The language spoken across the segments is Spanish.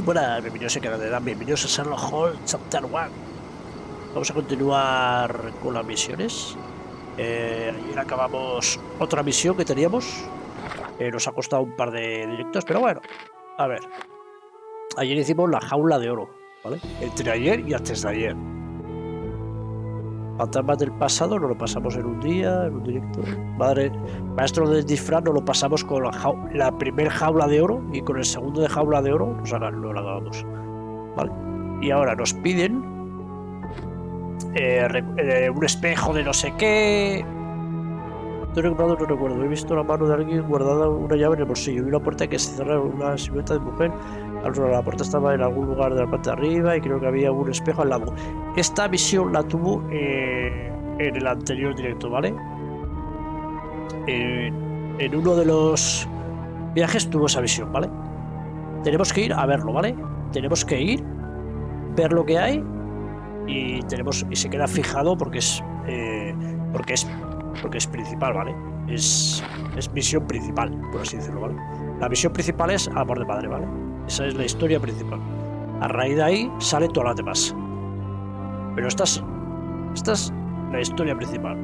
Muy buenas, bienvenidos a Canal de Dan, bienvenidos a Sherlock Holmes Chapter 1. Vamos a continuar con las misiones. Ayer acabamos otra misión que teníamos. Nos ha costado un par de directos, pero bueno, a ver. Ayer hicimos la jaula de oro, ¿vale? Entre ayer y antes de ayer. Fantasmas del pasado nos lo pasamos en un día, en un directo. Maestro del disfraz nos lo pasamos con la primer jaula de oro y con el segundo de jaula de oro lo acabamos, ¿vale? Y ahora nos piden un espejo de no sé qué. Estoy recordando, no recuerdo. He visto la mano de alguien guardada una llave en el bolsillo y una puerta que se cerraba, una silueta de mujer. La puerta estaba en algún lugar de la parte de arriba y creo que había un espejo al lado. Esta misión la tuvo en el anterior directo, ¿vale? En uno de los viajes tuvo esa visión, ¿vale? Tenemos que ir a verlo, ¿vale? Tenemos que ir, ver lo que hay y se queda fijado porque es principal, ¿vale? Es misión principal, por así decirlo, ¿vale? La misión principal es amor de padre, ¿vale? Esa es la historia principal. A raíz de ahí salen todas las demás. Pero esta es la historia principal.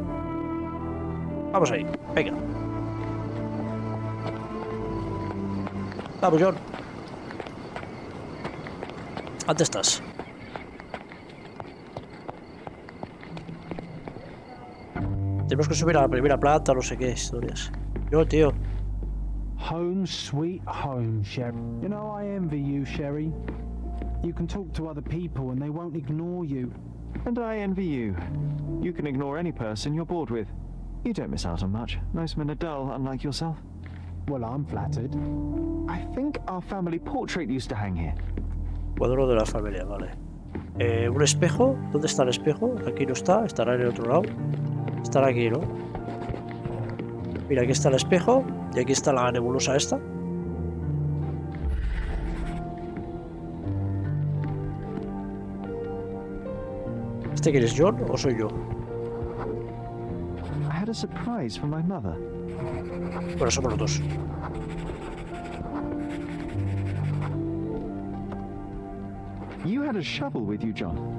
Vamos ahí, venga. Vamos, John. ¿Dónde estás? Tenemos que subir a la primera planta, no sé qué historias. Yo, tío. Home sweet home, Sherry. You know, I envy you, Sherry. You can talk to other people and they won't ignore you. And I envy you. You can ignore any person you're bored with. You don't miss out on much. Most men are dull, unlike yourself. Well, I'm flattered. I think our family portrait used to hang here. Cuadro de la familia, vale. Un espejo. ¿Dónde está el espejo? Aquí no está. Estará en el otro lado. Estará aquí, ¿no? Mira, aquí está el espejo. Y aquí está la nebulosa esta. ¿Este quién es, John o soy yo? I had a surprise from my mother. Bueno, somos los dos. You had a shovel with you, John.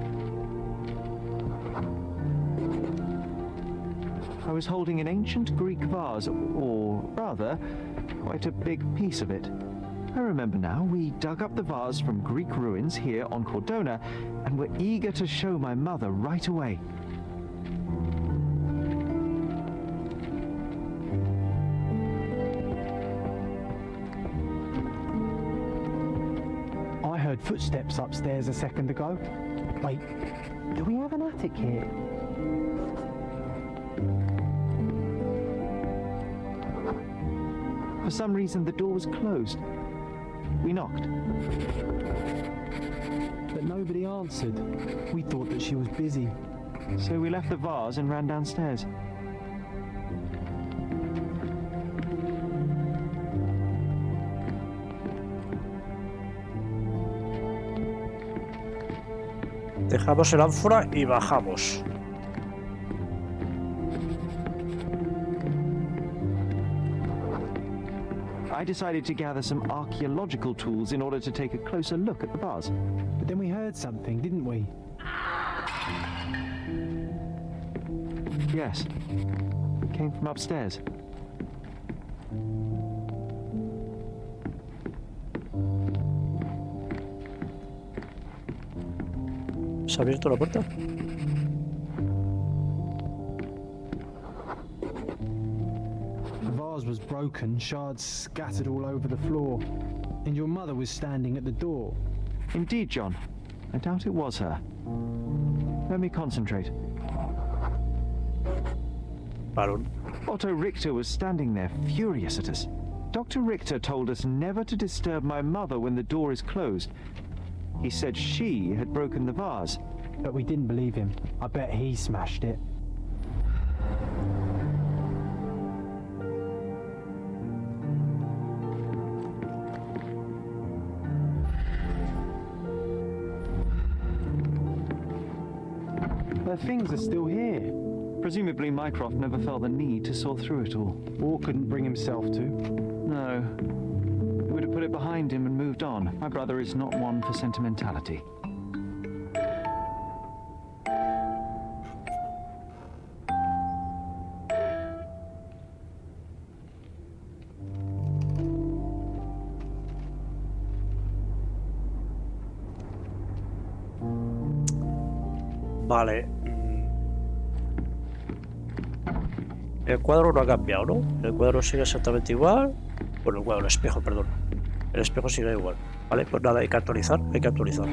I was holding an ancient Greek vase, or rather, quite a big piece of it. I remember now, we dug up the vase from Greek ruins here on Cordona, and were eager to show my mother right away. I heard footsteps upstairs a second ago. Wait, do we have an attic here? For some reason, the door was closed. We knocked. But nobody answered. We thought that she was busy. So we left the vase and ran downstairs. Dejamos el ánfora y bajamos. I decided to gather some archaeological tools in order to take a closer look at the vase. But then we heard something, didn't we? Yes. It came from upstairs. ¿Se ha abierto la puerta? The vase was broken, shards scattered all over the floor. And your mother was standing at the door. Indeed, John. I doubt it was her. Let me concentrate. Baron. Otto Richter was standing there, furious at us. Dr. Richter told us never to disturb my mother when the door is closed. He said she had broken the vase. But we didn't believe him. I bet he smashed it. The things are still here. Presumably Mycroft never felt the need to sort through it all. Or couldn't bring himself to. No. It would have have put it behind him and moved on. My brother is not one for sentimentality. Vale. El cuadro no ha cambiado, ¿no? El cuadro sigue exactamente igual. Bueno, el cuadro, el espejo, perdón. El espejo sigue igual. Vale, pues nada, hay que actualizar, hay que actualizar.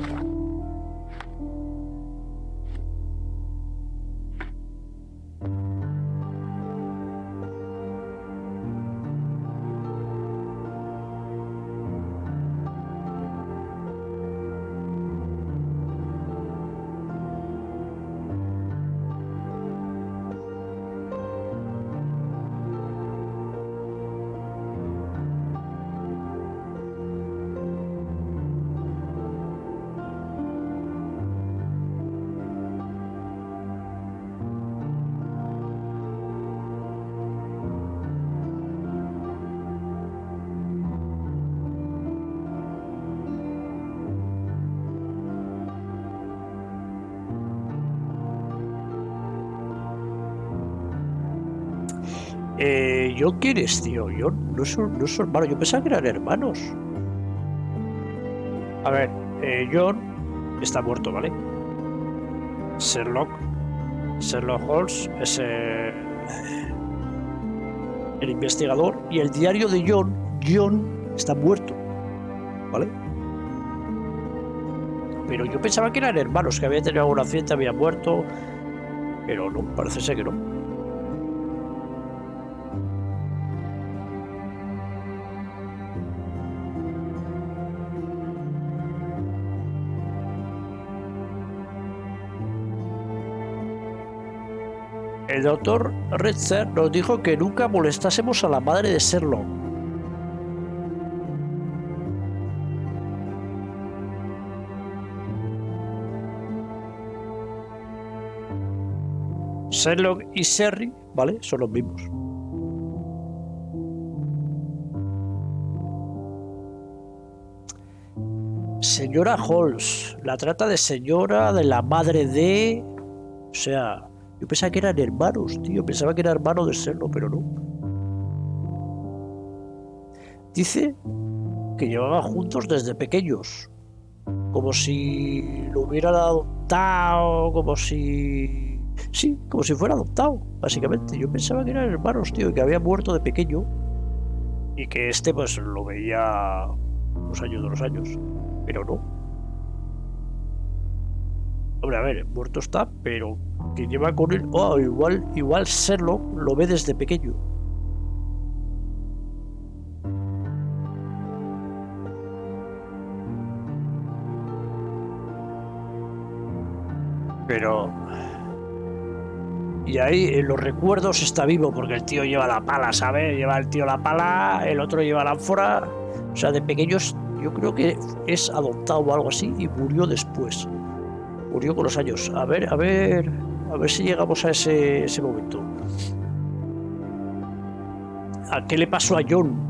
¿John quién es, tío? John no es su hermano. Yo pensaba que eran hermanos. A ver, John está muerto, ¿vale? Sherlock Holmes es el investigador. Y el diario de John está muerto, ¿vale? Pero yo pensaba que eran hermanos, que había tenido algún accidente, había muerto. Pero no, parece ser que no. El doctor Richter nos dijo que nunca molestásemos a la madre de Sherlock. Sherlock y Sherry, ¿vale? Son los mismos. Señora Holmes, la trata de señora, de la madre de... O sea, yo pensaba que eran hermanos, tío. Pensaba que era hermano de Sherlock, pero no. Dice que llevaban juntos desde pequeños. Como si lo hubieran adoptado, como si... Sí, como si fuera adoptado, básicamente. Yo pensaba que eran hermanos, tío, y que había muerto de pequeño. Y que este, pues, lo veía los años de los años. Pero no. Hombre, a ver, muerto está, pero que lleva con él... Oh, igual Sherlock lo ve desde pequeño. Pero... Y ahí en los recuerdos está vivo, porque el tío lleva la pala, ¿sabes? Lleva el tío la pala, el otro lleva la ánfora. O sea, de pequeños yo creo que es adoptado o algo así y murió después. Murió con los años. A ver si llegamos a ese momento. ¿A qué le pasó a John?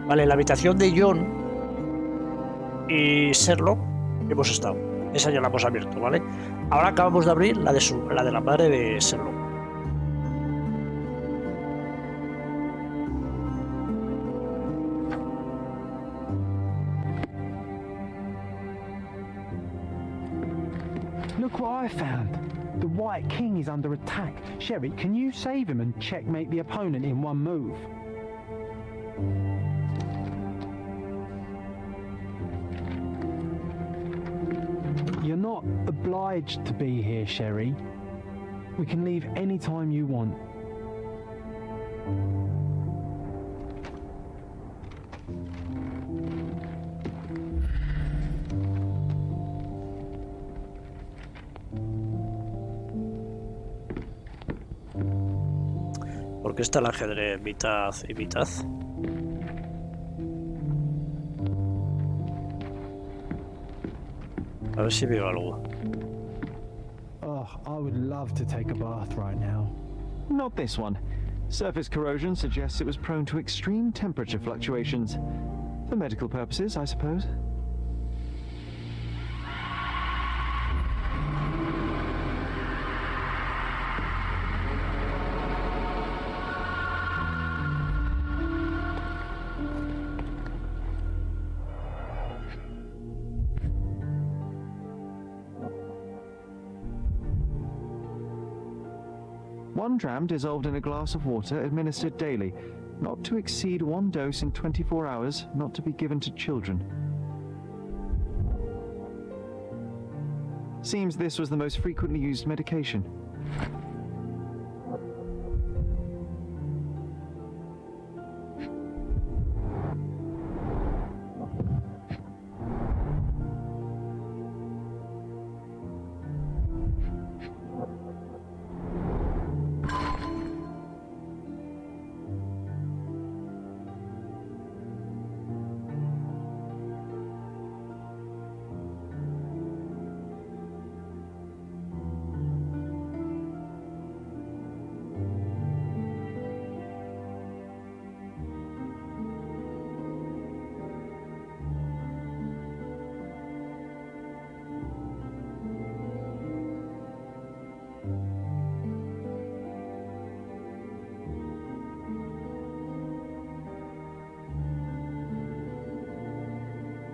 Vale, en la habitación de John y Sherlock hemos estado. Esa ya la hemos abierto, ¿vale? Ahora acabamos de abrir la de la madre de Sherlock. Look what I found. The White King is under attack. Sherry, can you save him and checkmate the opponent in one move? You're not obliged to be here, Sherry. We can leave any time you want. Porque está el ajedrez mitad y mitad. A ver si veo algo. Oh, I would love to take a bath right now. Not this one. Surface corrosion suggests it was prone to extreme temperature fluctuations. For medical purposes, I suppose. One dram dissolved in a glass of water administered daily, not to exceed one dose in 24 hours, not to be given to children. Seems this was the most frequently used medication.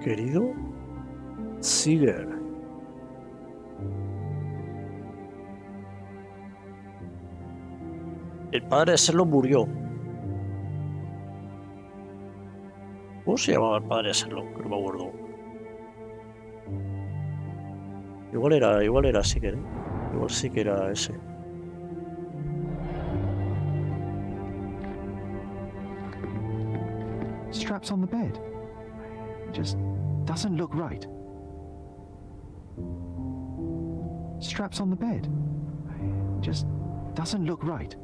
Querido Siger. El padre de Sherlock murió. ¿Cómo se llamaba el padre de Sherlock? No me acuerdo. Igual era Siger, ¿eh? Igual sí que era ese. Straps on the bed. Just doesn't look right. Straps on the bed. Just doesn't look right.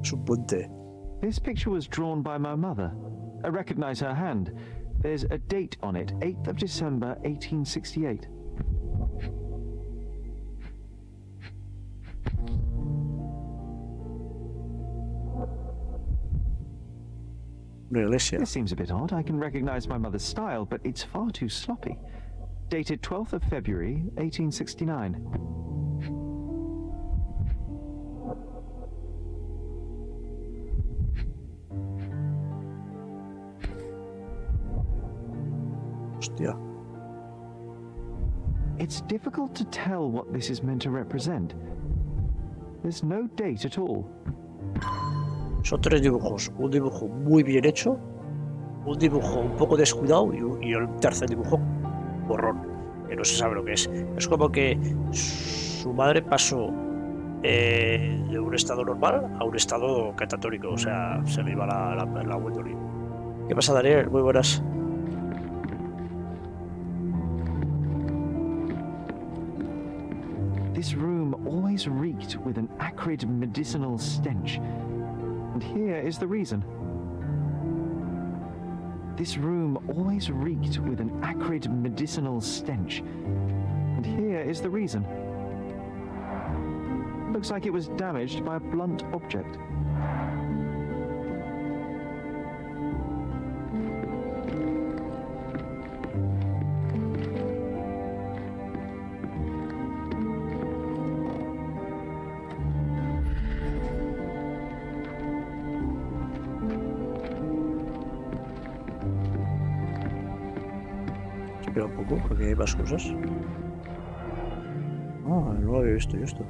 Es un puente. This picture was drawn by my mother. I recognize her hand. There's a date on it, 8th of December, 1868. Una iglesia. This seems a bit odd. I can recognize my mother's style, but it's far too sloppy. Dated 12th of February, 1869. Hostia. It's difficult to tell what this is meant to represent. There's no date at all. Son tres dibujos. Un dibujo muy bien hecho, un dibujo un poco descuidado y el tercer dibujo borrón, que no se sabe lo que es. Es como que su madre pasó de un estado normal a un estado catatónico, o sea, se le iba la Wendolin. ¿Qué pasa, Daniel? Muy buenas. This room always reeked with an acrid medicinal stench. And here is the reason. This room always reeked with an acrid medicinal stench. And here is the reason. Looks like it was damaged by a blunt object. Espera un poco, porque hay más cosas. Ah, no lo había visto yo esto.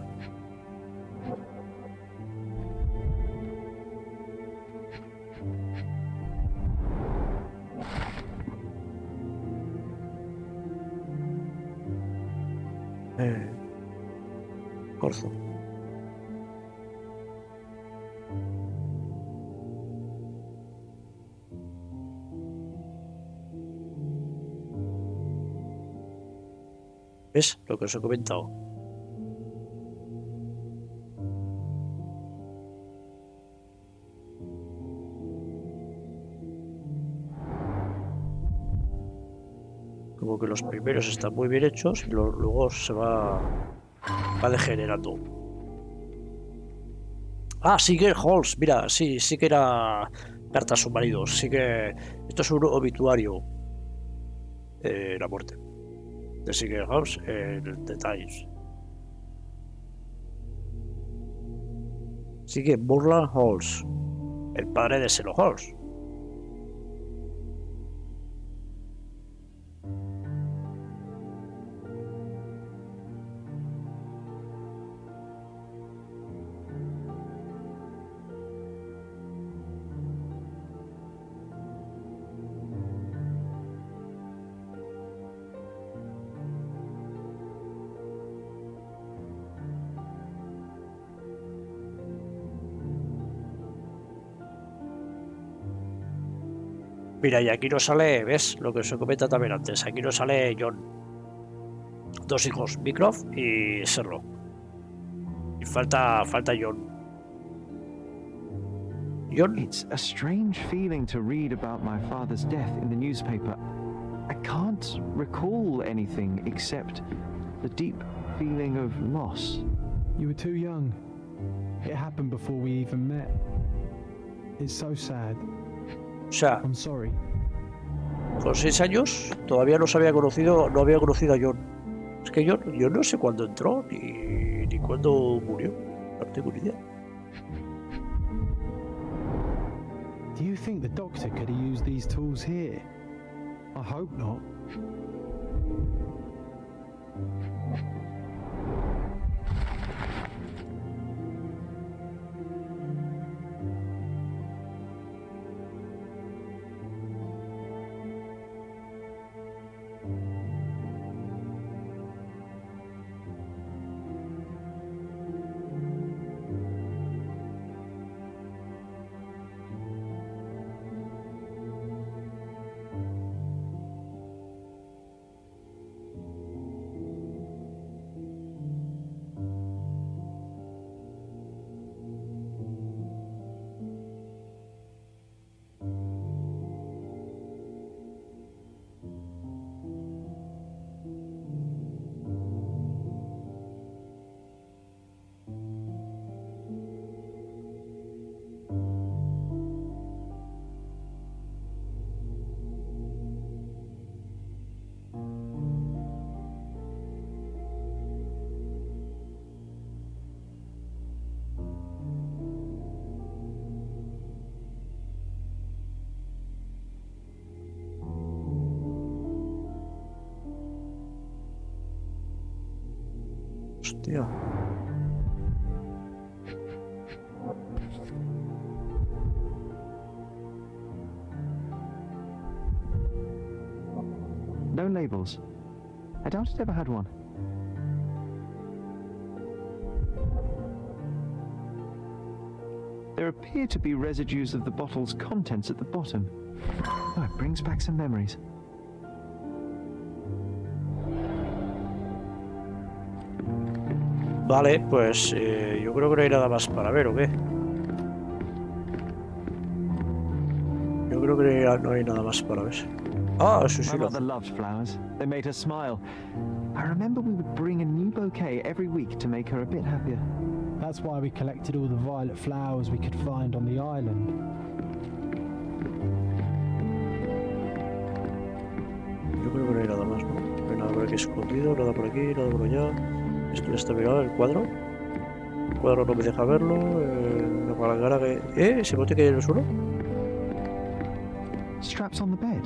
Corzo. ¿Ves? Lo que os he comentado. Como que los primeros están muy bien hechos y luego se va degenerando. Ah, sí que Holmes, mira, sí que era carta a su marido, sí que esto es un obituario, la muerte de Sigue Holmes en The Times. Sigue Burland Holmes, el padre de Sherlock Holmes. Mira, y aquí nos sale, ¿ves? Lo que se comenta también antes. Aquí nos sale John. Dos hijos, Mycroft y Sherlock. Y falta John. John. It's a strange feeling to read about my father's death in the newspaper. I can't recall anything except the deep feeling of loss. You were too young. It happened before we even met. It's so sad. O sea, I'm sorry. con 6 años todavía no había conocido a John. Es que yo no sé cuándo entró ni cuándo murió. No tengo ni idea. Do you think the doctor could have used these tools here? I hope not. Hostia. No labels. I doubt it ever had one. There appear to be residues of the bottle's contents at the bottom. Oh, it brings back some memories. Vale, pues yo creo que no hay nada más para ver, ¿o qué? Yo creo que no hay nada más para ver. Ah, sí, sí. My mother loved flowers. They made her smile. I remember we would bring a new bouquet every week to make her a bit happier. That's why we collected all the violet flowers we could find on the island. Yo creo que no hay nada más, ¿no? No hay nada por aquí escondido, nada por aquí, nada por allá. Esto ya está mirado, el cuadro. El cuadro no me deja verlo. La palangana que... ¿Se bote que hay en el suelo? Straps on the bed.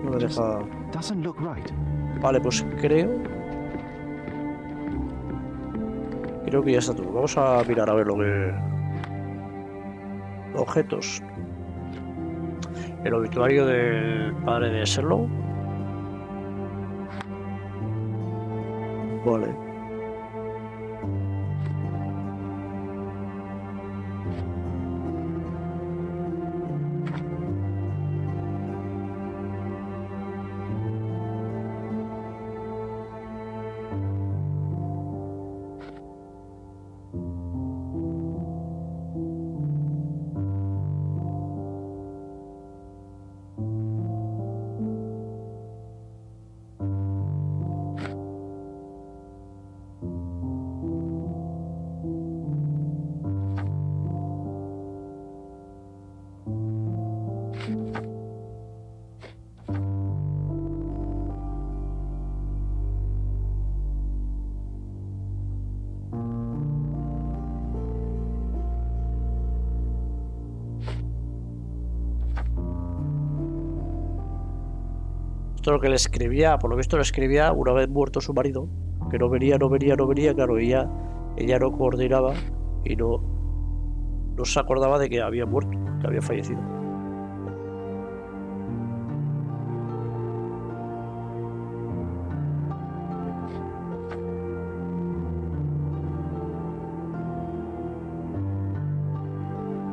No me deja... Doesn't look right. Vale, pues creo que ya está todo. Vamos a mirar a ver lo que... Objetos. El obituario del padre de Sherlock. Vale. Esto es lo que le escribía, por lo visto lo escribía una vez muerto su marido, que no venía, claro, ella no coordinaba y no se acordaba de que había muerto, que había fallecido.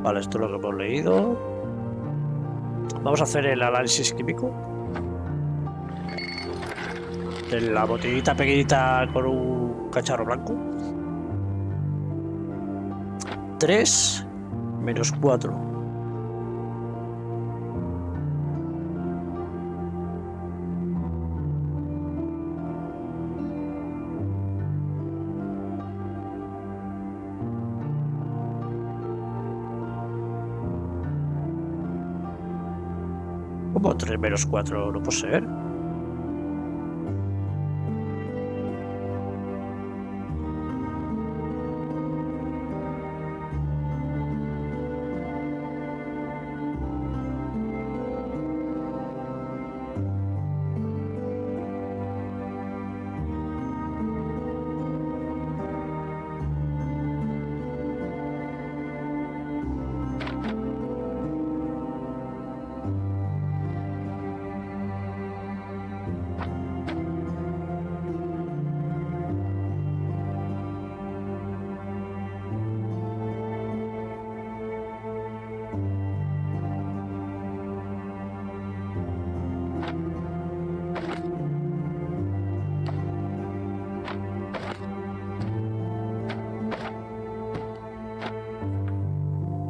Vale, esto es lo que hemos leído. Vamos a hacer el análisis químico de la botellita pequeñita con un cacharro blanco. 3 menos 4. ¿Cómo 3 menos 4? No puede ser.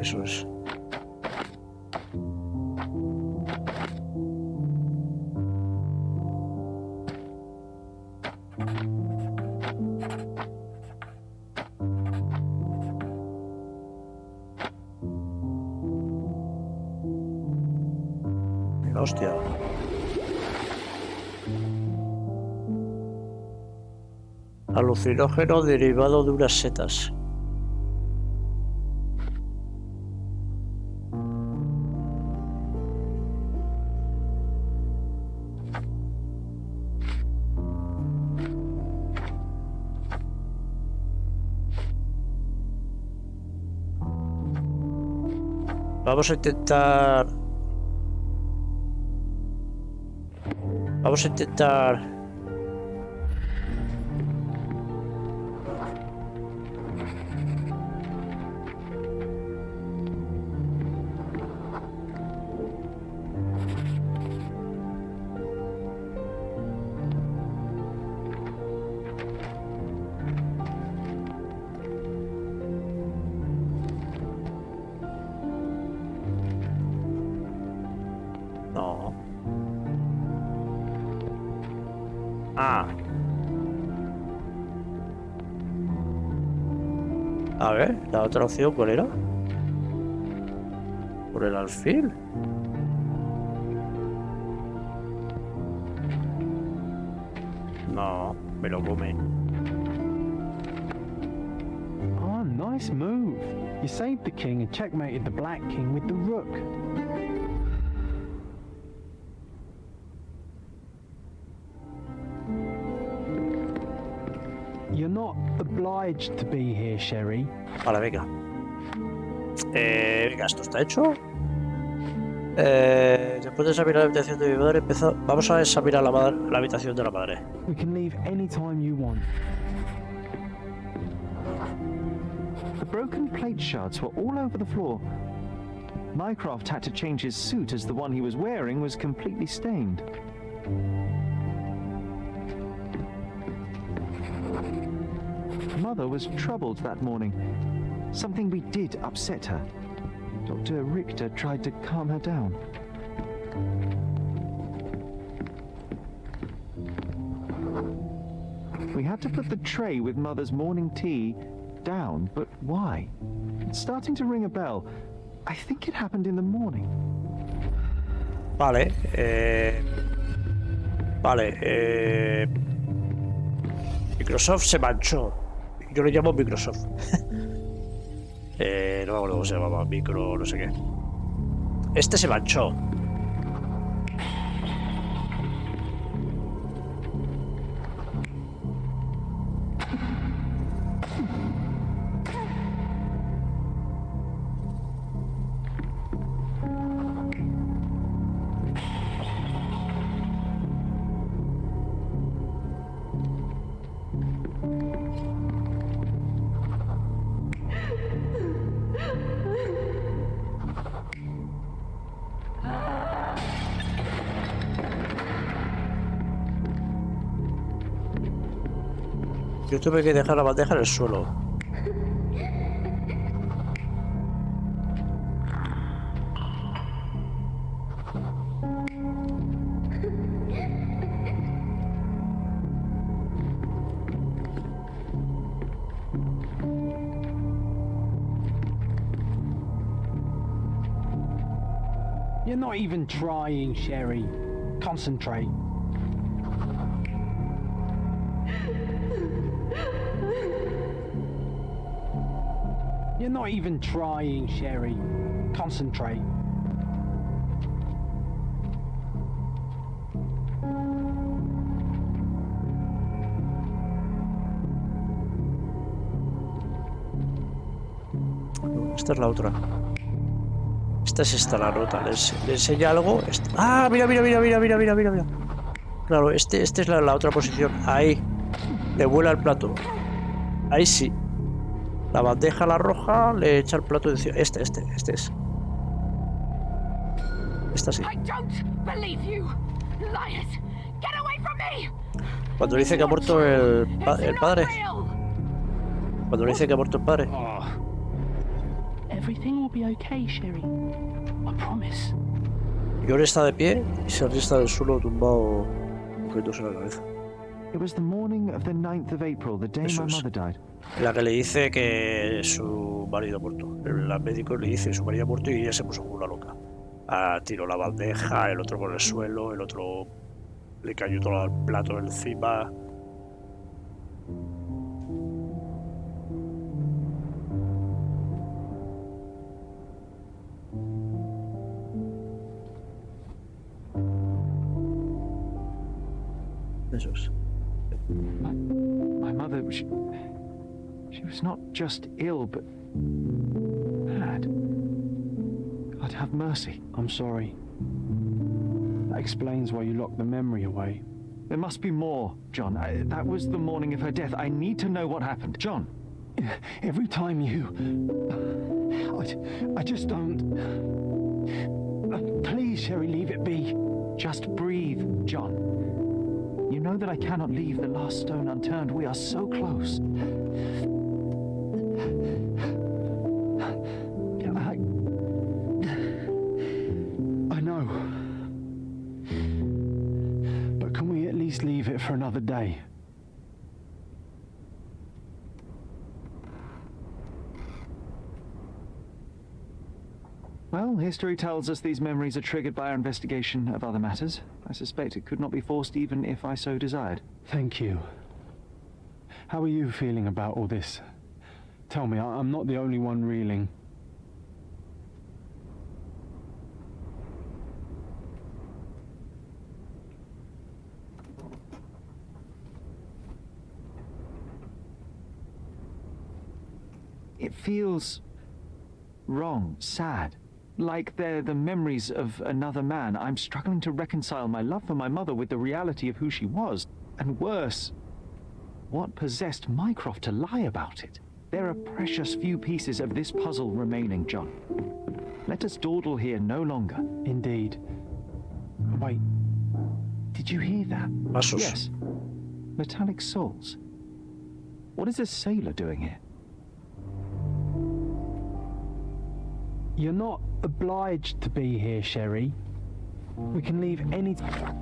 Eso es. Mira, hostia. Alucinógeno derivado de unas setas. Vamos a intentar... No. Ah. A ver, la otra opción, ¿cuál era? ¿Por el alfil? No, me lo come. Oh, nice move. You saved the king and checkmated the black king with the rook. You're not obliged to be here, Sherry. Vale, venga. Venga, esto está hecho. Después de examinar la habitación de mi madre, vamos a examinar la habitación de la madre. We can leave any time you want. The broken plate shards were all over the floor. Mycroft had to change his suit as the one he was wearing was completely stained. Mother was troubled that morning. Something we did upset her. Dr. Richter tried to calm her down. We had to put the tray with Mother's morning tea down, but why? It's starting to ring a bell. I think it happened in the morning. Vale, Microsoft se manchó. Yo lo llamo Microsoft. No me acuerdo cómo se llamaba, micro, no sé qué. Este se manchó. Yo tuve que dejar la bandeja en el suelo. You're not even trying, Sherry. Concentrate. You're not even trying, Sherry. Concentrate. Esta es la otra. Esta es esta la nota. Le enseña algo. Ah, mira. Claro, este es la otra posición. Ahí. Le vuela el plato. Ahí sí. La bandeja, la roja, le echa el plato encima. Este es. Esta sí. Cuando dice que ha muerto el padre. Cuando dice que ha muerto el padre. Everything will be okay, Sherry. I promise. John está de pie y se está en el suelo tumbado, cogiéndose la cabeza. It was the morning of the 9th of April, the day my mother died. La que le dice que su marido ha muerto. El médico le dice que su marido ha muerto y ella se puso como una loca. Tiró la bandeja, el otro por el suelo, el otro le cayó todo el plato encima. Eso es. My mother, she was not just ill, but mad. God have mercy. I'm sorry. That explains why you locked the memory away. There must be more, John. That was the morning of her death. I need to know what happened. John. Every time you... I just don't... Please, Sherry, leave it be. Just breathe, John. You know that I cannot leave the last stone unturned. We are so close. I know. But can we at least leave it for another day? Well, history tells us these memories are triggered by our investigation of other matters. I suspect it could not be forced even if I so desired. Thank you. How are you feeling about all this? Tell me, I'm not the only one reeling. It feels wrong, sad. Like they're the memories of another man. I'm struggling to reconcile my love for my mother with the reality of who she was. And worse, what possessed Mycroft to lie about it? There are precious few pieces of this puzzle remaining, John. Let us dawdle here no longer. Indeed. Wait, did you hear that? Pasos. Yes. Metallic soles. What is this sailor doing here? You're not obliged to be here, Sherry. We can leave any time.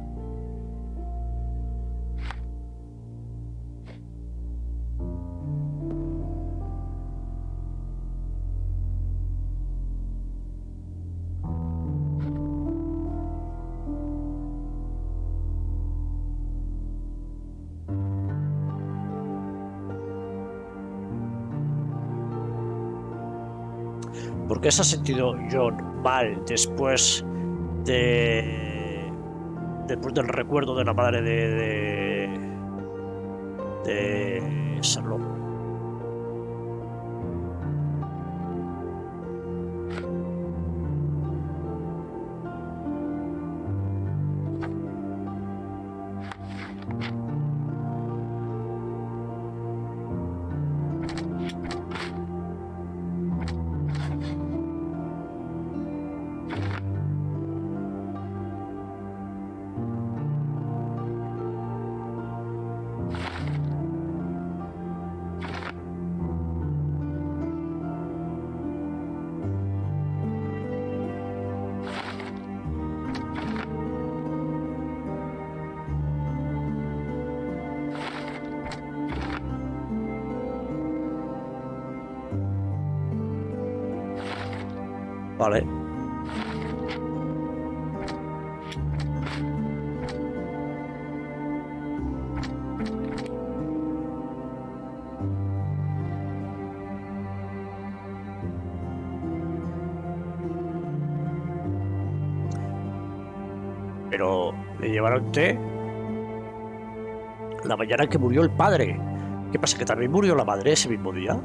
¿Por qué se ha sentido John mal después del recuerdo de la madre de Sherlock? Vale. Pero le llevaron té la mañana que murió el padre. ¿Qué pasa? ¿Que también murió la madre ese mismo día?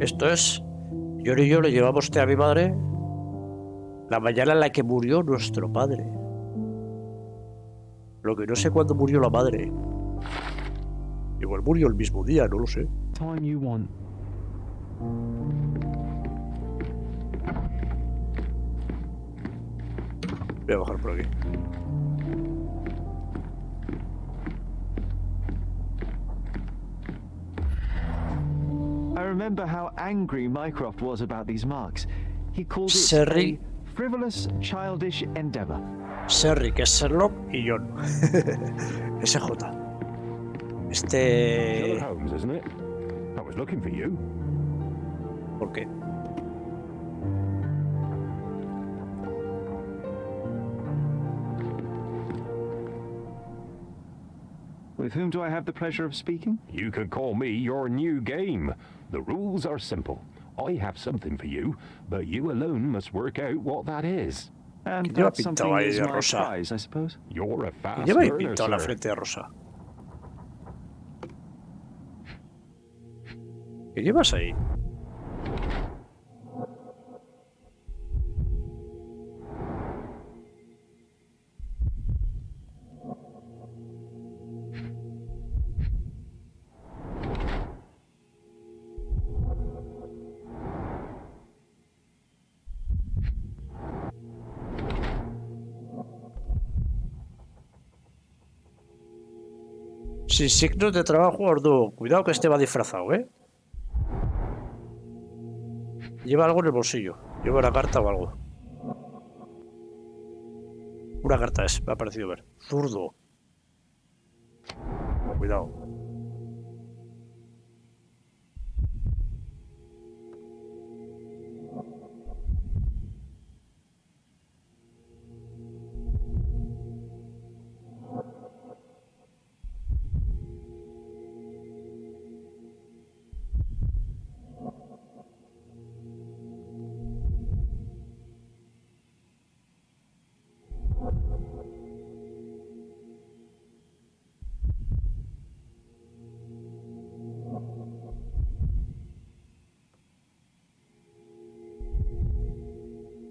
Esto es, yo y yo le llevamos té a mi madre la mañana en la que murió nuestro padre. Lo que no sé cuándo murió la madre. Igual murió el mismo día, no lo sé. Time you want. Voy a bajar por aquí. I remember how angry Mycroft was about these marks. He called it Sherry. a frivolous, childish endeavor. Sherry, que es Sherlock, y John. SJ. Sherlock Holmes, isn't it? I was looking for you. ¿Por qué? With whom do I have the pleasure of speaking? You can call me your new game. The rules are simple. I have something for you, but you alone must work out what that is. And ¿Qué lleva that something pintado ahí is de my rosa? prize, I suppose. You're a ¿Qué fast lleva ahí learner, pintado la sir. frente de rosa? ¿Qué llevas ahí? Sin signos de trabajo arduo. Cuidado que este va disfrazado, ¿eh? Lleva algo en el bolsillo. Lleva una carta o algo. Una carta es, me ha parecido ver. Zurdo. Cuidado.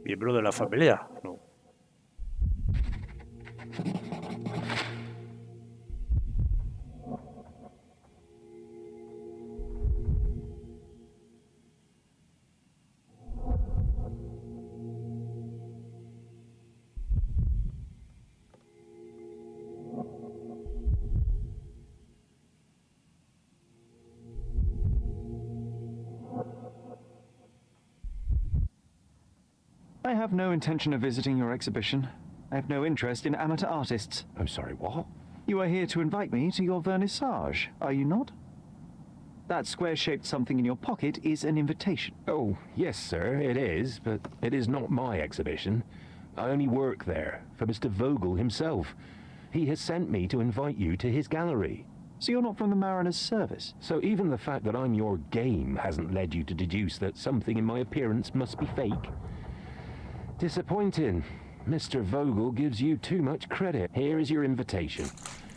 ¿Miembro de la familia? No. I have no intention of visiting your exhibition. I have no interest in amateur artists. I'm sorry, what? You are here to invite me to your vernissage, are you not? That square-shaped something in your pocket is an invitation. Oh, yes, sir, it is, but it is not my exhibition. I only work there for Mr. Vogel himself. He has sent me to invite you to his gallery. So you're not from the Mariner's Service? So even the fact that I'm your game hasn't led you to deduce that something in my appearance must be fake? Disappointing. Mr. Vogel gives you too much credit. Here is your invitation.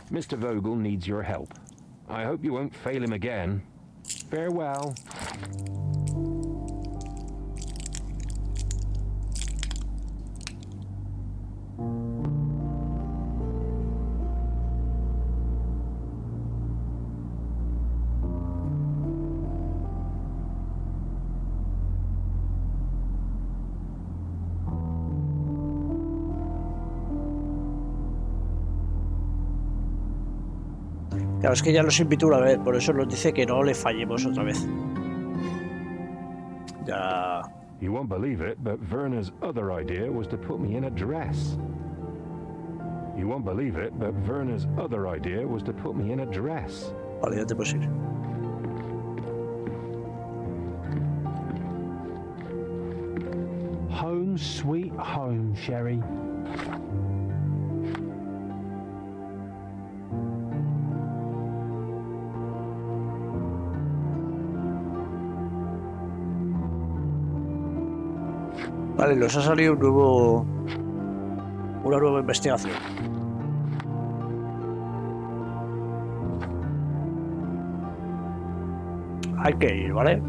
Mr. Vogel needs your help. I hope you won't fail him again. Farewell. Claro, es que ya los invitó una vez, por eso nos dice que no le fallemos otra vez. Ya... You won't believe it, but Verna's other idea was to put me in a dress. You won't believe it, but Verna's other idea was to put me in a dress. Vale, ya te puedes ir. Home sweet home, Sherry. Vale, nos ha salido una nueva investigación. Hay que ir, ¿vale?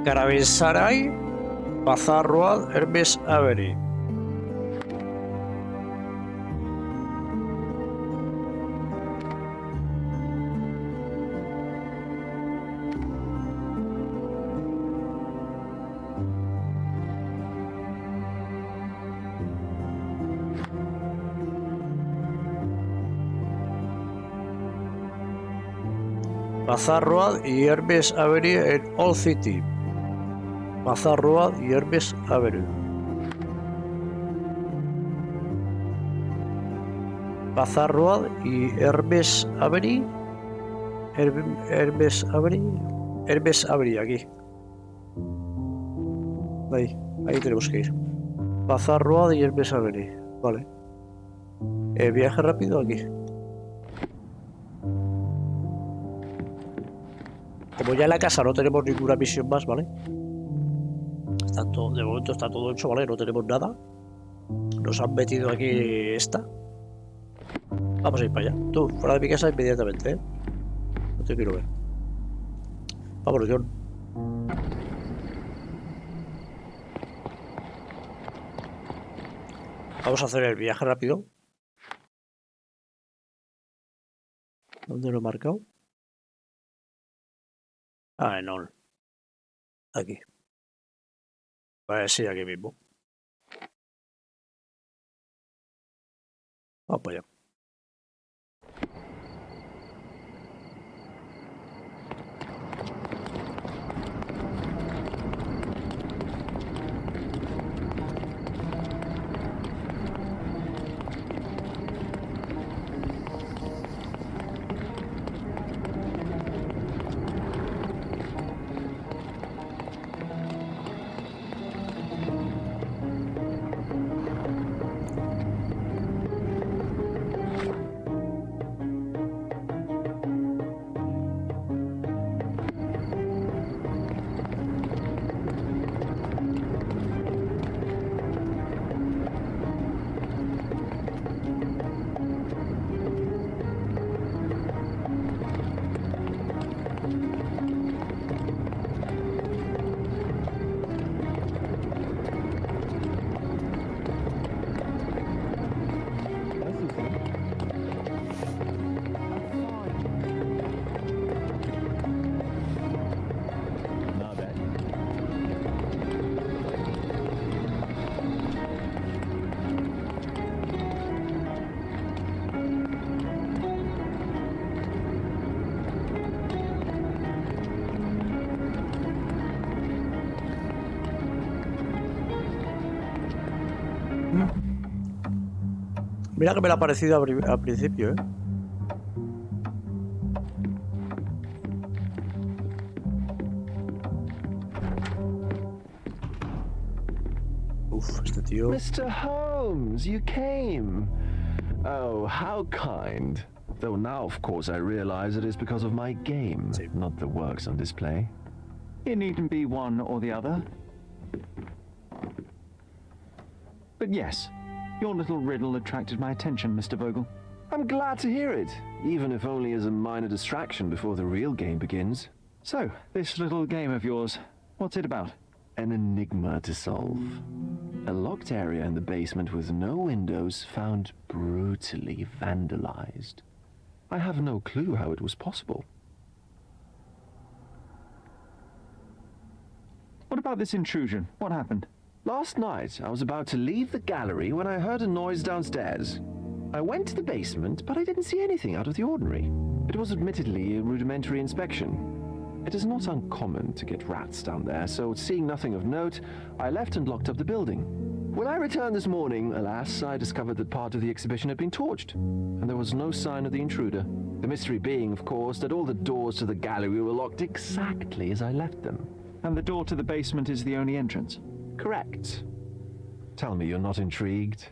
Caravanserai, Bazar Road, Hermes Avery. Bazar Road y Hermes Avenue en Old City. Bazar Road y Hermes Avenue. Bazar Road y Hermes Avenue. Hermes Avenue. Hermes Avenue, aquí. Ahí tenemos que ir. Bazar Road y Hermes Avenue. Vale. Viaje rápido aquí. Como ya en la casa no tenemos ninguna misión más, ¿vale? De momento está todo hecho, ¿vale? No tenemos nada. Nos han metido aquí esta. Vamos a ir para allá. Tú, fuera de mi casa inmediatamente, ¿eh? No te quiero ver. Vámonos, John. Vamos a hacer el viaje rápido. ¿Dónde lo he marcado? Ah, en all. Aquí. Vale, sí, aquí mismo. Vamos para allá. Mira que me lo ha parecido al principio, ¿eh? Uf, este tío... Mr. Holmes, you came. Oh, how kind. Though now, of course, I realize it is because of my game, not the works on display. It needn't be one or the other. But yes, your little riddle attracted my attention, Mr. Vogel. I'm glad to hear it, even if only as a minor distraction before the real game begins. So, this little game of yours, what's it about? An enigma to solve. A locked area in the basement with no windows found brutally vandalized. I have no clue how it was possible. What about this intrusion? What happened? Last night, I was about to leave the gallery when I heard a noise downstairs. I went to the basement, but I didn't see anything out of the ordinary. It was admittedly a rudimentary inspection. It is not uncommon to get rats down there, so seeing nothing of note, I left and locked up the building. When I returned this morning, alas, I discovered that part of the exhibition had been torched, and there was no sign of the intruder. The mystery being, of course, that all the doors to the gallery were locked exactly as I left them. And the door to the basement is the only entrance? Correct. Tell me you're not intrigued.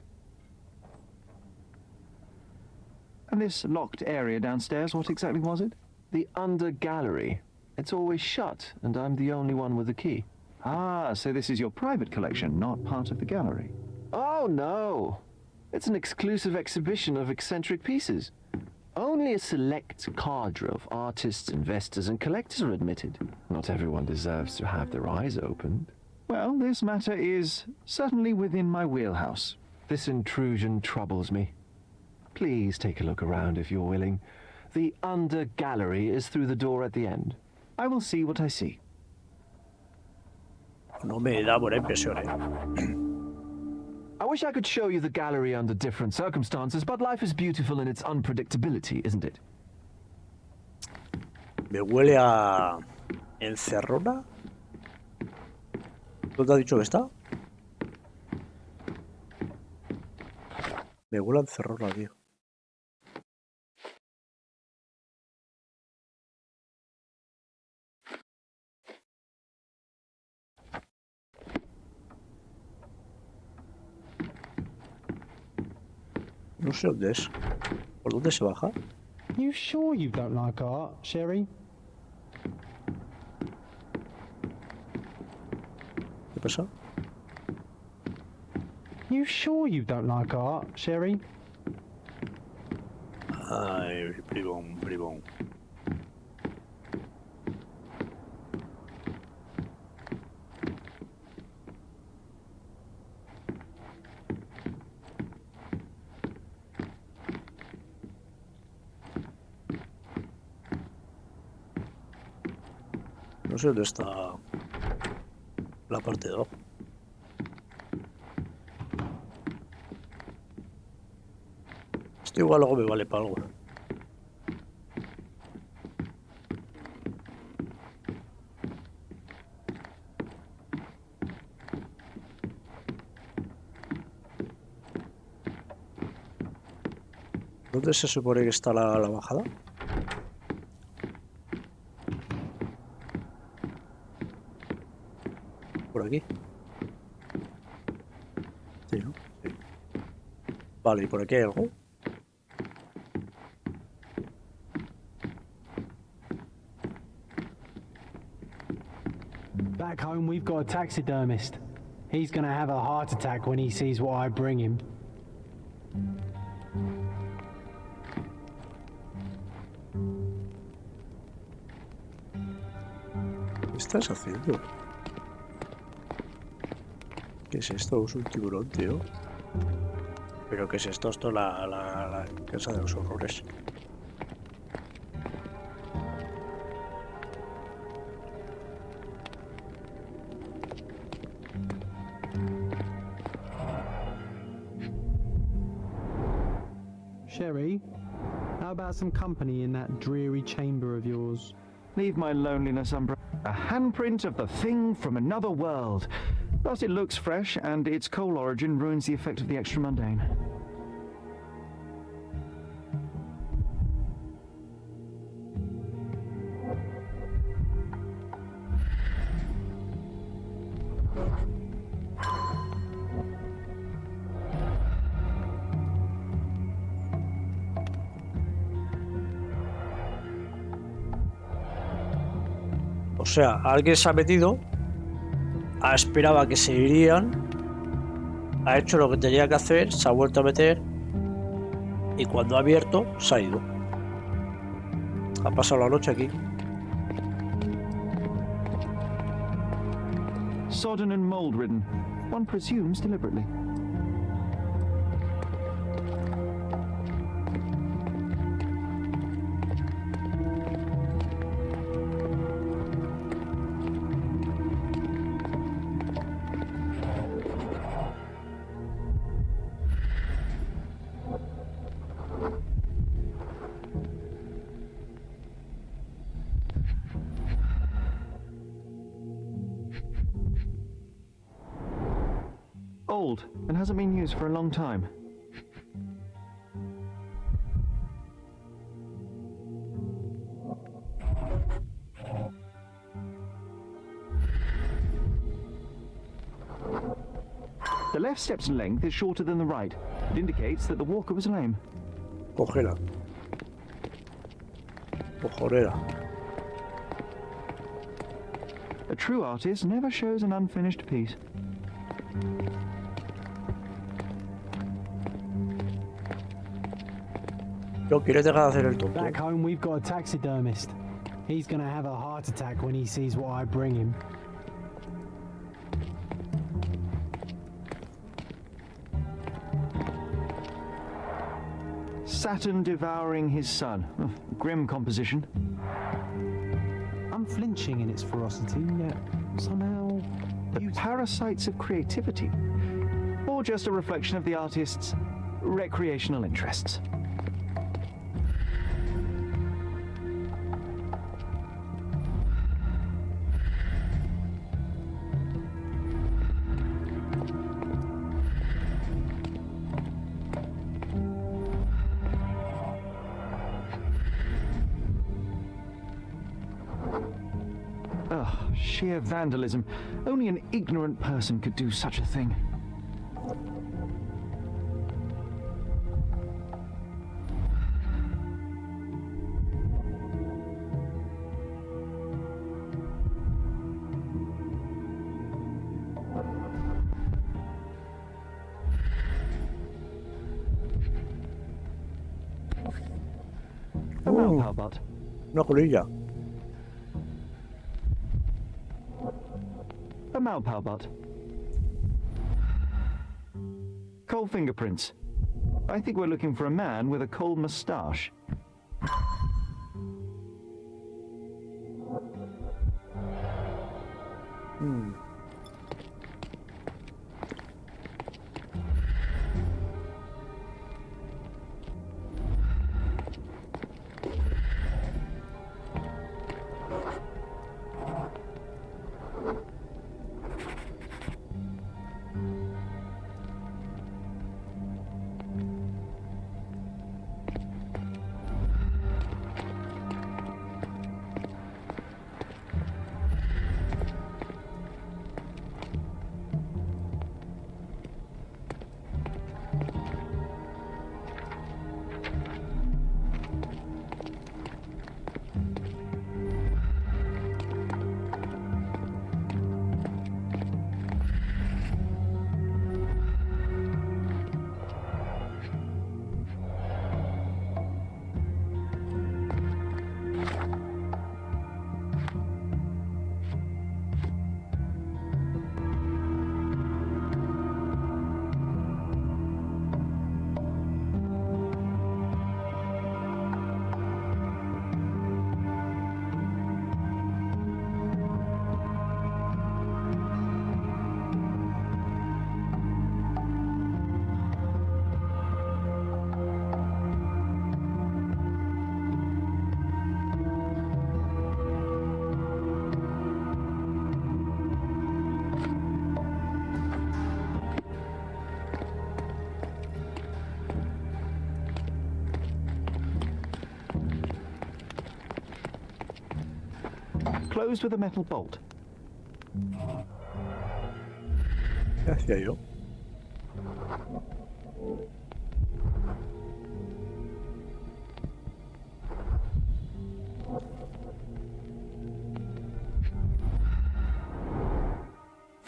And this locked area downstairs, what exactly was it? The under gallery. It's always shut, and I'm the only one with the key. Ah, so this is your private collection, not part of the gallery. Oh, no. It's an exclusive exhibition of eccentric pieces. Only a select cadre of artists, investors, and collectors are admitted. Not everyone deserves to have their eyes opened. Well, this matter is certainly within my wheelhouse. This intrusion troubles me. Please take a look around if you're willing. The under gallery is through the door at the end. I will see what I see. No me da buena impresión, ¿eh? I wish I could show you the gallery under different circumstances, but life is beautiful in its unpredictability, isn't it? Me huele a... ¿Encerrona? ¿Dónde ha dicho que está? Me huele a encerrona, tío. No sé dónde es. ¿Por dónde se baja? You sure you don't like art, Sherry? ¿Qué pasa? You sure you don't like art, Sherry? Ay, bribón, bribón. No sé dónde está la parte de abajo. Esto igual luego me vale para algo. ¿Dónde se supone que está la bajada? Por aquí. Sí, ¿no? Sí. Vale, ¿y por aquí hay algo? Back home, we've got a taxidermist. He's gonna have a heart attack when he sees what I bring him. ¿Qué estás haciendo? ¿Qué es esto? Es un tiburón, tío. ¿Pero qué es esto? Esto es la casa de los horrores. Sherry, how about some company in that dreary chamber of yours? Leave my loneliness umbrella. A handprint of the thing from another world. Thus it looks fresh, and its coal origin ruins the effect of the extra mundane. O sea, alguien se ha metido, ha esperado a que se irían, ha hecho lo que tenía que hacer, se ha vuelto a meter y cuando ha abierto se ha ido. Ha pasado la noche aquí. Sodden and mold-ridden. One presumes deliberately. Old and hasn't been used for a long time. The left step's length is shorter than the right. It indicates that the walker was lame. Cogela. Cojonera. A true artist never shows an unfinished piece. No quiere dejar de hacer el tonto. Back home, we've got a taxidermist. He's gonna have a heart attack when he sees what I bring him. Saturn devouring his son. Grim composition. Unflinching in its ferocity, yet somehow The parasites of creativity. Or just a reflection of the artist's recreational interests. Ugh, sheer vandalism. Only an ignorant person could do such a thing. A malpal butt. Una colilla. A malpal butt. Coal fingerprints. I think we're looking for a man with a coal moustache. Closed with a metal bolt. ¿Qué hacía yo?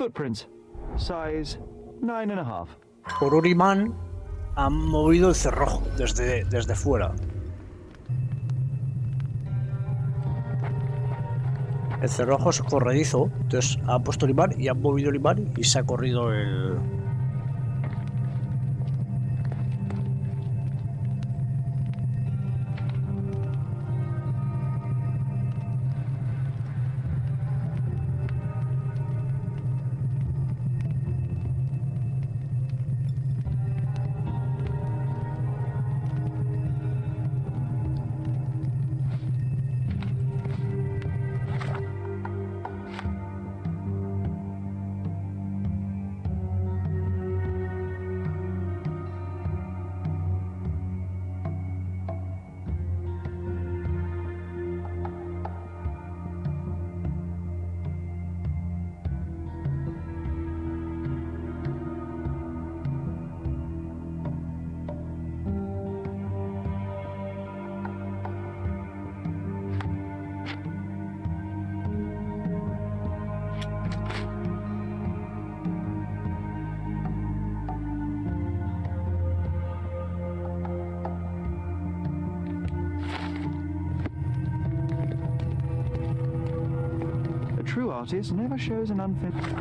Footprints. Size 9.5. Por un imán han movido el cerrojo desde fuera. El cerrojo es corredizo, entonces han puesto el imán y han movido el imán y se ha corrido el... True artist never shows an unfinished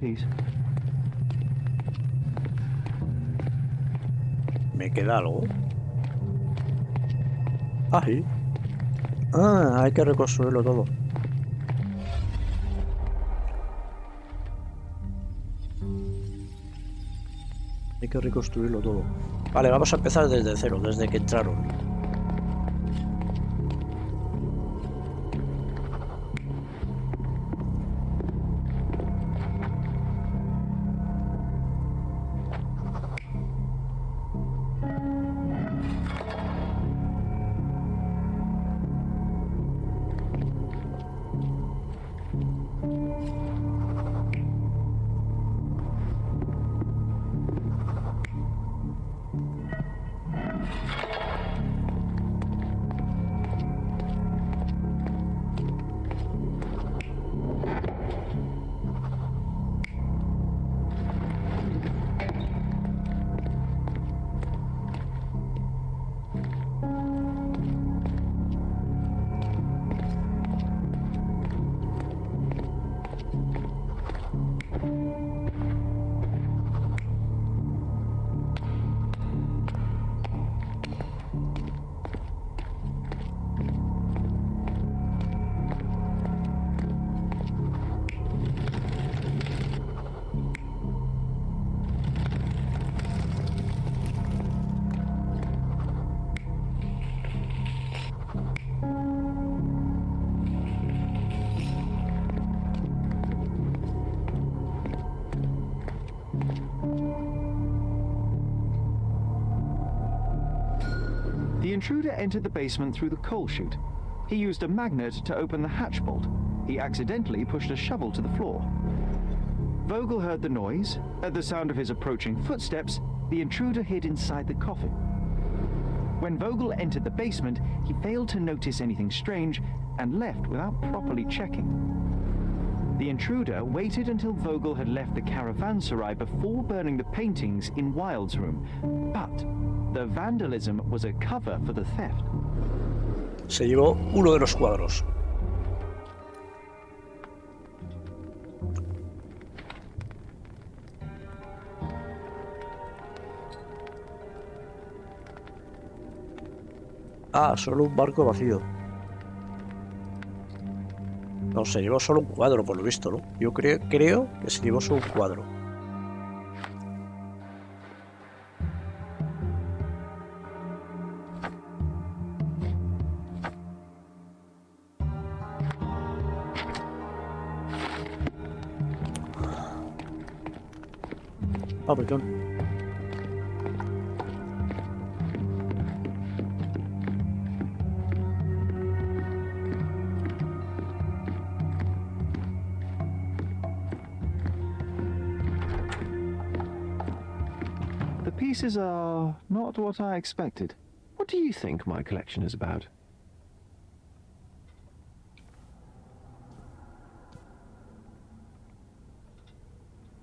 piece. ¿Me queda algo? Ah, sí. Ah, hay que reconstruirlo todo. Hay que reconstruirlo todo. Vale, vamos a empezar desde cero, desde que entraron. The intruder entered the basement through the coal chute. He used a magnet to open the hatch bolt. He accidentally pushed a shovel to the floor. Vogel heard the noise. At the sound of his approaching footsteps, the intruder hid inside the coffin. When Vogel entered the basement, he failed to notice anything strange and left without properly checking. The intruder waited until Vogel had left the caravanserai before burning the paintings in Wilde's room. But the vandalism was a cover for the theft. Se llevó uno de los cuadros. Ah, solo un barco vacío. No, se llevó solo un cuadro, por lo visto, ¿no? Yo creo que se llevó solo un cuadro. Ah, perdón. The pieces are not what I expected. What do you think my collection is about?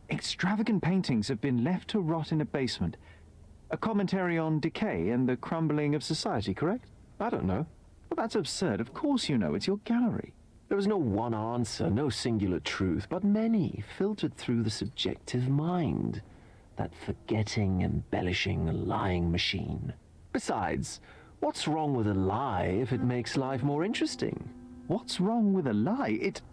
Extravagant paintings have been left to rot in a basement. A commentary on decay and the crumbling of society, correct? I don't know. Well, that's absurd. Of course you know. It's your gallery. There is no one answer, no singular truth, but many filtered through the subjective mind. That forgetting, embellishing, lying machine. Besides, what's wrong with a lie if it makes life more interesting? What's wrong with a lie? It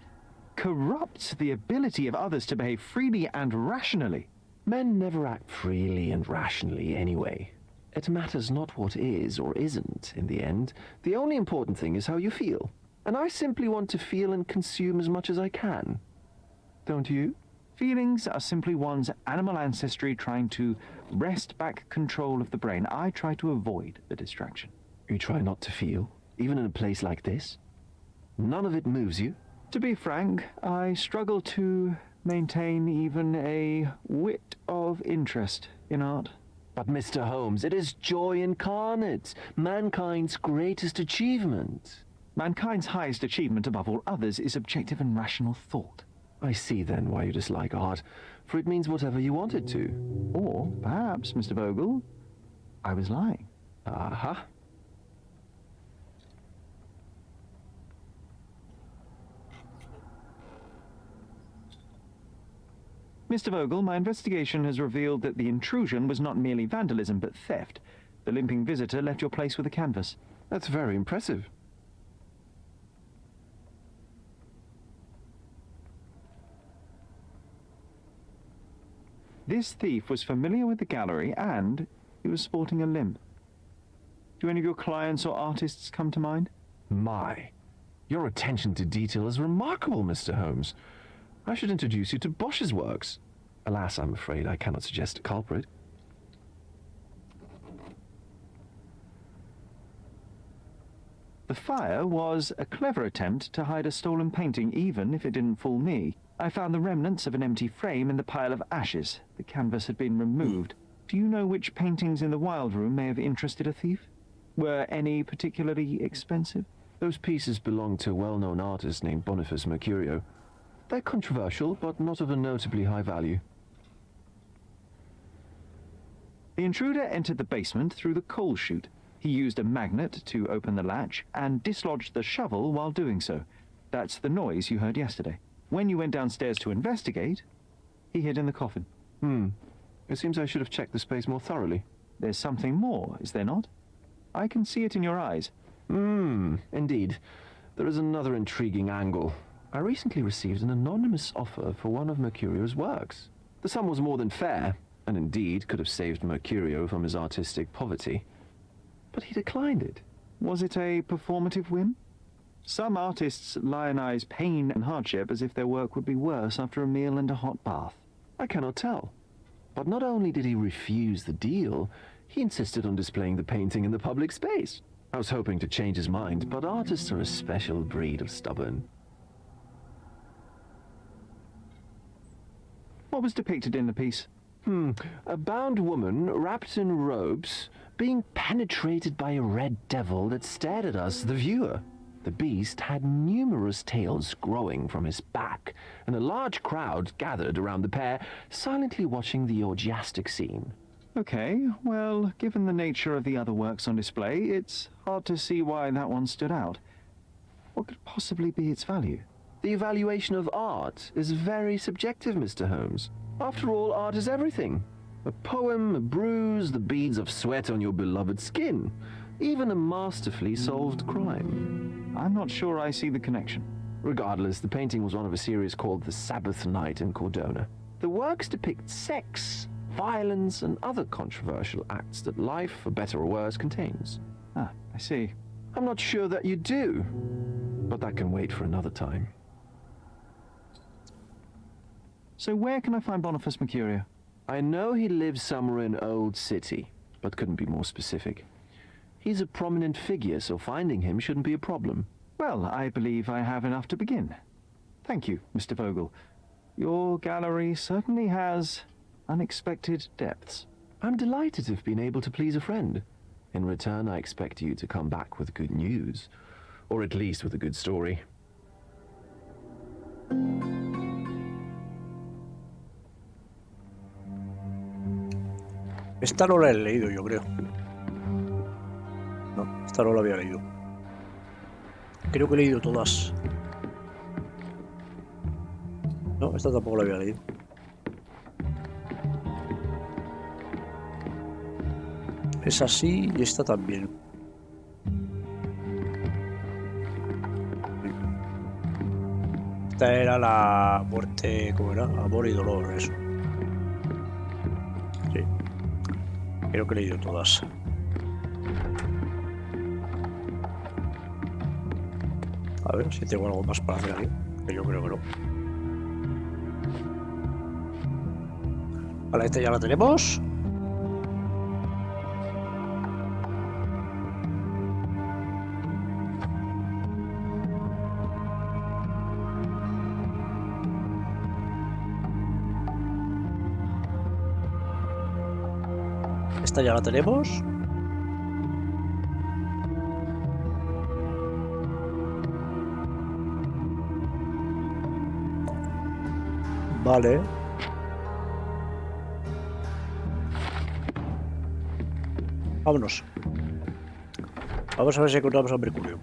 corrupts the ability of others to behave freely and rationally. Men never act freely and rationally anyway. It matters not what is or isn't in the end. The only important thing is how you feel. And I simply want to feel and consume as much as I can. Don't you? Feelings are simply one's animal ancestry trying to wrest back control of the brain. I try to avoid the distraction. You try not to feel, even in a place like this? None of it moves you? To be frank, I struggle to maintain even a whit of interest in art. But Mr. Holmes, it is joy incarnate, mankind's greatest achievement. Mankind's highest achievement above all others is objective and rational thought. I see then why you dislike art, for it means whatever you want it to. Or perhaps, Mr. Vogel, I was lying. Aha. Mr. Vogel, my investigation has revealed that the intrusion was not merely vandalism, but theft. The limping visitor left your place with a canvas. That's very impressive. This thief was familiar with the gallery and he was sporting a limp. Do any of your clients or artists come to mind? My, your attention to detail is remarkable, Mr. Holmes. I should introduce you to Bosch's works. Alas, I'm afraid I cannot suggest a culprit. The fire was a clever attempt to hide a stolen painting, even if it didn't fool me. I found the remnants of an empty frame in the pile of ashes. The canvas had been removed. Do you know which paintings in the Wild Room may have interested a thief? Were any particularly expensive? Those pieces belong to a well-known artist named Boniface Mercurio. They're controversial, but not of a notably high value. The intruder entered the basement through the coal chute. He used a magnet to open the latch and dislodged the shovel while doing so. That's the noise you heard yesterday. When you went downstairs to investigate, he hid in the coffin. It seems I should have checked the space more thoroughly. There's something more, is there not? I can see it in your eyes. Indeed. There is another intriguing angle. I recently received an anonymous offer for one of Mercurio's works. The sum was more than fair, and indeed could have saved Mercurio from his artistic poverty. But he declined it. Was it a performative whim? Some artists lionize pain and hardship as if their work would be worse after a meal and a hot bath. I cannot tell. But not only did he refuse the deal, he insisted on displaying the painting in the public space. I was hoping to change his mind, but artists are a special breed of stubborn. What was depicted in the piece? A bound woman, wrapped in robes, being penetrated by a red devil that stared at us, the viewer. The beast had numerous tails growing from his back, and a large crowd gathered around the pair, silently watching the orgiastic scene. Okay, well, given the nature of the other works on display, it's hard to see why that one stood out. What could possibly be its value? The evaluation of art is very subjective, Mr. Holmes. After all, art is everything. A poem, a bruise, the beads of sweat on your beloved skin. Even a masterfully solved crime. I'm not sure I see the connection. Regardless, the painting was one of a series called The Sabbath Night in Cordona. The works depict sex, violence, and other controversial acts that life, for better or worse, contains. Ah, I see. I'm not sure that you do, but that can wait for another time. So where can I find Boniface Mercurio? I know he lives somewhere in Old City, but couldn't be more specific. He's a prominent figure, so finding him shouldn't be a problem. Well, I believe I have enough to begin. Thank you, Mr. Vogel. Your gallery certainly has unexpected depths. I'm delighted to have been able to please a friend. In return, I expect you to come back with good news. Or at least with a good story. Esta no la he leído, yo creo. No, esta no la había leído. Creo que he leído todas. No, esta tampoco la había leído. Es así y esta también. Esta era la muerte, ¿cómo era? Amor y dolor, eso. Sí. Creo que he leído todas. A ver si tengo algo más para hacer aquí. Que yo creo que no. Vale, esta ya la tenemos. Esta ya la tenemos. Vale. Vámonos. Vamos a ver si encontramos a Mercurio.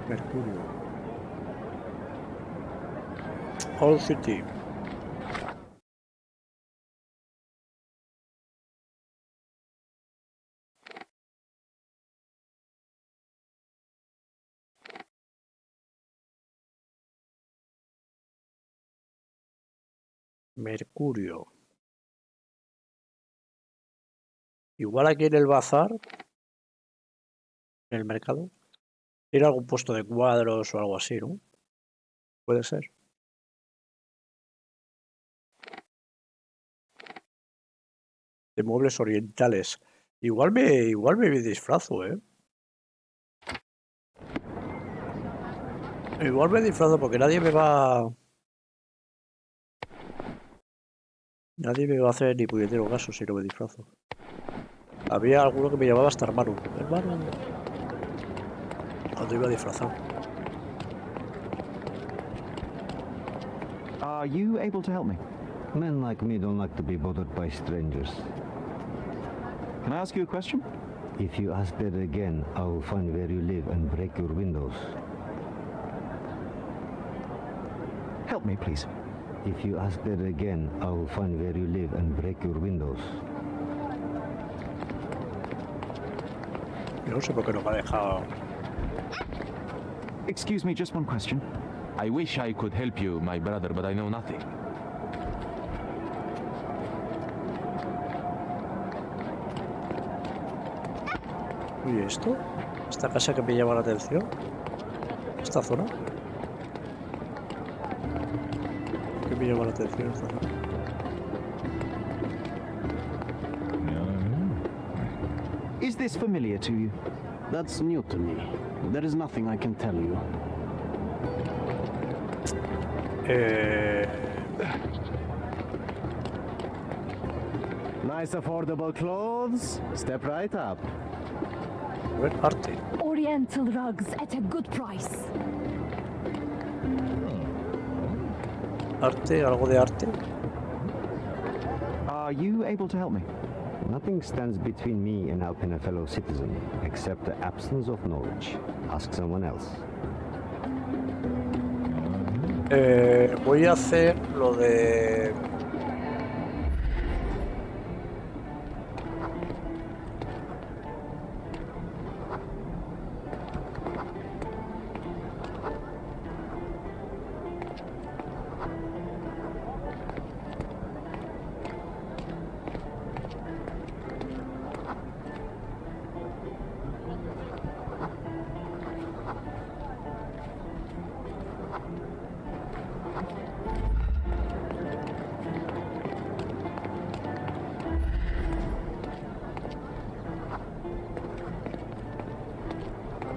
Mercurio. Old City. Mercurio. Igual aquí en el bazar, en el mercado, tiene algún puesto de cuadros o algo así, ¿no? Puede ser. De muebles orientales. Igual me disfrazo, ¿eh? Igual me disfrazo porque nadie me va a hacer ni puñetero caso si no me disfrazo. Había alguno que me llamaba hasta hermano. Hermano. Cuando iba disfrazado. Are you able to help me? Men like me don't like to be bothered by strangers. Can I ask you a question? If you ask that again, I will find where you live and break your windows. Help me, please. If you ask that again, I will find where you live and break your windows. Yo no sé por qué no me ha dejado. Excuse me, just one question. I wish I could help you, my brother, but I know nothing. Oye, ¿esto? ¿Esta casa que me llama la atención? ¿Esta zona? ¿Qué me llama la atención esta zona? Is this familiar to you? That's new to me. There is nothing I can tell you. Nice affordable clothes. Step right up. A ver, arte. Oriental rugs at a good price. Arte, algo de arte. Are you able to help me? Nothing stands between me and helping a fellow citizen, except the absence of knowledge. Ask someone else. Voy a hacer lo de...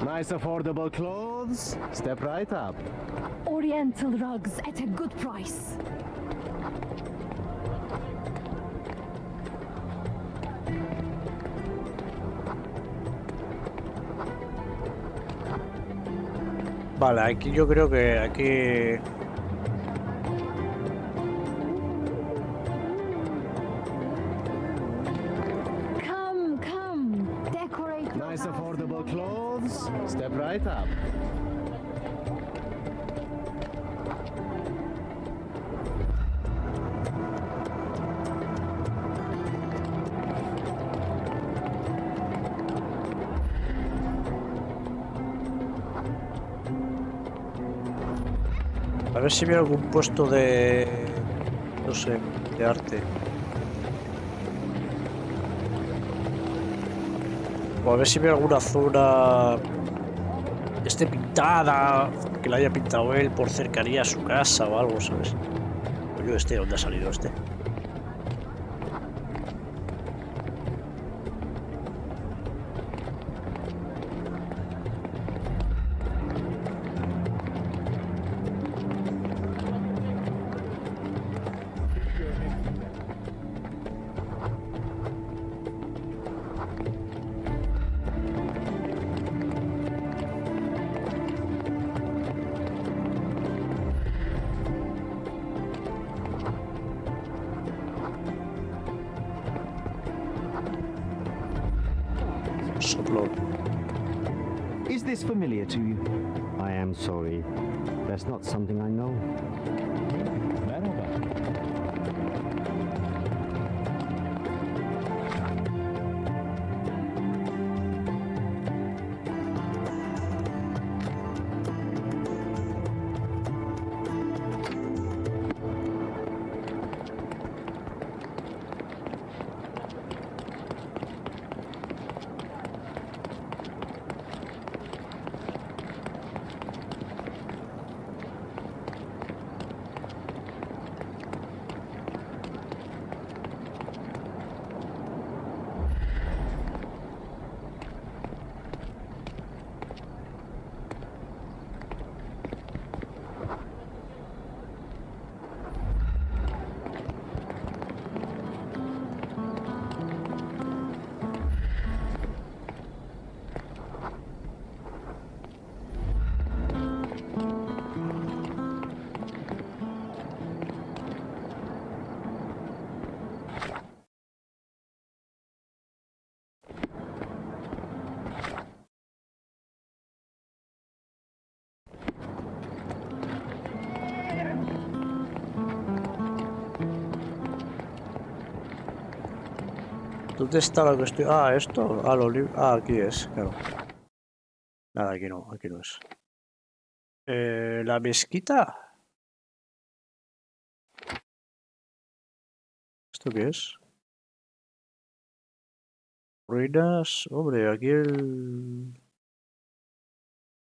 Nice affordable clothes. clothes? Step right up. Oriental rugs at a good price. Vale, aquí yo creo que aquí... Come, come, decorate your Nice house affordable in clothes? Step right up. A ver si viene algún puesto de... no sé, de arte. O a ver si viene alguna zona... esté pintada, que la haya pintado él por cercanía a su casa o algo, ¿sabes? Coño, ¿dónde ha salido este? Soplón. Is this familiar to you? I am sorry. That's not something I know. ¿Dónde está lo que estoy? Ah, esto. Ah, aquí es, claro. Nada, aquí no es. La mezquita. ¿Esto qué es? Ruinas. Hombre, aquí el...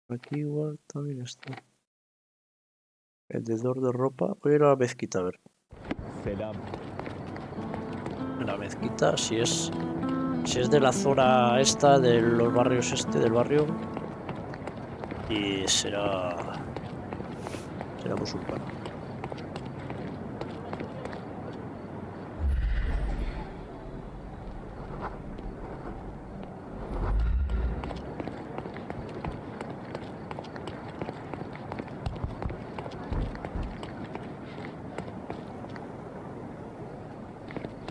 aquí igual también está. Vendedor de ropa. Voy a ir a la mezquita a ver. En la mezquita, si es de la zona esta, de los barrios del barrio. Y será musulmán.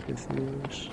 Entonces...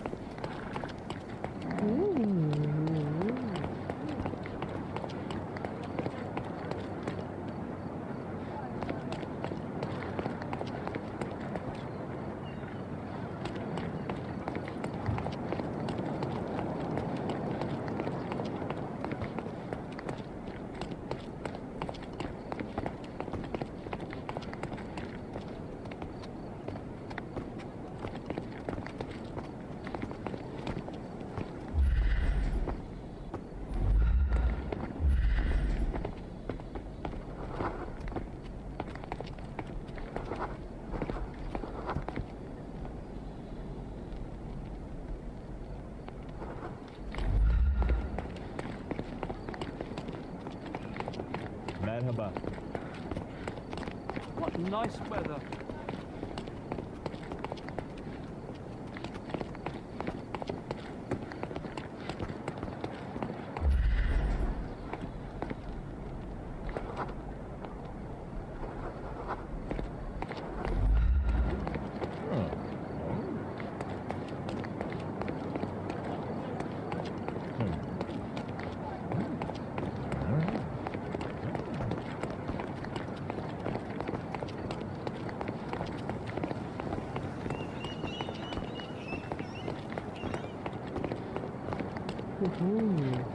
What nice weather.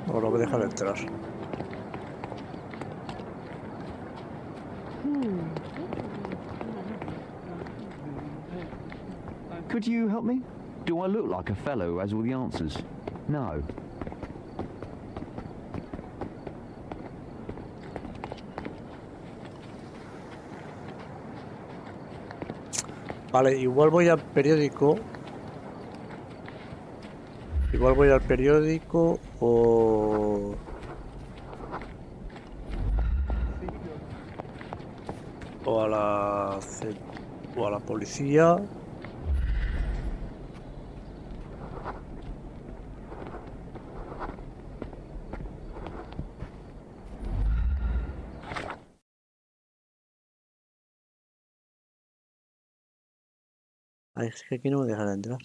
No, no me dejan entrar. Could you help me? Do I look like a fellow who has all the answers? No. Vale, igual voy al periódico. Igual voy al periódico o a la policía. Ay, es que aquí no me dejan entrar.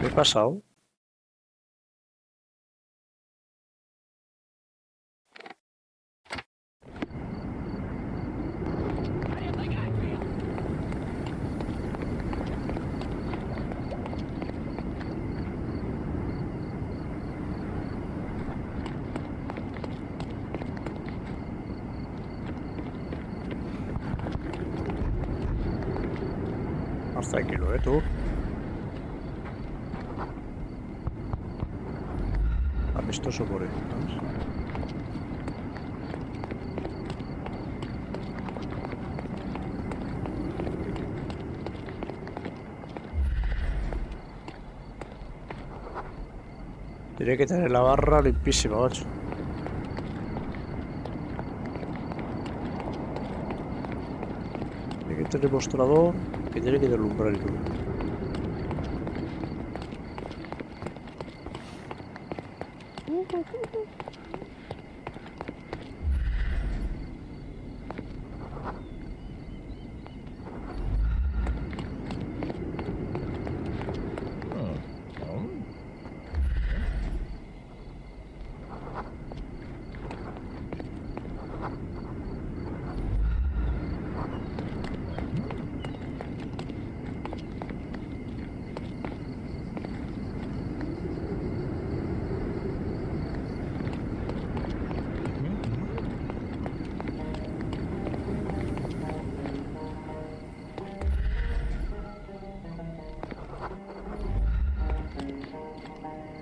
¿Qué ha pasado? Hasta tranquilo, tú. Amistoso por él, ¿sabes? Tiene que tener la barra limpísima, macho. Tiene que tener mostrador que tiene que deslumbrar y todo.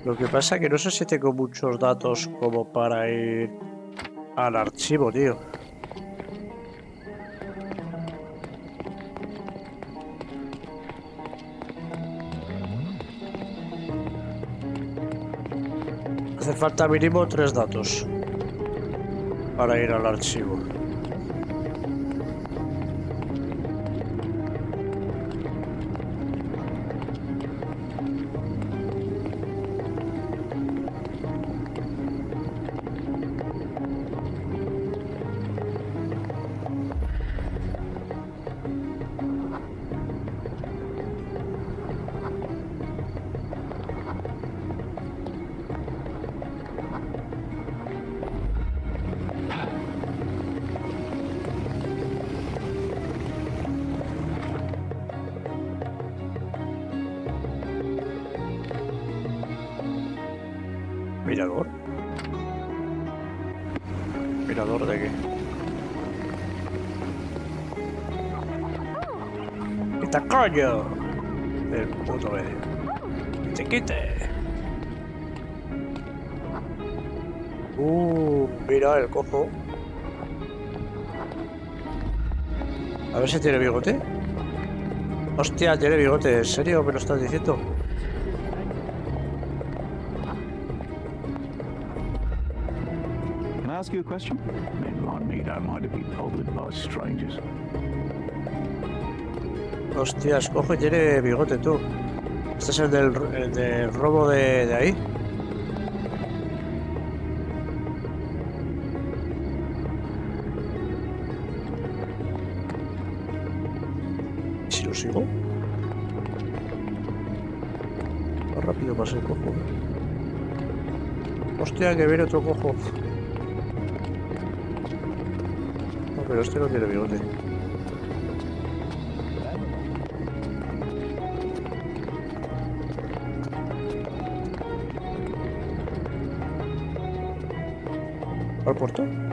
Lo que pasa es que no sé si tengo muchos datos como para ir al archivo, tío. Hace falta mínimo 3 datos para ir al archivo. Mirador. ¿Mirador de qué? ¡Quita coño! El puto medio. ¡Que te quite! Mira el cojo. A ver si tiene bigote. Hostia, tiene bigote. ¿En serio me lo estás diciendo? Can I ask you a question? Men like me don't like to be bothered by strangers. Hostias, cojo y tiene bigote, tú. Este es el del robo de ahí. ¿Y si lo sigo? Más rápido pasa el cojo. Hostia, que viene otro cojo. No, pero este no tiene bigote. ¿Al portón?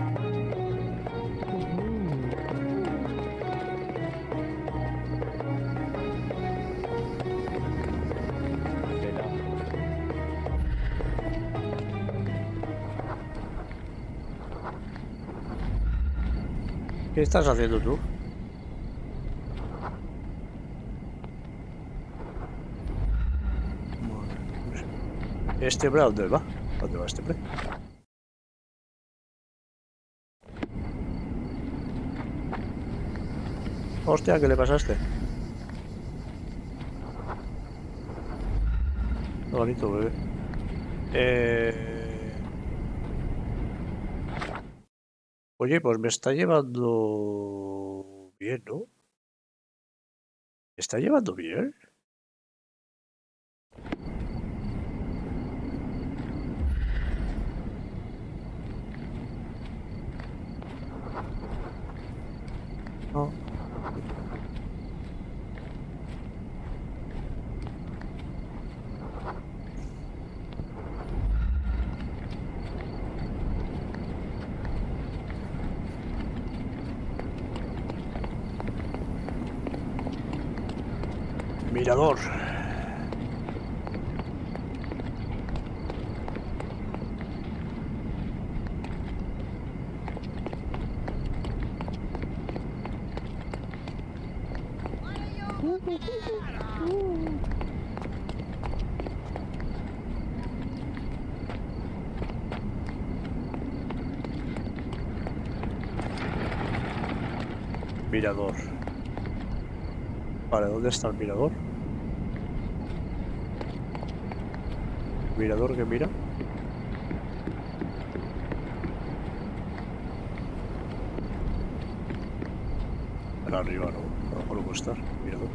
¿Qué estás haciendo tú? ¿Este hombre a dónde va? ¿A dónde va este hombre? Hostia, ¿qué le pasaste? Bonito, bebé. Oye, pues me está llevando bien, ¿no? ¿Me está llevando bien? No. Mirador. Mirador. Vale, ¿dónde está el mirador? Mirador que mira. Para arriba no, abajo no puede estar. Mirador.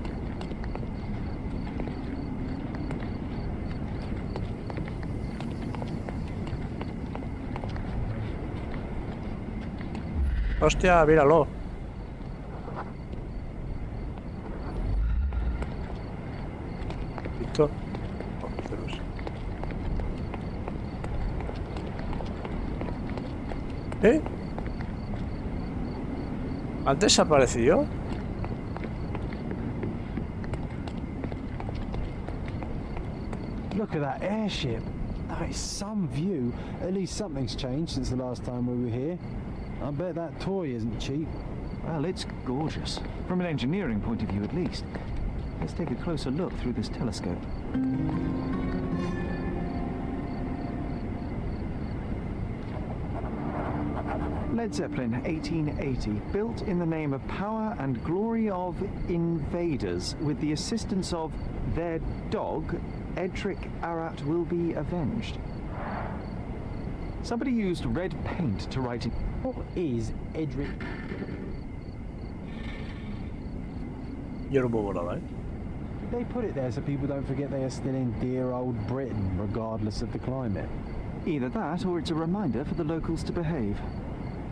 Hostia, míralo. ¿Listo? No, este no es. ¿Eh? ¿Han desaparecido? Look at that airship. That is some view. At least something's changed since the last time we were here. I bet that toy isn't cheap. Well, it's gorgeous. From an engineering point of view, at least. Let's take a closer look through this telescope. Led Zeppelin, 1880. Built in the name of power and glory of invaders, with the assistance of their dog, Edric Arat will be avenged. Somebody used red paint to write it. What is Edric? Yo no muevo nada, ¿eh? They put it there so people don't forget they are still in dear old Britain, regardless of the climate. Either that, or it's a reminder for the locals to behave.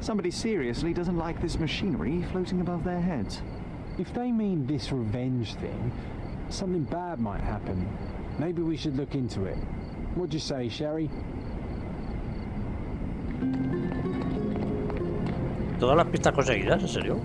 Somebody seriously doesn't like this machinery floating above their heads. If they mean this revenge thing, something bad might happen. Maybe we should look into it. What'd you say, Sherry? Todas las pistas conseguidas, ¿en serio?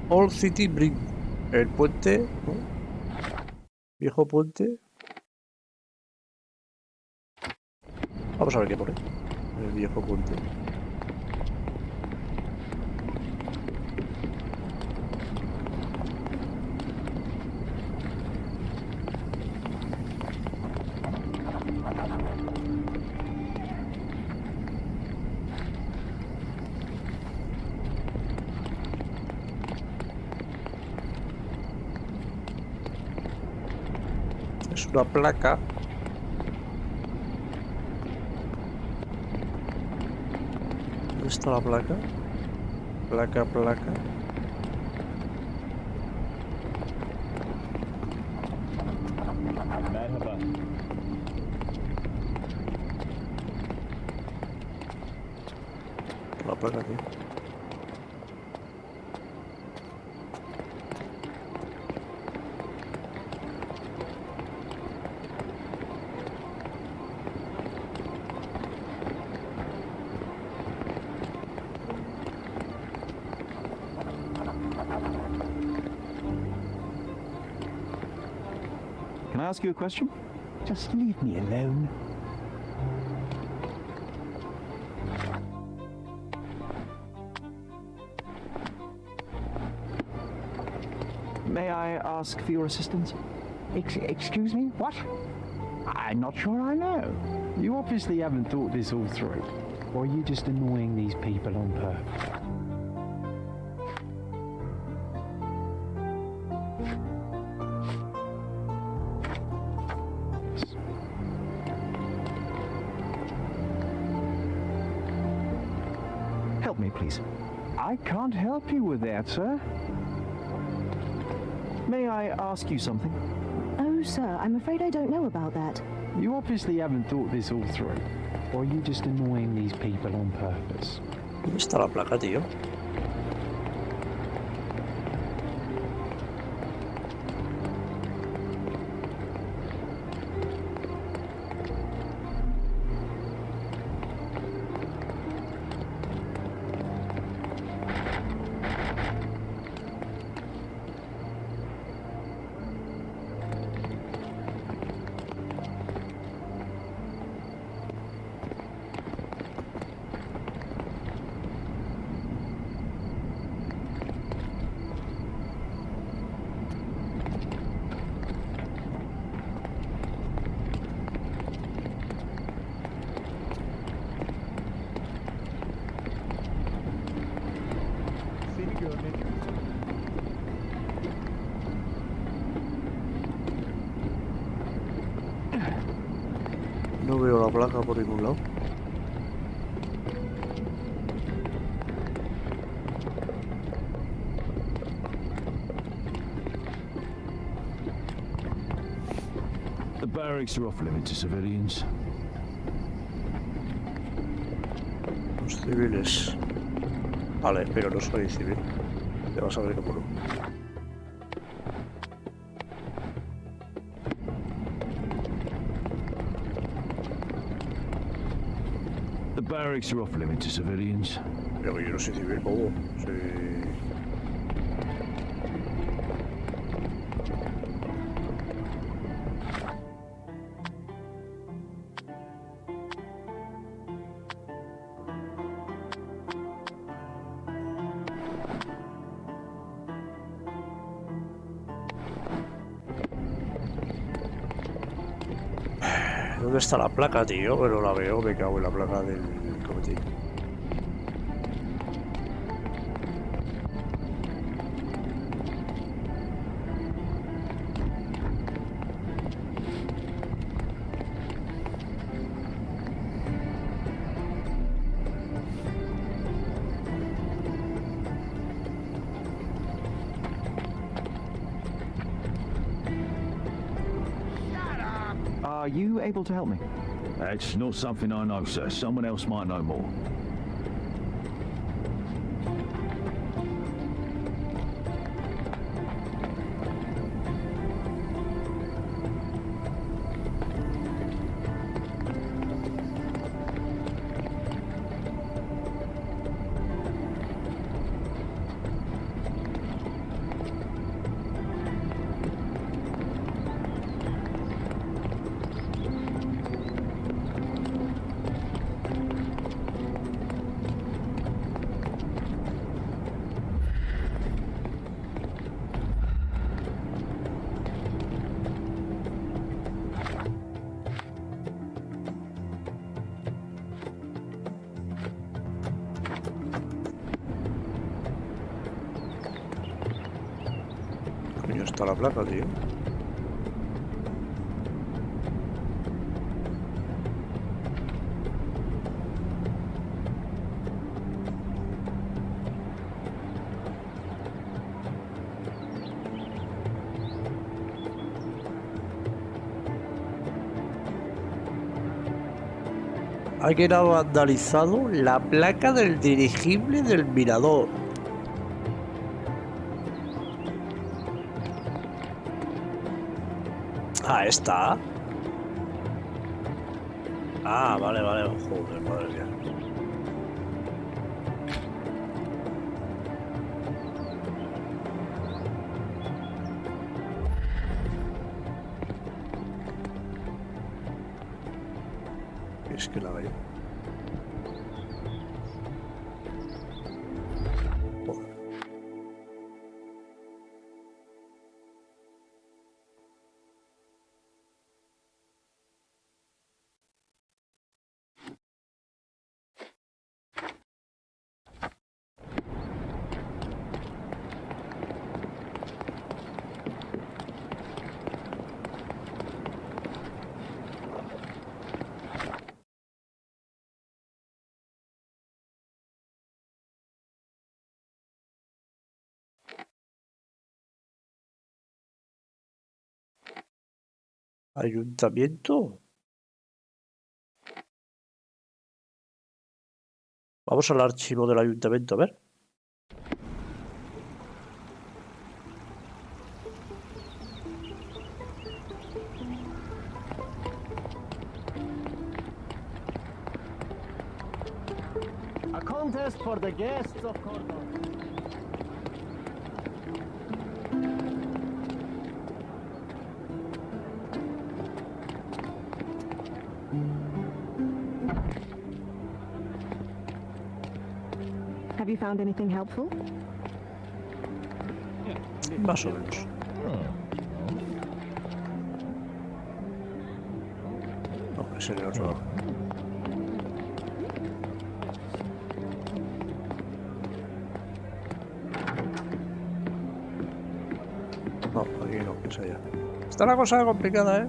Old City Bridge. El puente, ¿no? Viejo puente. Vamos a ver qué pone. El viejo puente. Es una placa. ¿Dónde está la placa? Placa. Merhaba. La placa aquí. Can I ask you a question? Just leave me alone. May I ask for your assistance? Excuse me? What? I'm not sure I know. You obviously haven't thought this all through. Or are you just annoying these people on purpose? Help me, please. I can't help you with that, sir. May I ask you something? Oh, sir, I'm afraid I don't know about that. You obviously haven't thought this all through. Or are you just annoying these people on purpose? ¿Dónde está la placa, tío? No veo la placa por ningún lado. The barracks are off limits to civilians. Los civiles. Vale, pero no soy civil. Ya vas a ver cómo no. The barracks are off limits to civilians. Pero que yo no soy civil, ¿cómo? Soy... ¿Dónde está la placa, tío? Pero la veo, me cago en la placa del comité. Are you able to help me? That's not something I know, sir. Someone else might know more. Coño, está la placa, tío. Alguien ha vandalizado la placa del dirigible del mirador. Ah, está. Ah, vale, vale. Joder, madre mía. Es que la veo. Joder. Ayuntamiento. Vamos al archivo del ayuntamiento, a ver. A contest for the guests of Córdoba. Have you found anything helpful? Más o menos. No, ese era otro. No, aquí no, que es allá. Está la cosa complicada, ¿eh?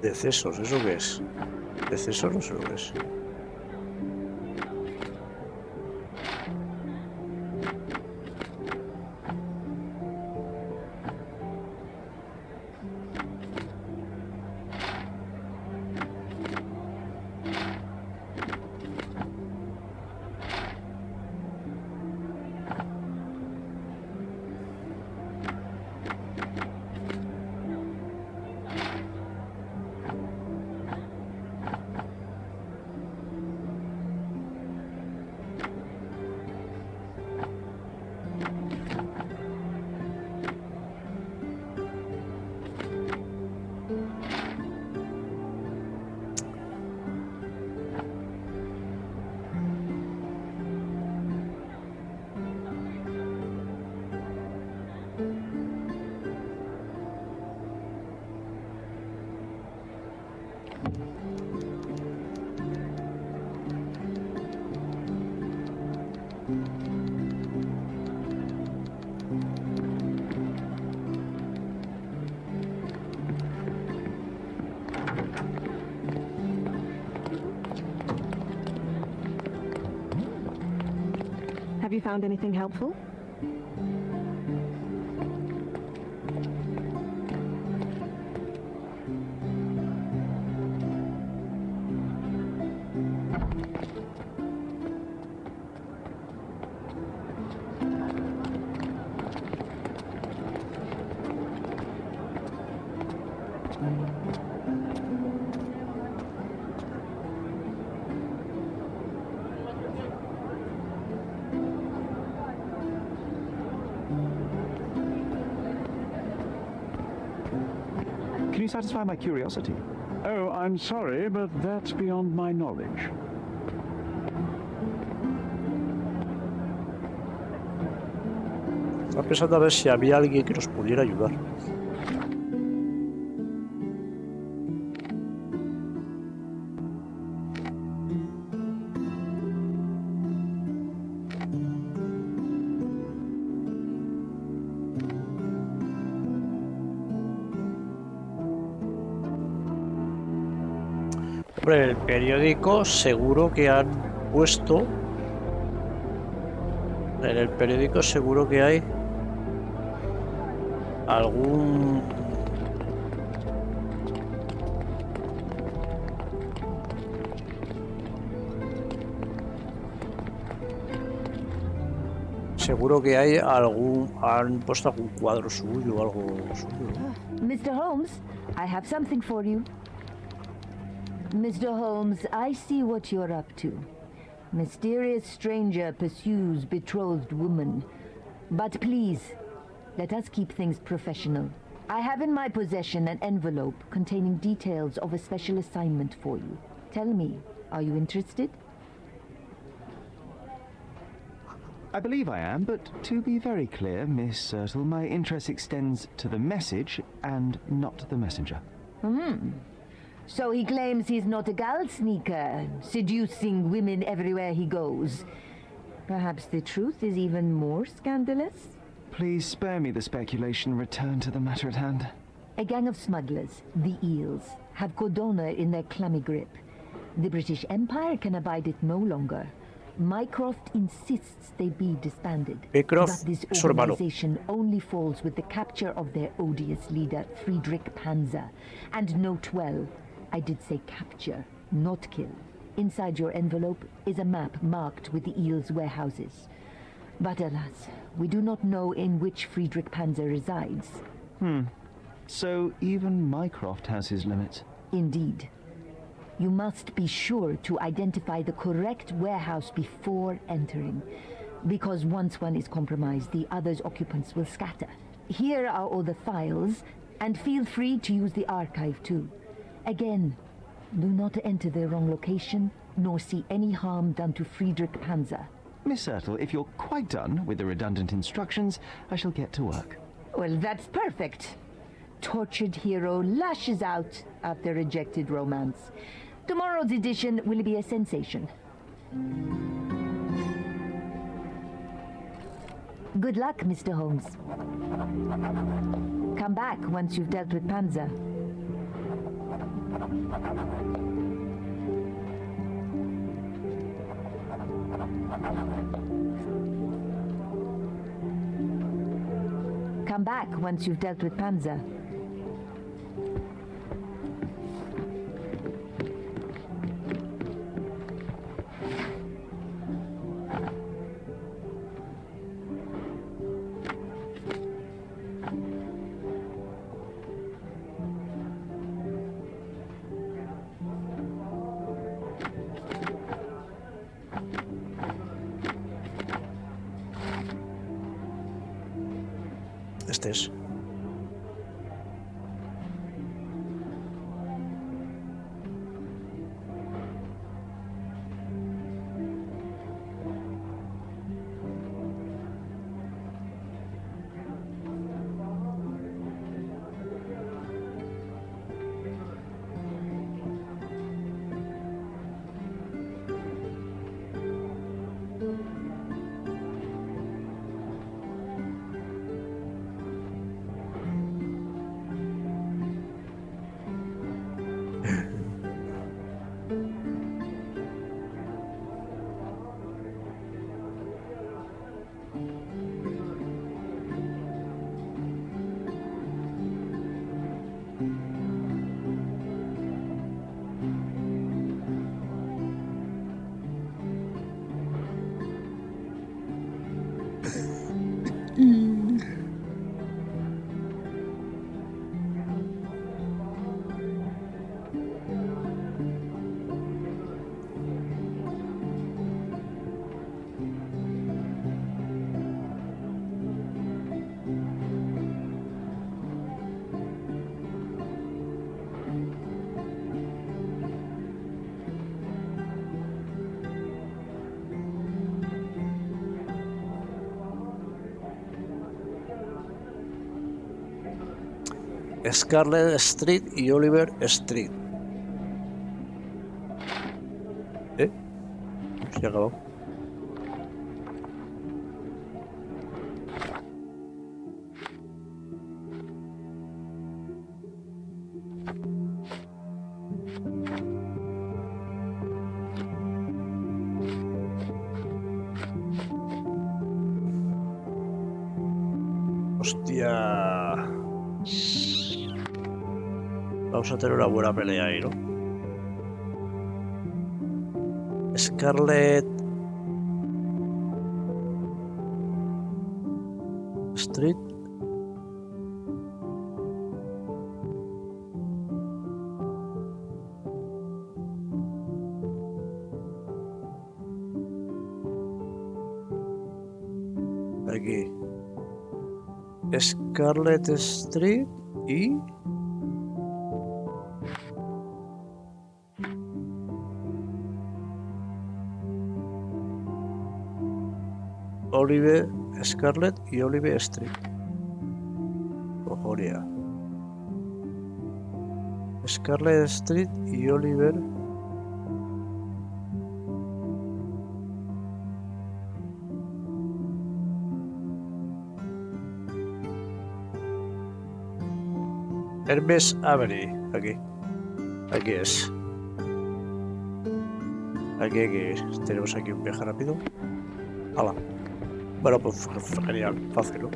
Decesos, ¿eso qué es? Decesos no sé lo que es. Have you found anything helpful? Can you satisfy my curiosity? Oh, I'm sorry, but that's beyond my knowledge. Estaba pensando a ver si había alguien que nos pudiera ayudar. Hombre, en el periódico seguro que han puesto... En el periódico seguro que hay algún... Seguro que hay algún... Han puesto algún cuadro suyo o algo suyo, ¿no? Mr. Holmes, I have something for you. Mr. Holmes, I see what you're up to. Mysterious stranger pursues betrothed woman. But please, let us keep things professional. I have in my possession an envelope containing details of a special assignment for you. Tell me, are you interested? I believe I am, but to be very clear, Miss Ertl, my interest extends to the message and not the messenger. So he claims he's not a gal sneaker, seducing women everywhere he goes. Perhaps the truth is even more scandalous? Please spare me the speculation. Return to the matter at hand. A gang of smugglers, the Eels, have Codona in their clammy grip. The British Empire can abide it no longer. Mycroft insists they be disbanded. Mycroft, but this su hermano. organization only falls with the capture of their odious leader, Friedrich Panzer. And note well, I did say capture, not kill. Inside your envelope is a map marked with the Eels' warehouses. But alas, we do not know in which Friedrich Panzer resides. So even Mycroft has his limits. Indeed. You must be sure to identify the correct warehouse before entering, because once one is compromised, the other's occupants will scatter. Here are all the files, and feel free to use the archive too. Again, do not enter the wrong location, nor see any harm done to Friedrich Panzer. Miss Ertl, if you're quite done with the redundant instructions, I shall get to work. Well, that's perfect. Tortured hero lashes out after rejected romance. Tomorrow's edition will be a sensation. Good luck, Mr. Holmes. Come back once you've dealt with Panzer. Come back once you've dealt with Panzer. Este es. Scarlet Street y Oliver Street. Se ha acabado. Hostia. Vamos a tener una buena pelea ahí, ¿no? Scarlet Street. Aquí. Scarlet Street. Y... Oliver, Scarlett y Oliver Street. Cojonia. Scarlett Street y Oliver. Hermes Avery, aquí. Aquí es. Aquí. Tenemos aquí un viaje rápido. ¡Hala! Bueno, pues genial, fácil, ¿no?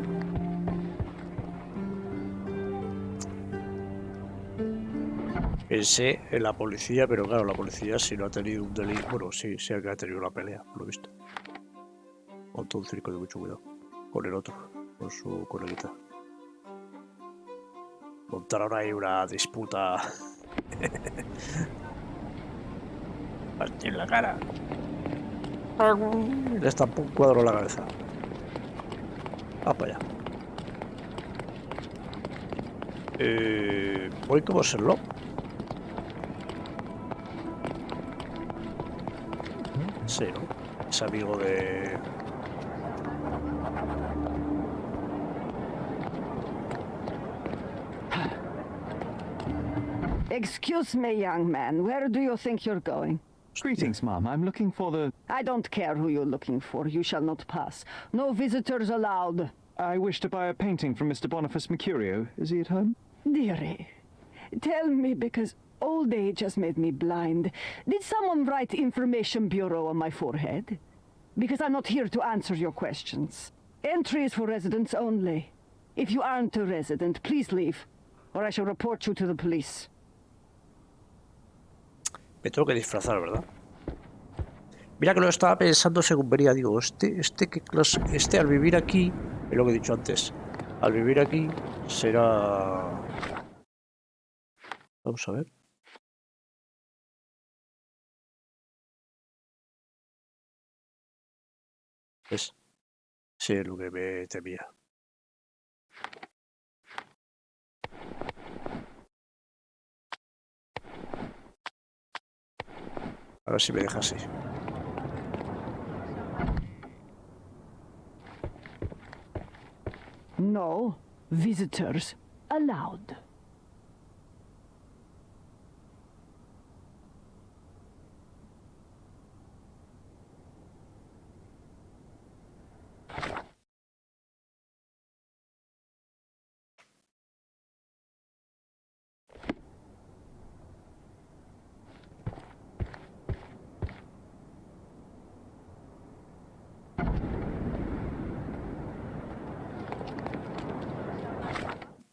Pensé en la policía, pero claro, la policía si no ha tenido un delito... Bueno, sí que ha tenido una pelea, por lo visto. Montó un circo de mucho cuidado. Con el otro, con su coleguita. Montaron ahí una disputa. Partir la cara. Le estampó un cuadro en la cabeza. Va para allá. Voy como Sherlock. Sí, ¿no? Es amigo de... Excuse me, young man. Where do you think you're going? Greetings, ma'am. I'm looking for the... I don't care who you're looking for. You shall not pass. No visitors allowed. I wish to buy a painting from Mr. Boniface Mercurio. Is he at home? Dearie, tell me, because old age has made me blind. Did someone write Information Bureau on my forehead? Because I'm not here to answer your questions. Entry is for residents only. If you aren't a resident, please leave, or I shall report you to the police. Me tengo que disfrazar, ¿verdad? Mira que lo estaba pensando según venía. Digo, ¿qué clase? Este al vivir aquí, es lo que he dicho antes. Al vivir aquí será... Vamos a ver. ¿Ves? Sí, es lo que me temía. A ver si me deja así. No visitors allowed.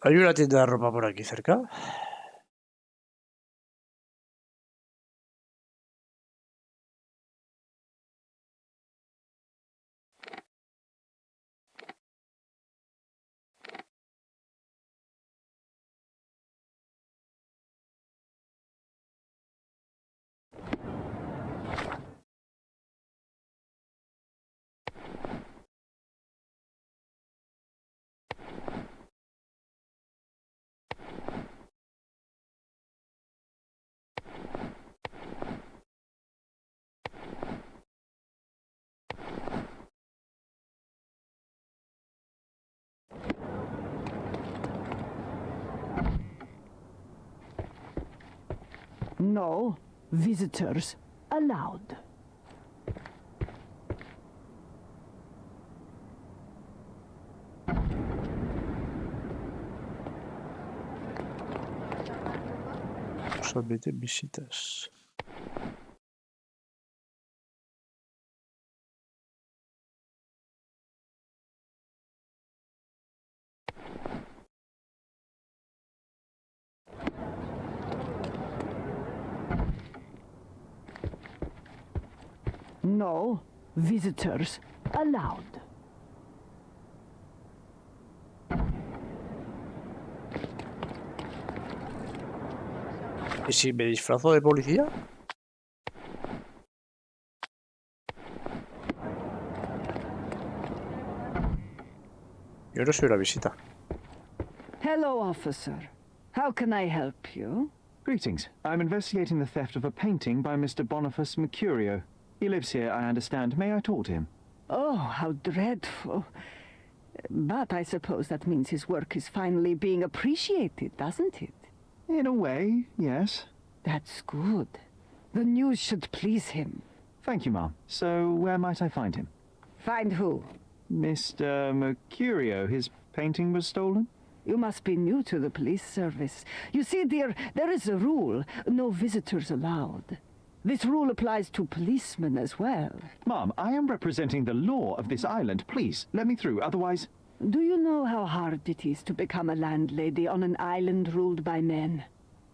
¿Hay una tienda de ropa por aquí cerca? No visitors allowed. Nos admiten visitas. No visitors allowed. ¿Y si me disfrazo de policía? Hello, officer. How can I help you? Greetings. I'm investigating the theft of a painting by Mr. Boniface Mercurio. He lives here, I understand. May I talk to him? Oh, how dreadful. But I suppose that means his work is finally being appreciated, doesn't it? In a way, yes. That's good. The news should please him. Thank you, Ma'am. So, where might I find him? Find who? Mr. Mercurio. His painting was stolen? You must be new to the police service. You see, dear, there is a rule. No visitors allowed. This rule applies to policemen as well. Ma'am, I am representing the law of this island. Please, let me through, otherwise... Do you know how hard it is to become a landlady on an island ruled by men?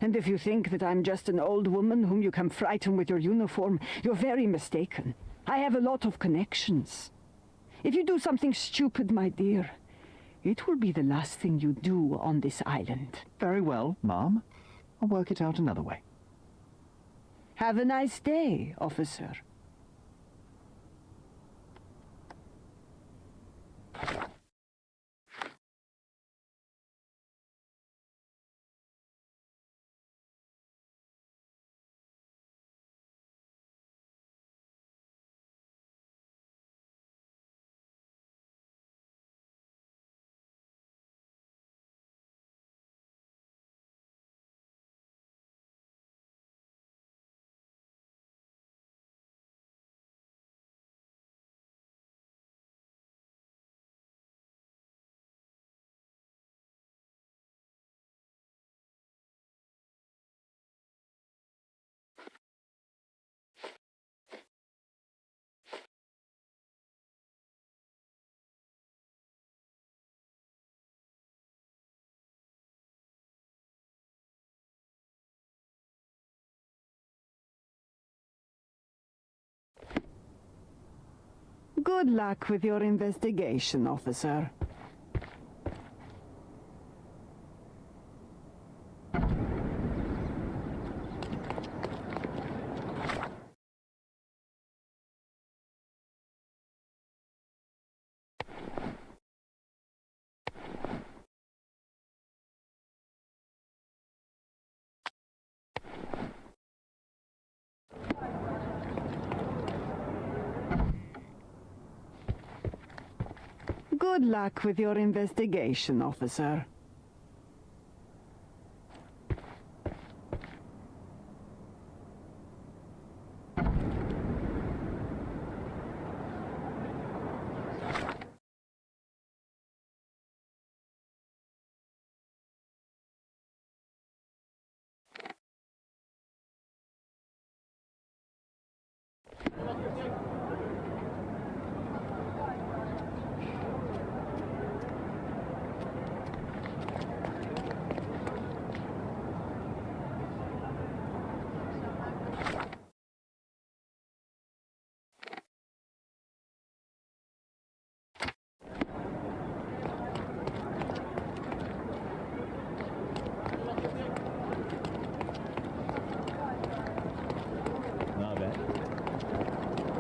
And if you think that I'm just an old woman whom you can frighten with your uniform, you're very mistaken. I have a lot of connections. If you do something stupid, my dear, it will be the last thing you do on this island. Very well, Ma'am. I'll work it out another way. Have a nice day, officer. Good luck with your investigation, officer. Good luck with your investigation, officer.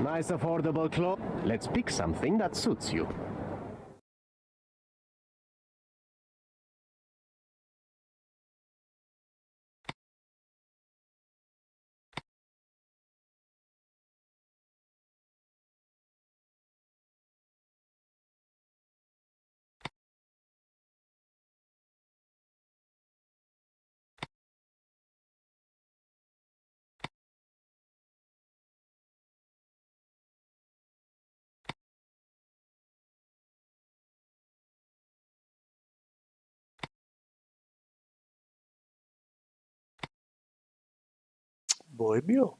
Nice affordable clothes. Let's pick something that suits you. Bohemio.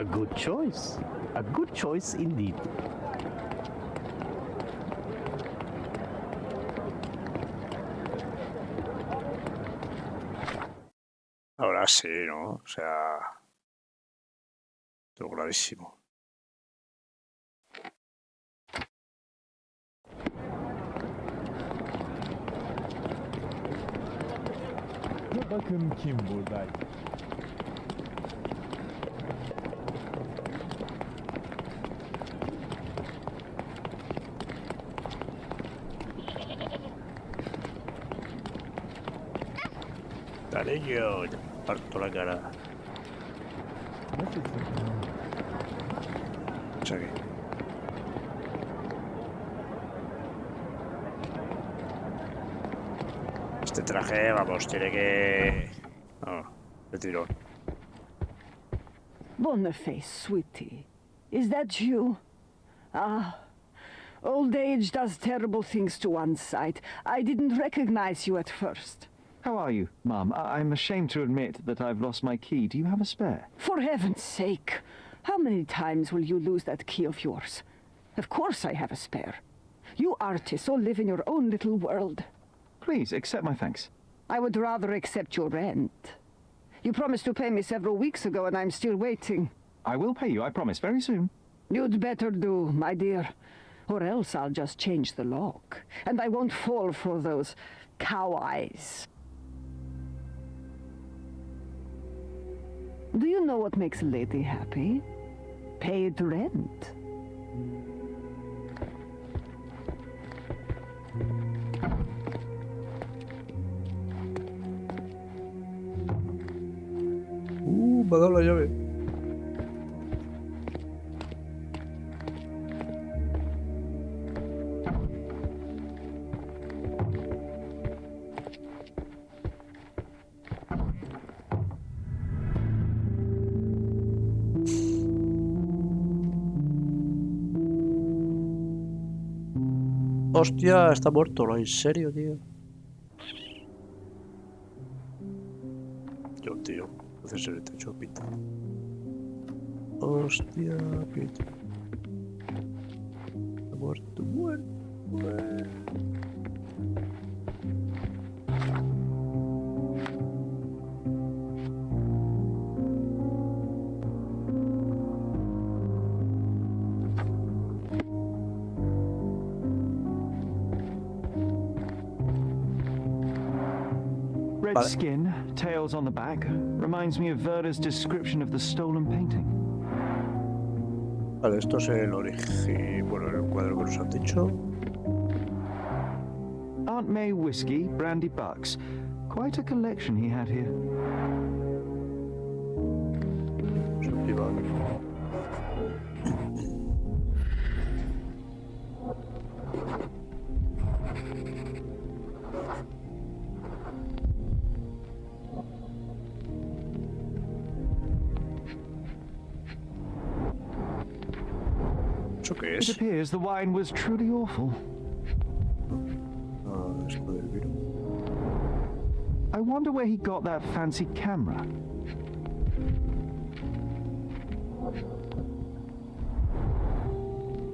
A good choice. A good choice indeed. Ahora sí, ¿no? O sea, todo clarísimo. Bakın kim buradaydı. Dale yo, te parto la cara. O sea que... Este traje, vamos, tiene que... No, de tirón. Boniface, sweetie. Is that you? Ah, old age does terrible things to one's sight. I didn't recognize you at first. How are you, Mum? I'm ashamed to admit that I've lost my key. Do you have a spare? For heaven's sake, how many times will you lose that key of yours? Of course I have a spare. You artists all live in your own little world. Please, accept my thanks. I would rather accept your rent. You promised to pay me several weeks ago, and I'm still waiting. I will pay you, I promise, very soon. You'd better do, my dear. Or else I'll just change the lock. And I won't fall for those cow eyes. Do you know what makes a lady happy? Paid rent. Me ha dado la llave. Hostia, está muerto, ¿no? ¿En serio, tío? Yo, tío. Entonces se le te echó pita. Hostia, pita. Está muerto, muerto. Red skin, tails on the back, reminds me of Werder's description of the stolen painting. Vale, esto es el origen. Bueno, el cuadro que nos han dicho. Aunt May whiskey, brandy bucks. Quite a collection he had here. It appears the wine was truly awful. I wonder where he got that fancy camera.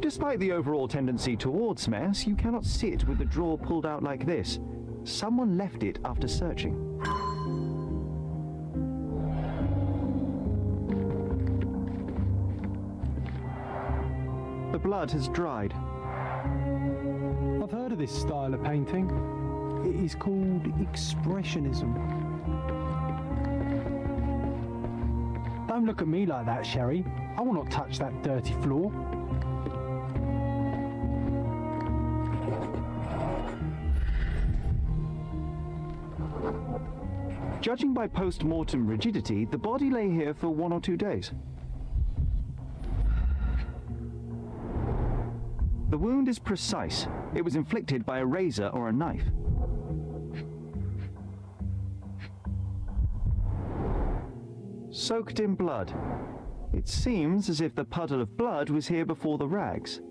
Despite the overall tendency towards mess, you cannot sit with the drawer pulled out like this. Someone left it after searching. The blood has dried. I've heard of this style of painting. It is called Expressionism. Don't look at me like that, Sherry. I will not touch that dirty floor. Judging by post-mortem rigidity, the body lay here for 1 or 2 days. The wound is precise. It was inflicted by a razor or a knife. Soaked in blood. It seems as if the puddle of blood was here before the rags.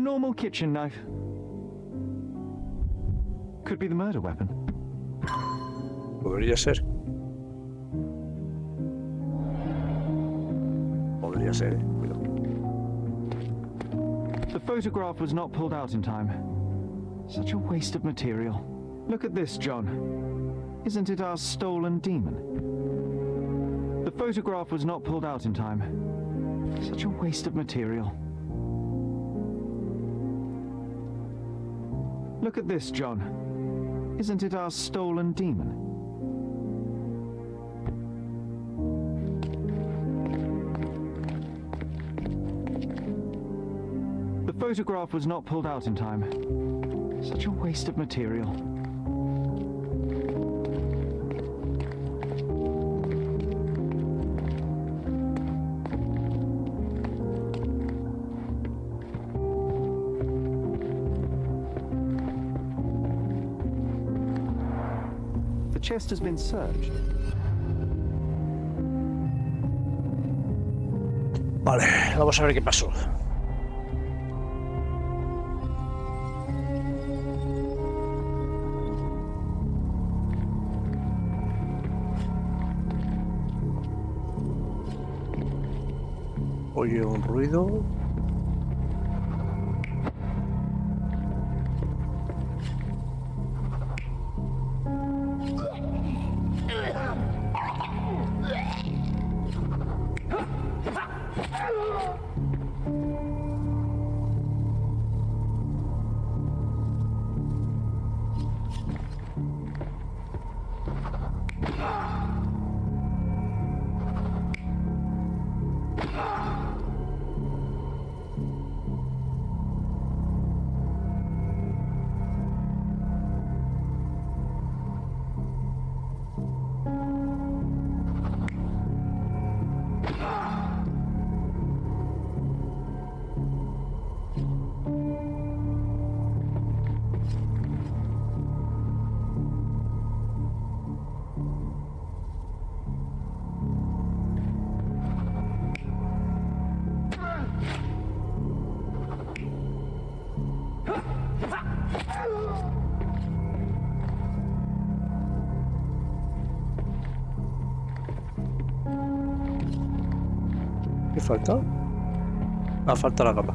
normal kitchen knife. Could be the murder weapon. Podría ser. Podría ser, cuidado. The photograph was not pulled out in time. Such a waste of material. Look at this, John. Isn't it our stolen demon? The photograph was not pulled out in time. Such a waste of material. Look at this, John. Isn't it our stolen demon? The photograph was not pulled out in time. Such a waste of material. The chest has been searched. Vale, vamos a ver qué pasó. Oye un ruido. ¿Qué falta? Ah, falta la cama.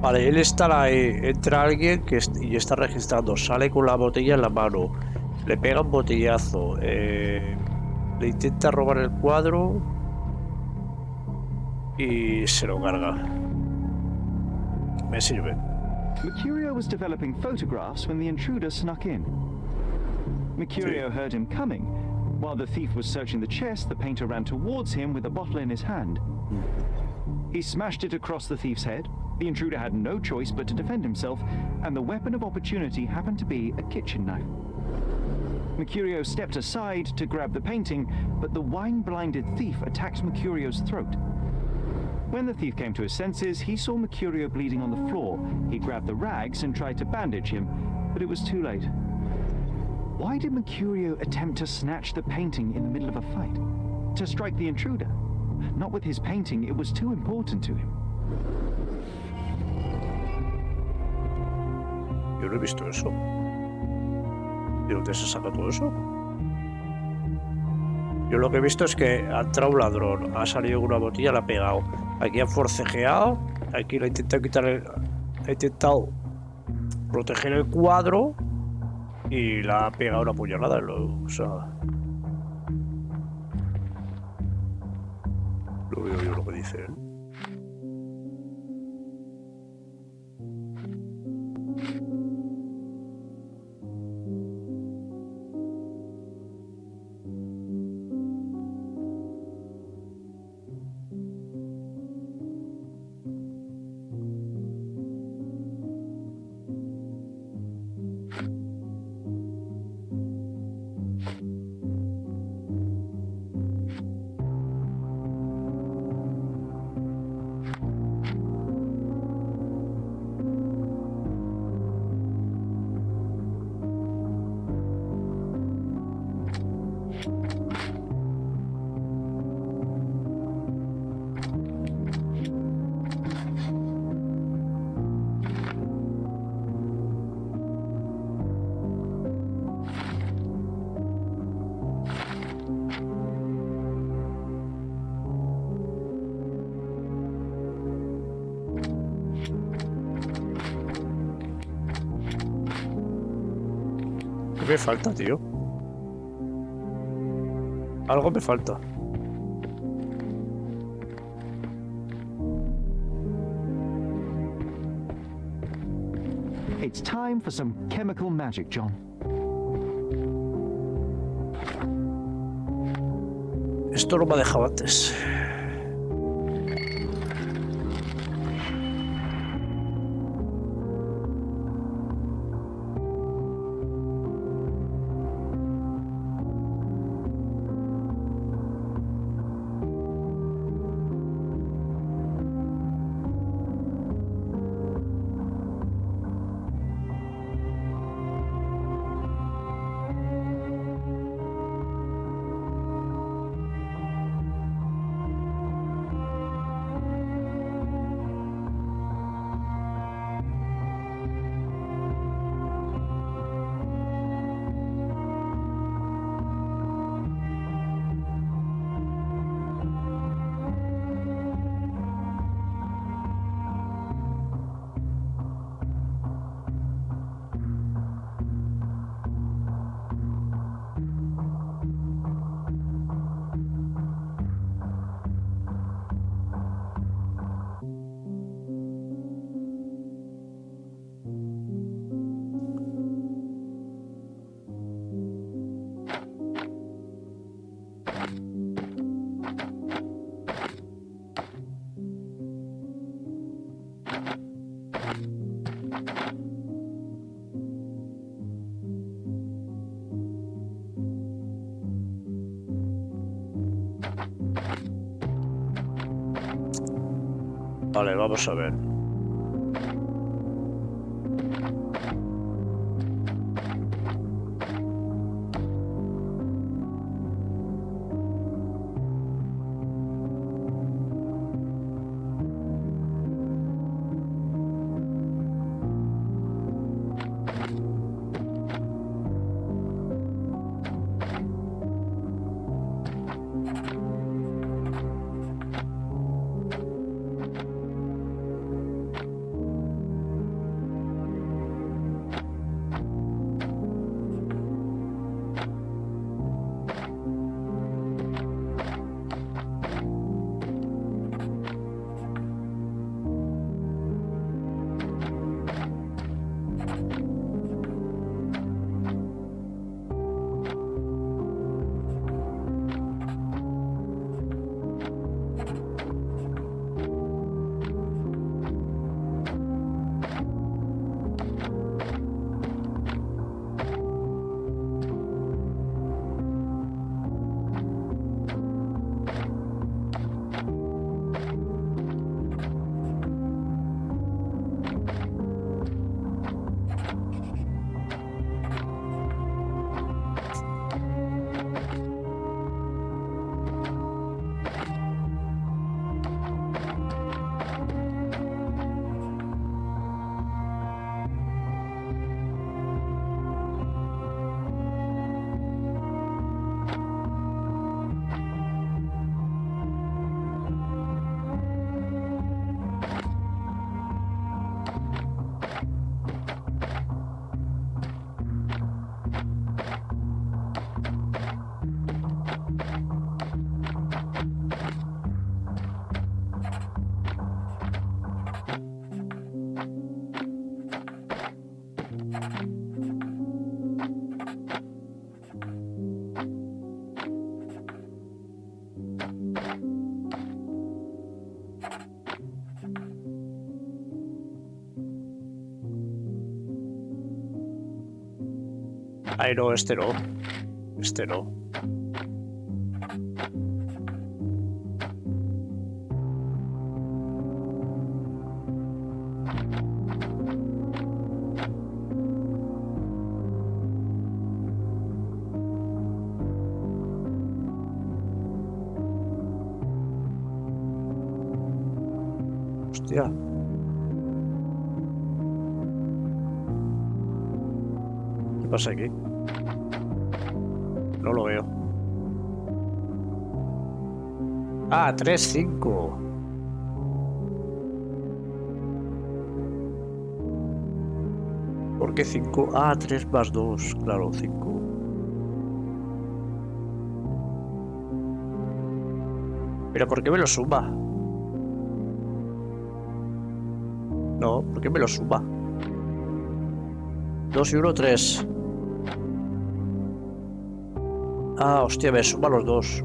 Vale, él está ahí, entra alguien y está registrando, sale con la botella en la mano, le pega un botellazo, le intenta robar el cuadro y se lo carga. Me sirve. Mercurio was developing photographs when the intruder snuck in. Mercurio heard him coming. While the thief was searching the chest, the painter ran towards him with a bottle in his hand. He smashed it across the thief's head. The intruder had no choice but to defend himself, and the weapon of opportunity happened to be a kitchen knife. Mercurio stepped aside to grab the painting, but the wine-blinded thief attacked Mercurio's throat. When the thief came to his senses, he saw Mercurio bleeding on the floor. He grabbed the rags and tried to bandage him, but it was too late. Why did Mercurio attempt to snatch the painting in the middle of a fight? To strike the intruder? Not with his painting, it was too important to him. Yo no he visto eso. ¿De dónde se saca todo eso? Yo lo que he visto es que ha entrado un ladrón, ha salido con una botella, la ha pegado. Aquí ha forcejeado, aquí le ha intentado ha intentado proteger el cuadro y la ha pegado una puñalada. O sea, lo veo yo lo que dice él. ¿Qué me falta, tío? Algo me falta. It's time for some chemical magic, John. Esto no me ha dejado antes. Vale, vamos a ver. Ay, no, este no. Este no. Hostia. ¿Qué pasa aquí? No lo veo. Ah, 3-5. ¿Por qué 5? Ah, 3 más 2, claro, 5. Pero ¿por qué me lo suma? No, ¿por qué me lo suma? 2 y 1, 3. Ah, hostia, me suma los dos.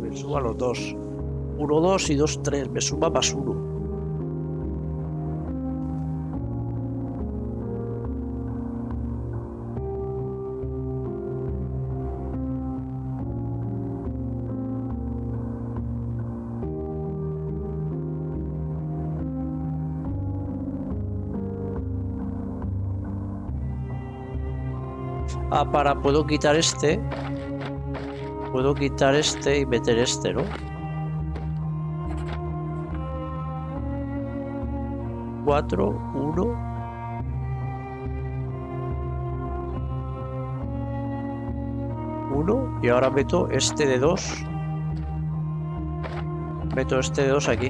Me suma los dos. 1, 2 y 2, 3. Me suma más 1. Ah, puedo quitar este. Puedo quitar este y meter este, ¿no? 4, 1. Y ahora meto este de 2. Meto este de 2 aquí.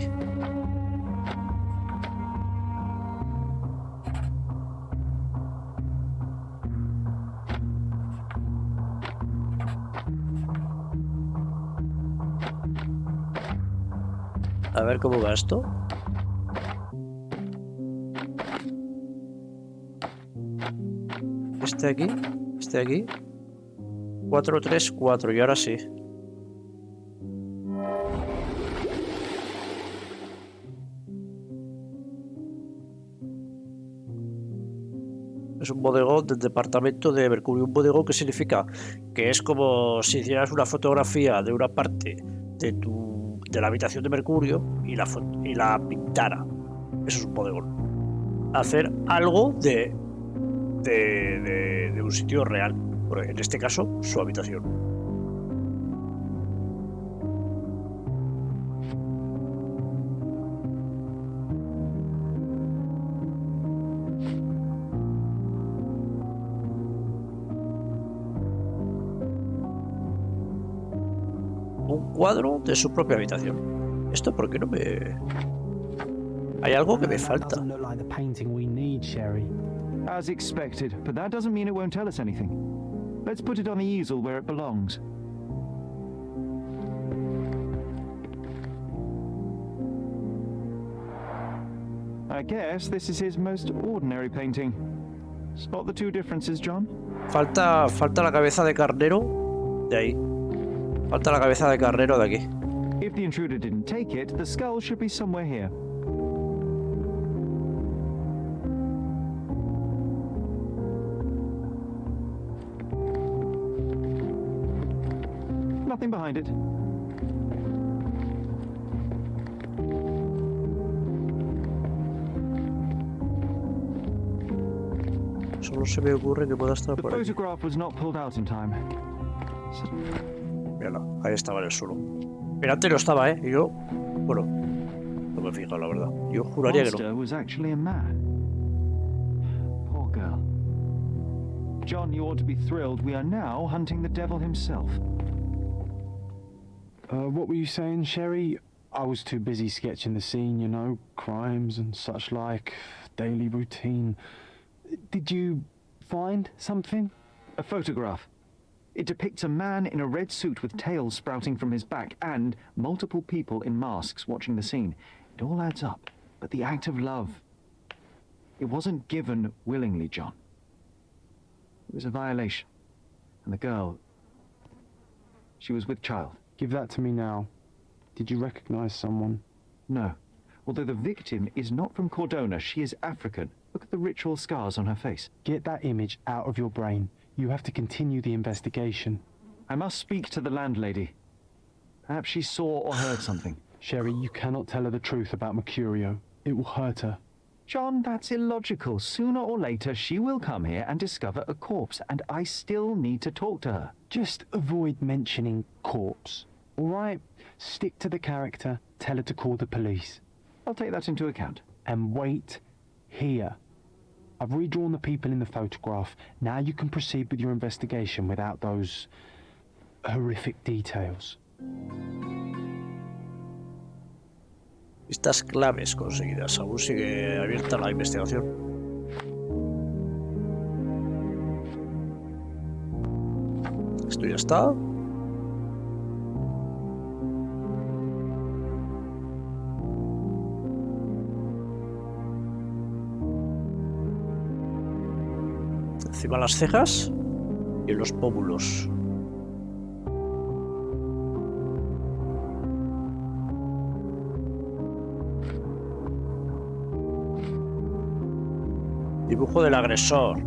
A ver cómo va esto. Este aquí. Este aquí. 4, 3, 4. Y ahora sí. Es un bodegón del departamento de Mercurio. Un bodegón, ¿qué significa? Que es como si hicieras una fotografía de una parte de la habitación de Mercurio y la pintara. Eso es un bodegón. Hacer algo de un sitio real. En este caso, su habitación. Un cuadro de su propia habitación. ¿Esto por qué no me...? Hay algo que me falta. As expected, but that doesn't mean it won't tell us anything. Let's put it on the easel where it belongs. I guess this is his most ordinary painting. Spot the two differences, John? Falta la cabeza de carnero de ahí. Falta la cabeza de carnero de aquí. If the intruder didn't take it, the skull should be somewhere here. Nothing behind it. Solo se me ocurre que pueda estar por The aquí. photograph was not pulled out in time. Míralo, ahí estaba en el suelo. Pero antes no estaba, ¿eh? Y yo, bueno, no me he fijado, la verdad. Yo juraría que Monster no. was actually a man. Poor girl. John, you ought to be thrilled. We are now hunting the devil himself. What were you saying, Sherry? I was too busy sketching the scene, you know, crimes and such like, daily routine. Did you find something? A photograph. It depicts a man in a red suit with tails sprouting from his back and multiple people in masks watching the scene. It all adds up. But the act of love, it wasn't given willingly, John. It was a violation. And the girl, she was with child. Give that to me now. Did you recognize someone? No. Although the victim is not from Cordona, she is African. Look at the ritual scars on her face. Get that image out of your brain. You have to continue the investigation. I must speak to the landlady. Perhaps she saw or heard something. Sherry, you cannot tell her the truth about Mercurio. It will hurt her. John, that's illogical. Sooner or later, she will come here and discover a corpse, and I still need to talk to her. Just avoid mentioning corpse, all right? Stick to the character, tell her to call the police. I'll take that into account. And wait here. I've redrawn the people in the photograph. Now you can proceed with your investigation without those horrific details. Estas claves conseguidas. Aún sigue abierta la investigación. Esto ya está. Encima las cejas y los pómulos. Dibujo del agresor.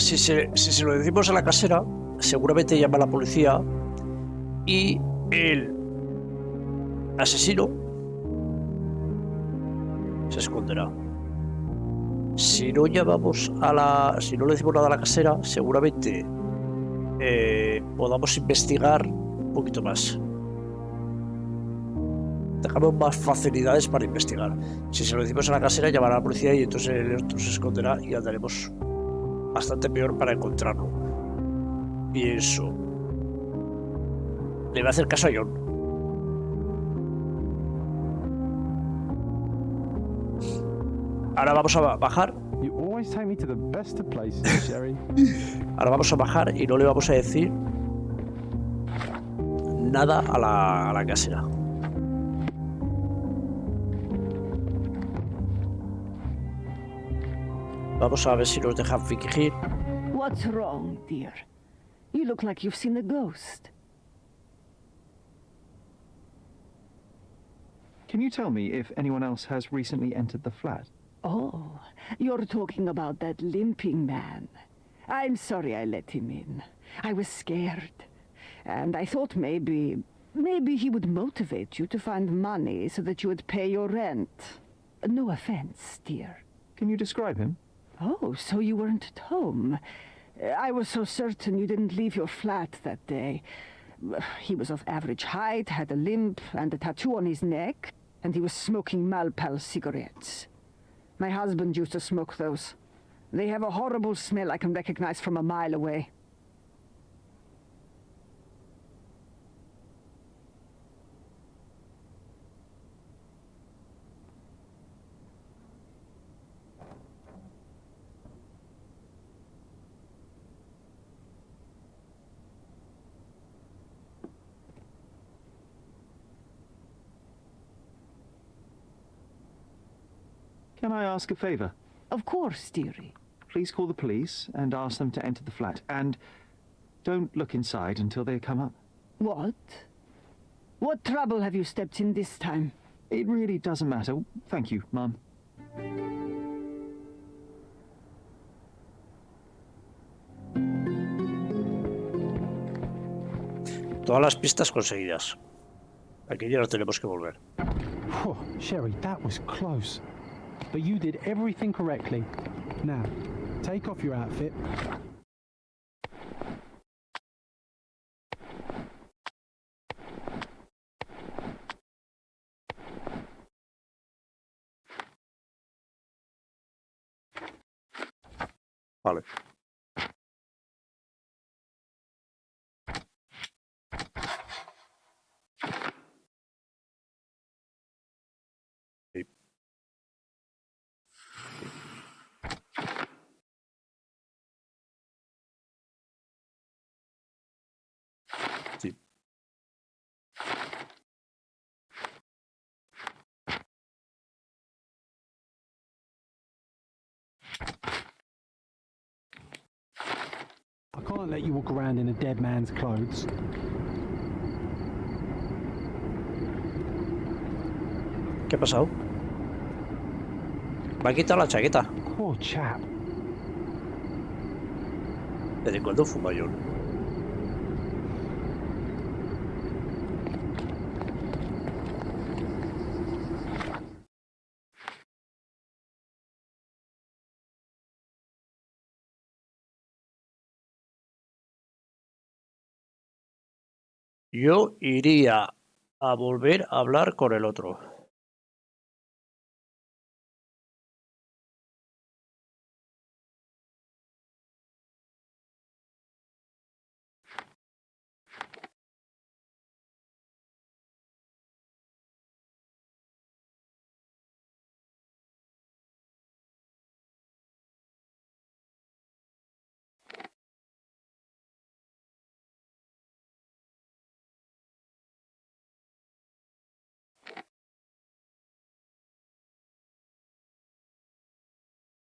Si se lo decimos a la casera, seguramente llama a la policía y el asesino se esconderá. Si no llamamos si no le decimos nada a la casera, seguramente podamos investigar un poquito más. Dejamos más facilidades para investigar. Si se lo decimos a la casera, llamará a la policía y entonces el otro se esconderá y andaremos bastante peor para encontrarlo. Pienso. Le va a hacer caso a John. Ahora vamos a bajar. Ahora vamos a bajar y no le vamos a decir nada a la casera. Vamos a ver si nos dejan fingir. What's wrong, dear? You look like you've seen a ghost. Can you tell me if anyone else has recently entered the flat? Oh, you're talking about that limping man. I'm sorry I let him in. I was scared. And I thought maybe he would motivate you to find money so that you would pay your rent. No offense, dear. Can you describe him? Oh, so you weren't at home. I was so certain you didn't leave your flat that day. He was of average height, had a limp and a tattoo on his neck, and he was smoking Malpal cigarettes. My husband used to smoke those. They have a horrible smell I can recognize from a mile away. Can I ask a favor? Of course, dearie. Please call the police and ask them to enter the flat. And don't look inside until they come up. What? What trouble have you stepped in this time? It really doesn't matter. Thank you, Mum. Todas las pistas conseguidas. Aquí ya no tenemos que volver. Oh, Sherry, that was close. but you did everything correctly. Now, take off your outfit. Vale. Sí. Sí. I can't let you walk around in a dead man's clothes. ¿Qué ha pasado? Me ha quitado la chaqueta. Poor chap. ¿Desde cuándo fuma yo? Yo iría a volver a hablar con el otro.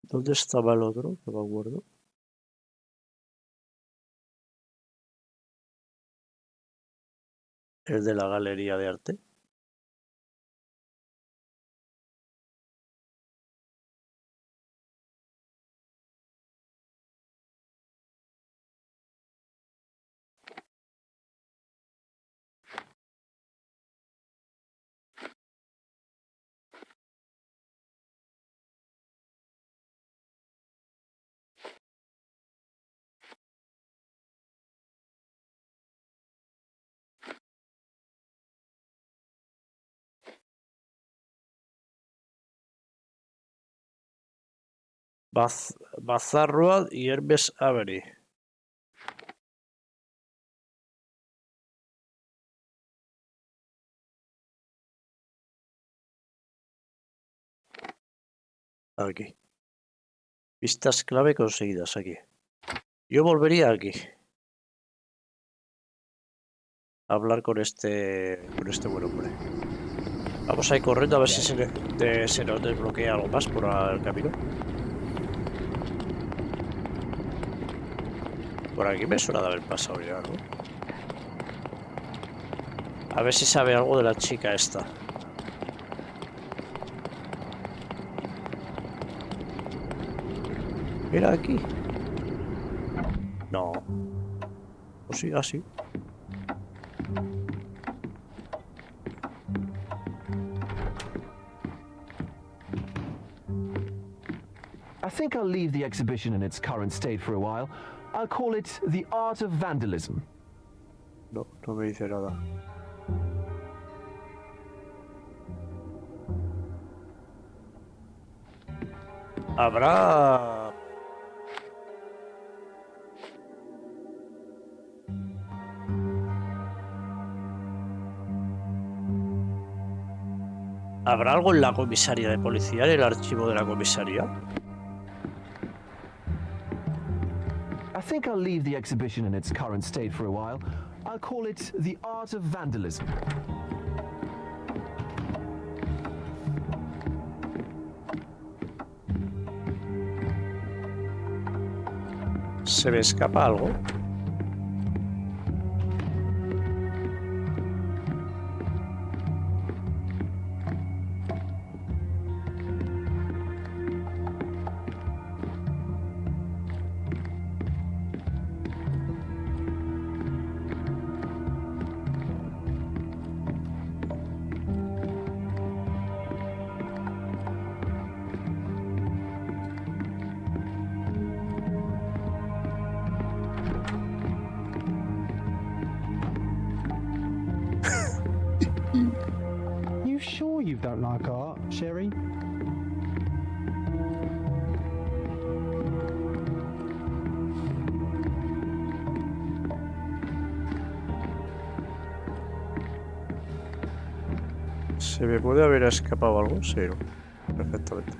¿Dónde estaba el otro? No me acuerdo. El de la galería de arte. Bazaar Road y Hermes Avenue. Aquí. Pistas clave conseguidas aquí. Yo volvería aquí. A hablar con este buen hombre. Vamos a ir corriendo a ver si se nos desbloquea algo más por el camino. Por aquí me suena de haber pasado ya, ¿no? A ver si sabe algo de la chica esta. Mira aquí. No. Pues sí, así. I think I'll leave the exhibition in its current state for a while. I'll call it The Art of Vandalism. No, no me dice nada. Habrá... ¿Habrá algo en la comisaría de policía, en el archivo de la comisaría? I think I'll leave the exhibition in its current state for a while. I'll call it The Art of Vandalism. ¿Se me escapa algo? you don't like art, Sherry. ¿Se me puede haber escapado algo? Sí, ¿no? Perfectamente.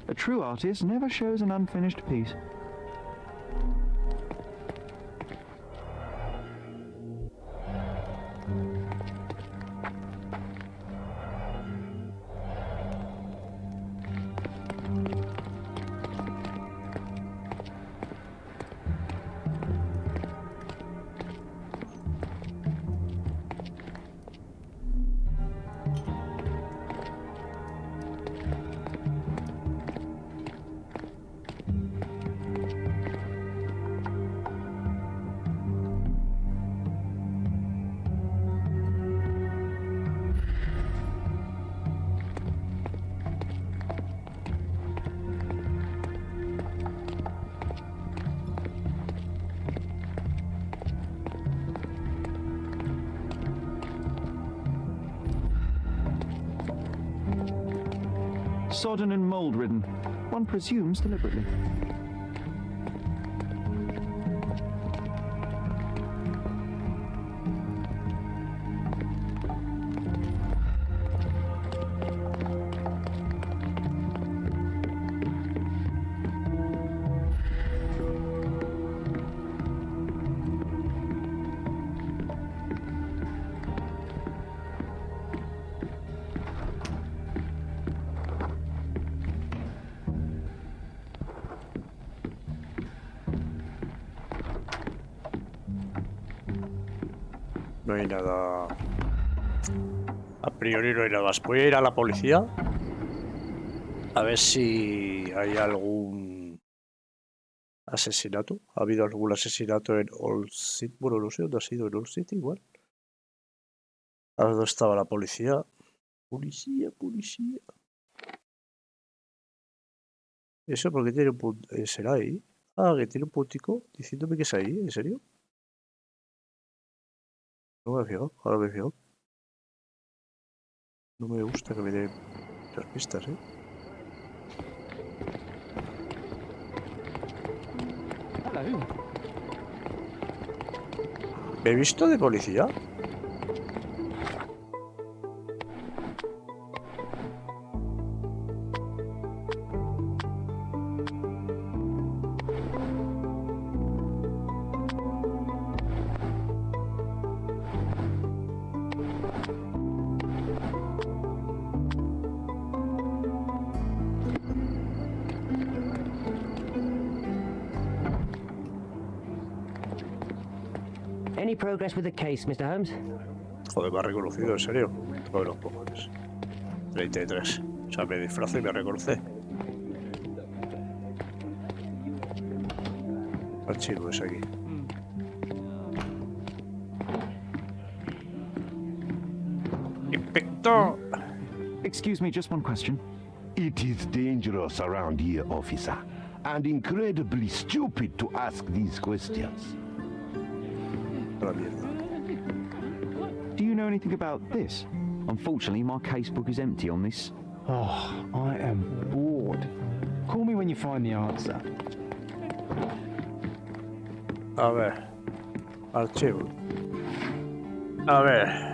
A true artist never shows an unfinished piece. Sodden and mould-ridden. One presumes deliberately. No hay nada. A priori no hay nada más. Voy a ir a la policía a ver si hay algún asesinato. ¿Ha habido algún asesinato en Old City? Bueno, no sé dónde ha sido, en Old City igual. ¿A dónde estaba la policía? Policía. ¿Eso por qué tiene un punto? ¿Será ahí? Ah, que tiene un puntico diciéndome que es ahí, ¿en serio? No me he fijado, ahora me he fijado. No me gusta que me den las pistas, ¿eh? ¿Me he visto de policía? Any progress with the case, Mr. Holmes? Joder, me ha reconocido, en serio. Todos los cojones. 33. O sea, me disfrazo y me reconoce. Archivo es aquí. ¡Inspector! Excuse me, just one question. It is dangerous around here, officer, and incredibly stupid to ask these questions. Do you know anything about this? Unfortunately, my casebook is empty on this. Oh, I am bored. Call me when you find the answer. A ver. Archivo. A ver.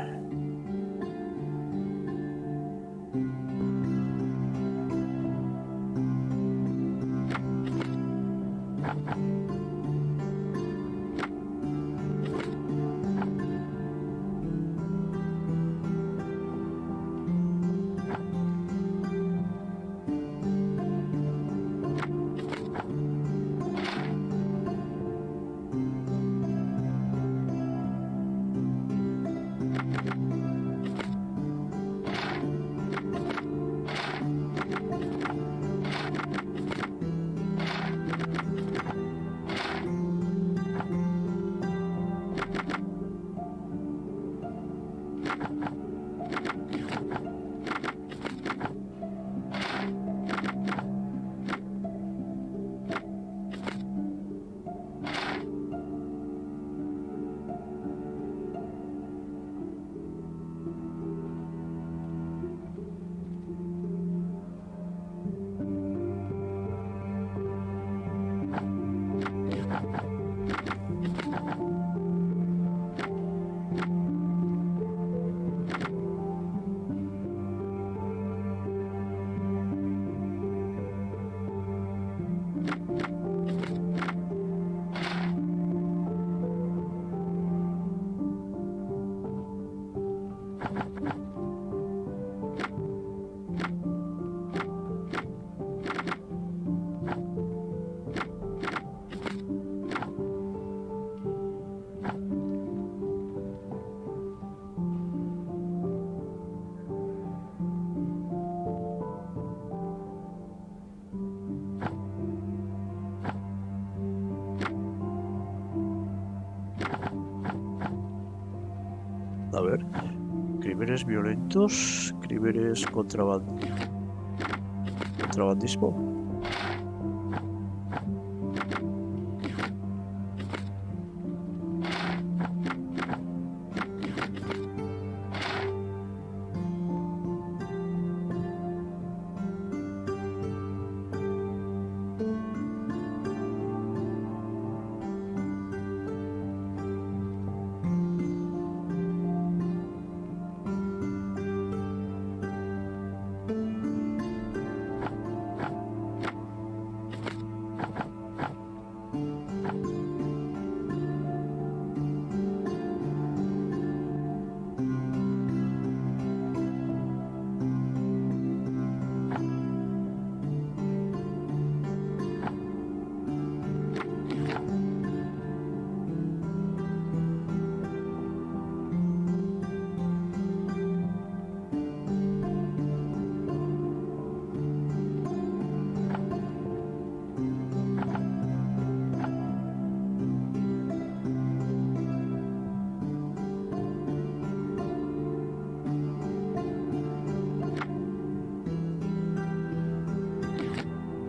crímenes violentos, crímenes contrabandismo.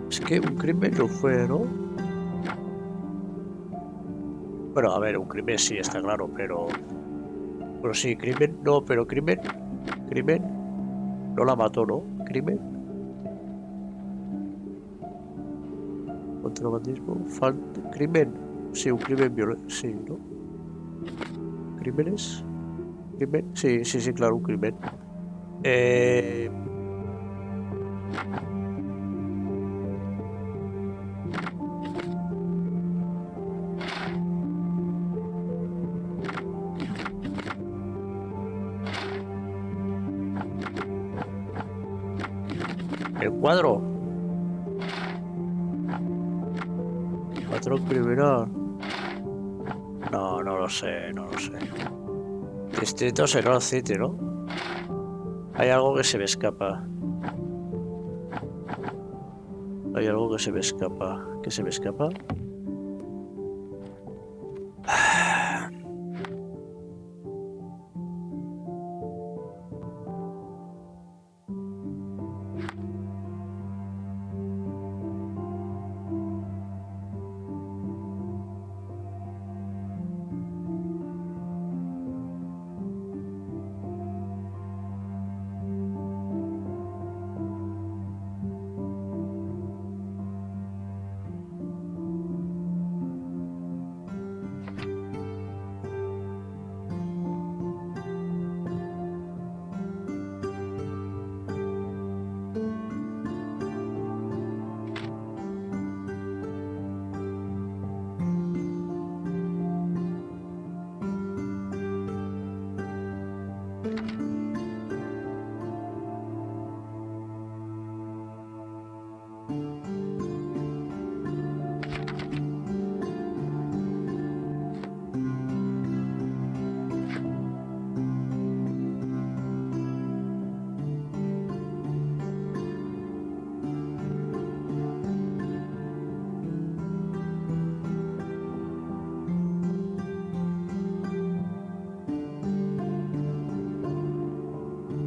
Es que un crimen no fue, ¿no? Bueno, a ver, un crimen sí, está claro, pero... Bueno, sí, crimen, no, pero crimen... Crimen... No la mató, ¿no? Crimen... Contrabandismo... Crimen... Sí, un crimen violento... Sí, ¿no? ¿Crímenes? ¿Crimen? Sí, sí, sí, claro, un crimen. El cuadro. Patrón criminal. No, no lo sé, no lo sé. Distrito Sherlock City, ¿no? Hay algo que se me escapa. Hay algo que se me escapa. ¿Qué se me escapa?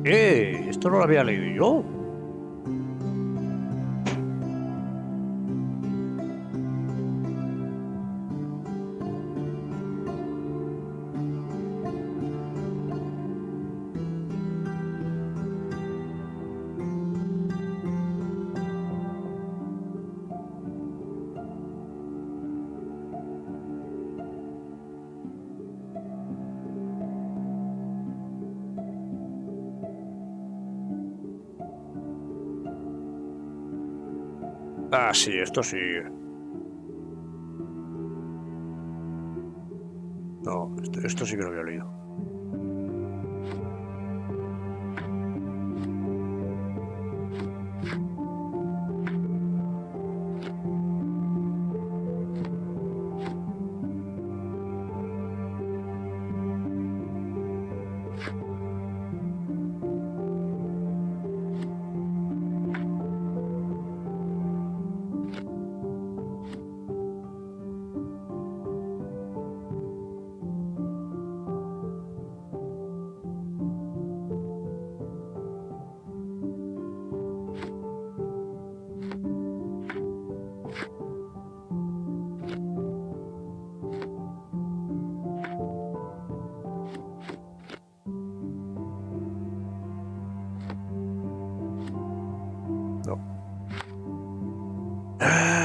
Esto no lo había leído yo. Ah, sí, esto sí. No, esto sí que lo había leído. Ah.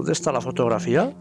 ¿Dónde está la fotografía?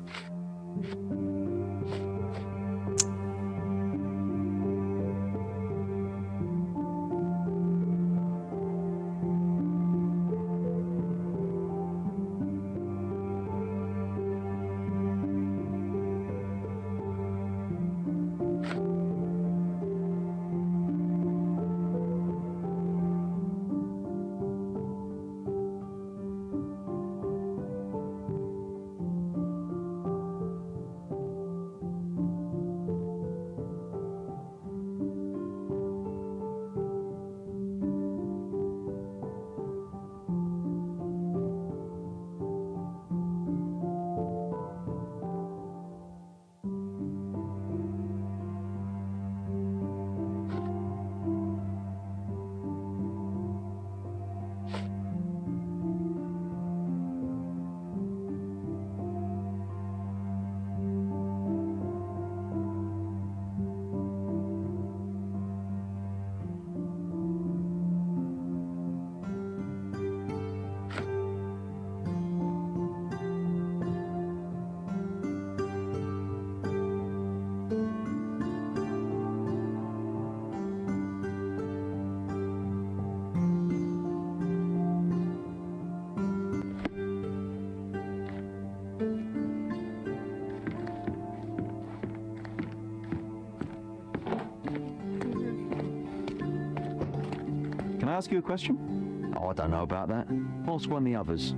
Can I ask you a question? Oh, I don't know about that. Ask one of the others.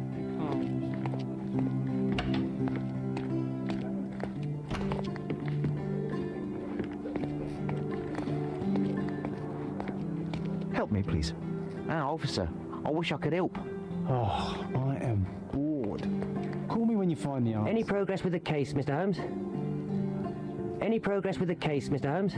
Help me, please. Officer, I wish I could help. Oh, I am bored. Call me when you find the answer. Any progress with the case, Mr. Holmes? Any progress with the case, Mr. Holmes?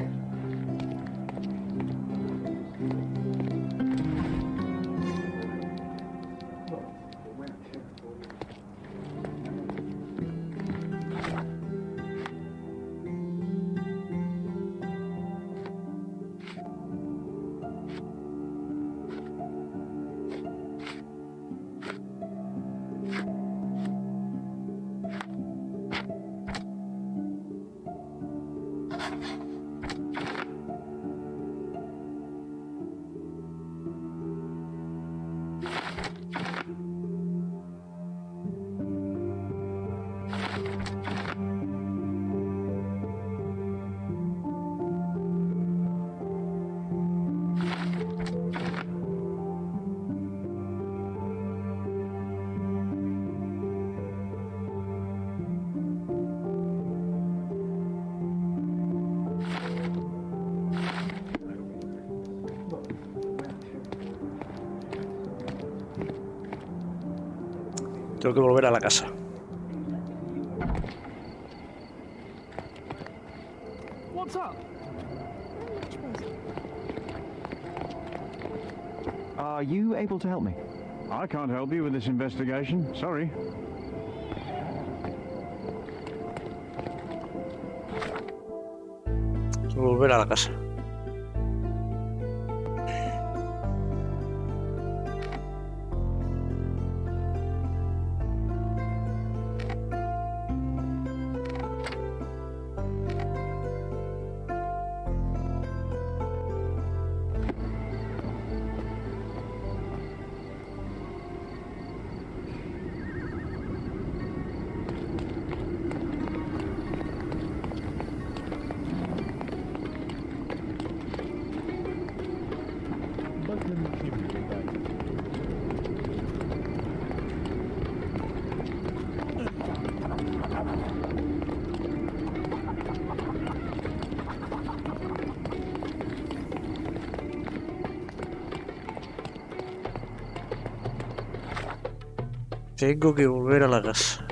Tengo que volver a la casa. What's up? Are you able to help me? I can't help you with this investigation. Sorry. Tengo que volver a la casa. Tengo que volver a la casa.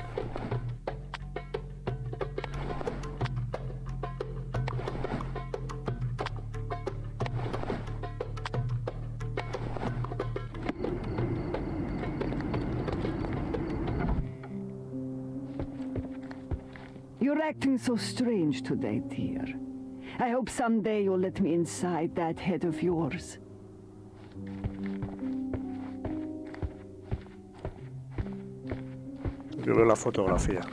You're acting so strange today, dear. I hope someday you'll let me inside that head of yours. Yo veo la fotografía.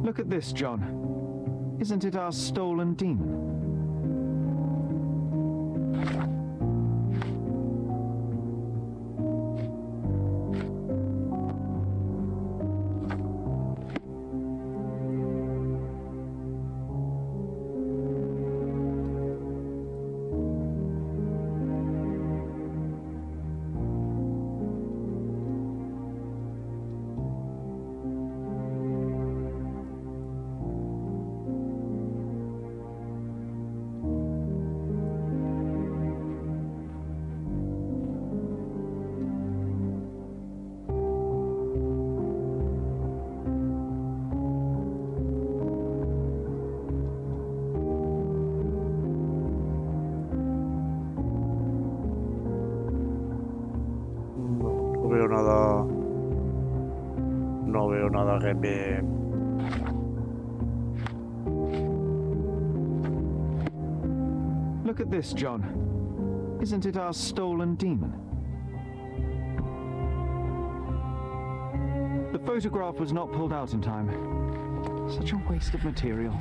Look at this, John. Isn't it our stolen demon? No veo nada que me... Look at this, John. Isn't it our stolen demon? The photograph was not pulled out in time. Such a waste of material.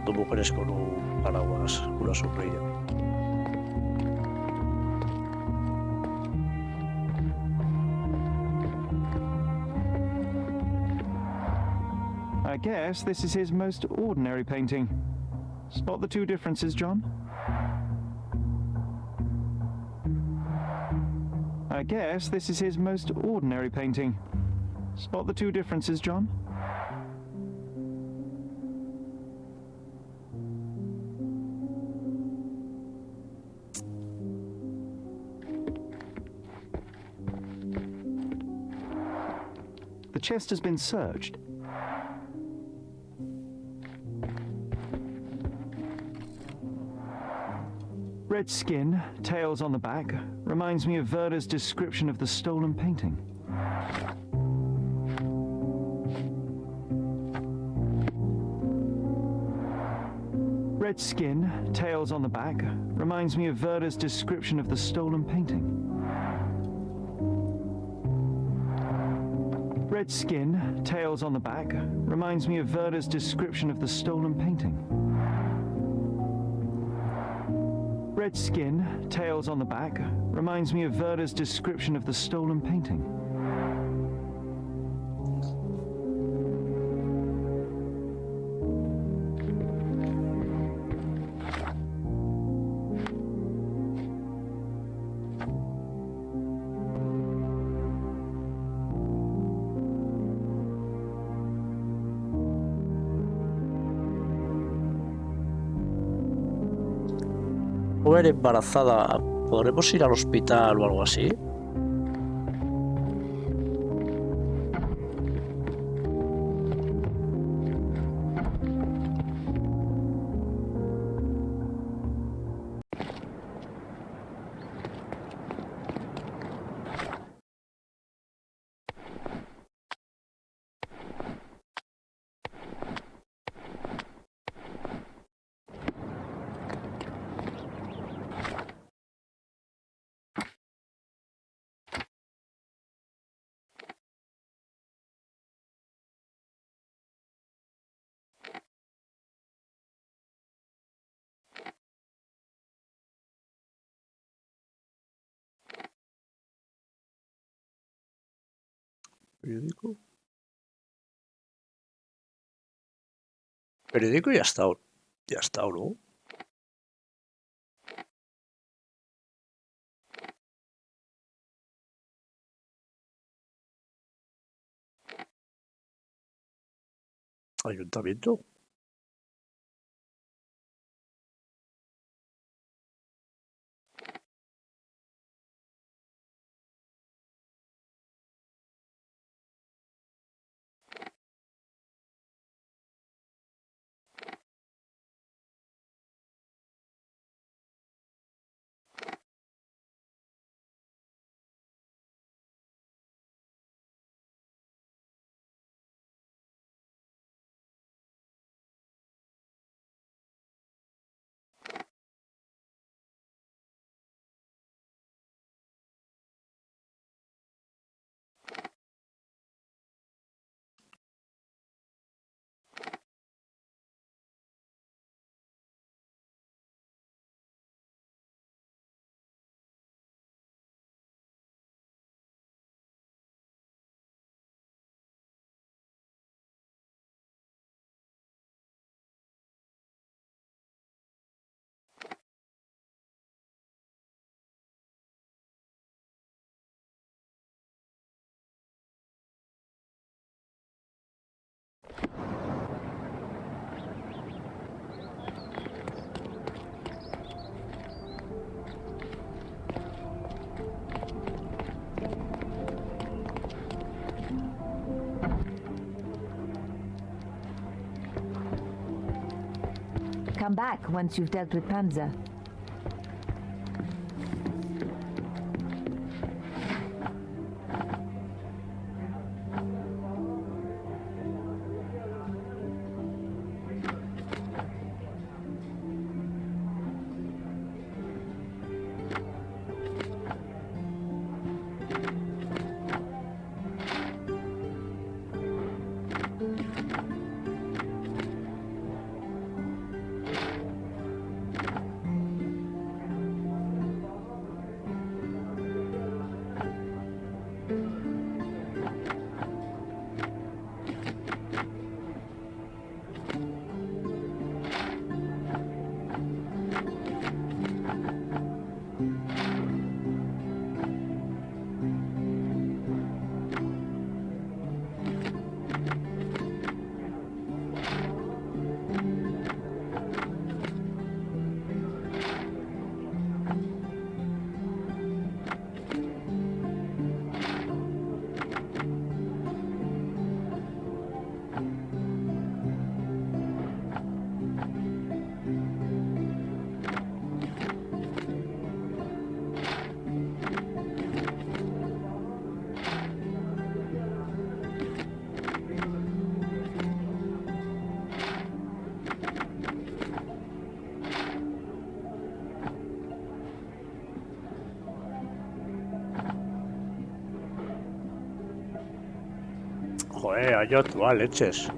Dos mujeres con un paraguas, una sombrilla. I guess this is his most ordinary painting. Spot the two differences, John? I guess this is his most ordinary painting. Spot the two differences, John? The chest has been searched. Red skin, tails on the back, reminds me of Werder's description of the stolen painting. Red skin, tails on the back, reminds me of Werder's description of the stolen painting. Red skin, tails on the back, reminds me of Werder's description of the stolen painting. Red skin, tails on the back, reminds me of Werder's description of the stolen painting. Joven embarazada. ¿Podremos ir al hospital o algo así? Periódico. Periódico ya está. Ya está, ¿no? Ayuntamiento. Come back once you've dealt with Panzer. Joder, año actual, leches.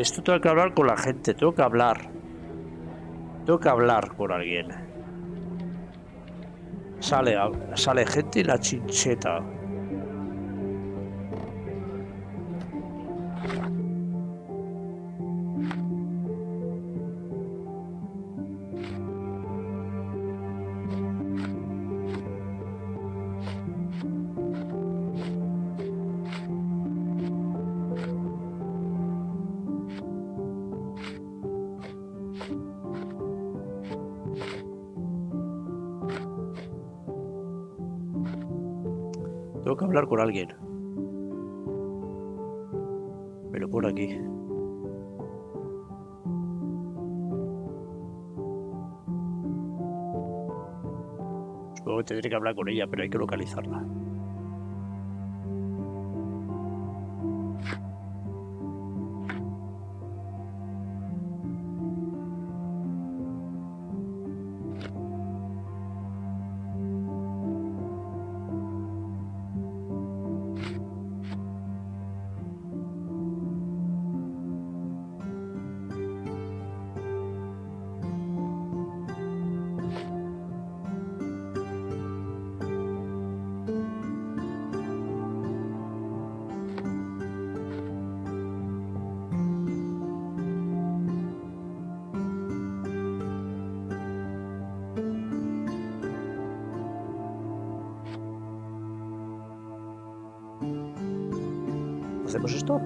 Esto tengo que hablar con la gente, tengo que hablar. Tengo que hablar con alguien. Sale gente y la chincheta. Tengo que hablar con alguien. Pero por aquí. Supongo que tendré que hablar con ella, pero hay que localizarla. ¿Hacemos esto?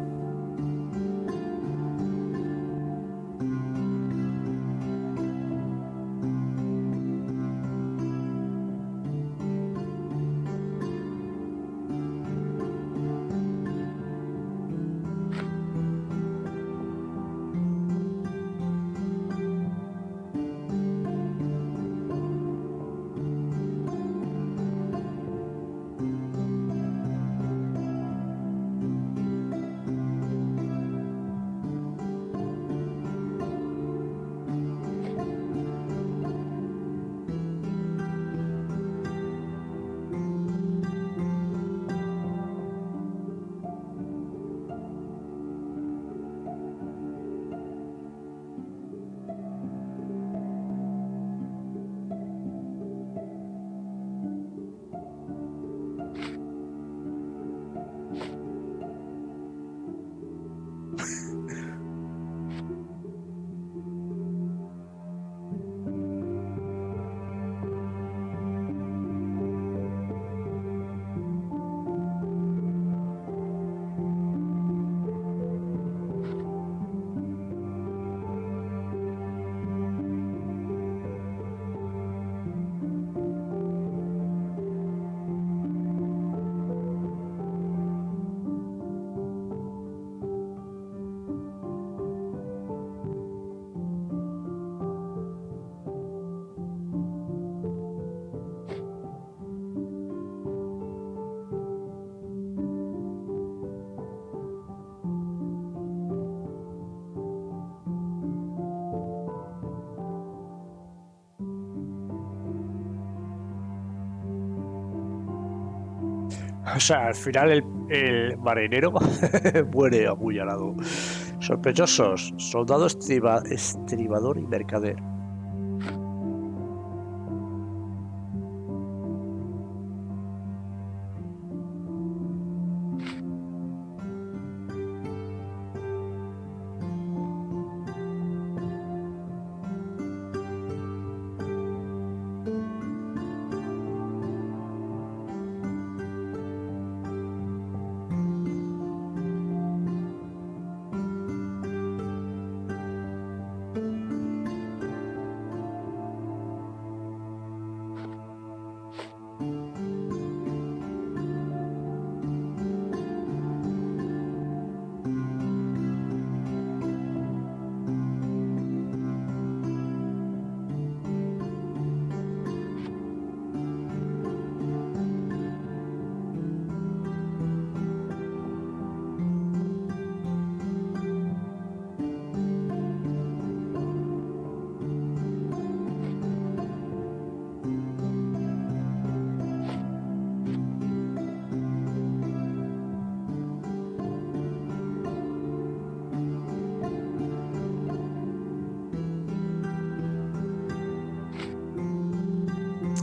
O sea, al final el marinero muere apuñalado. Sospechosos, soldado estribador y mercader.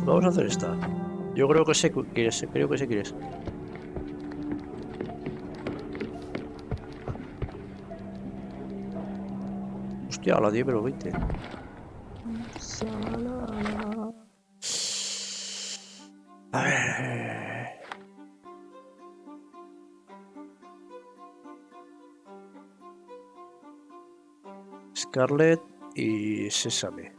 Vamos a hacer esta. Yo creo que sé que quieres. Creo que sé que quieres. Hostia, a las 10 menos 20. A ver. Scarlett y Sésame.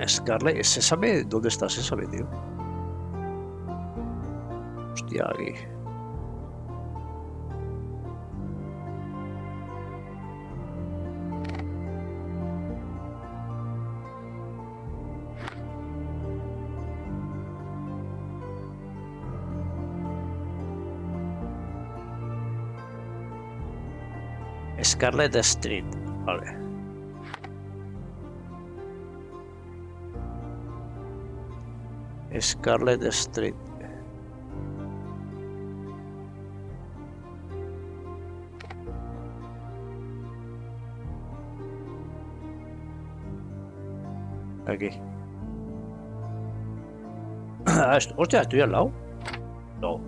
Scarlett, Sésame, ¿dónde está Sésame, tío? Hostia, aquí. Scarlett Street, vale. Scarlett Street. Aquí. Hostia, estoy al lado. No.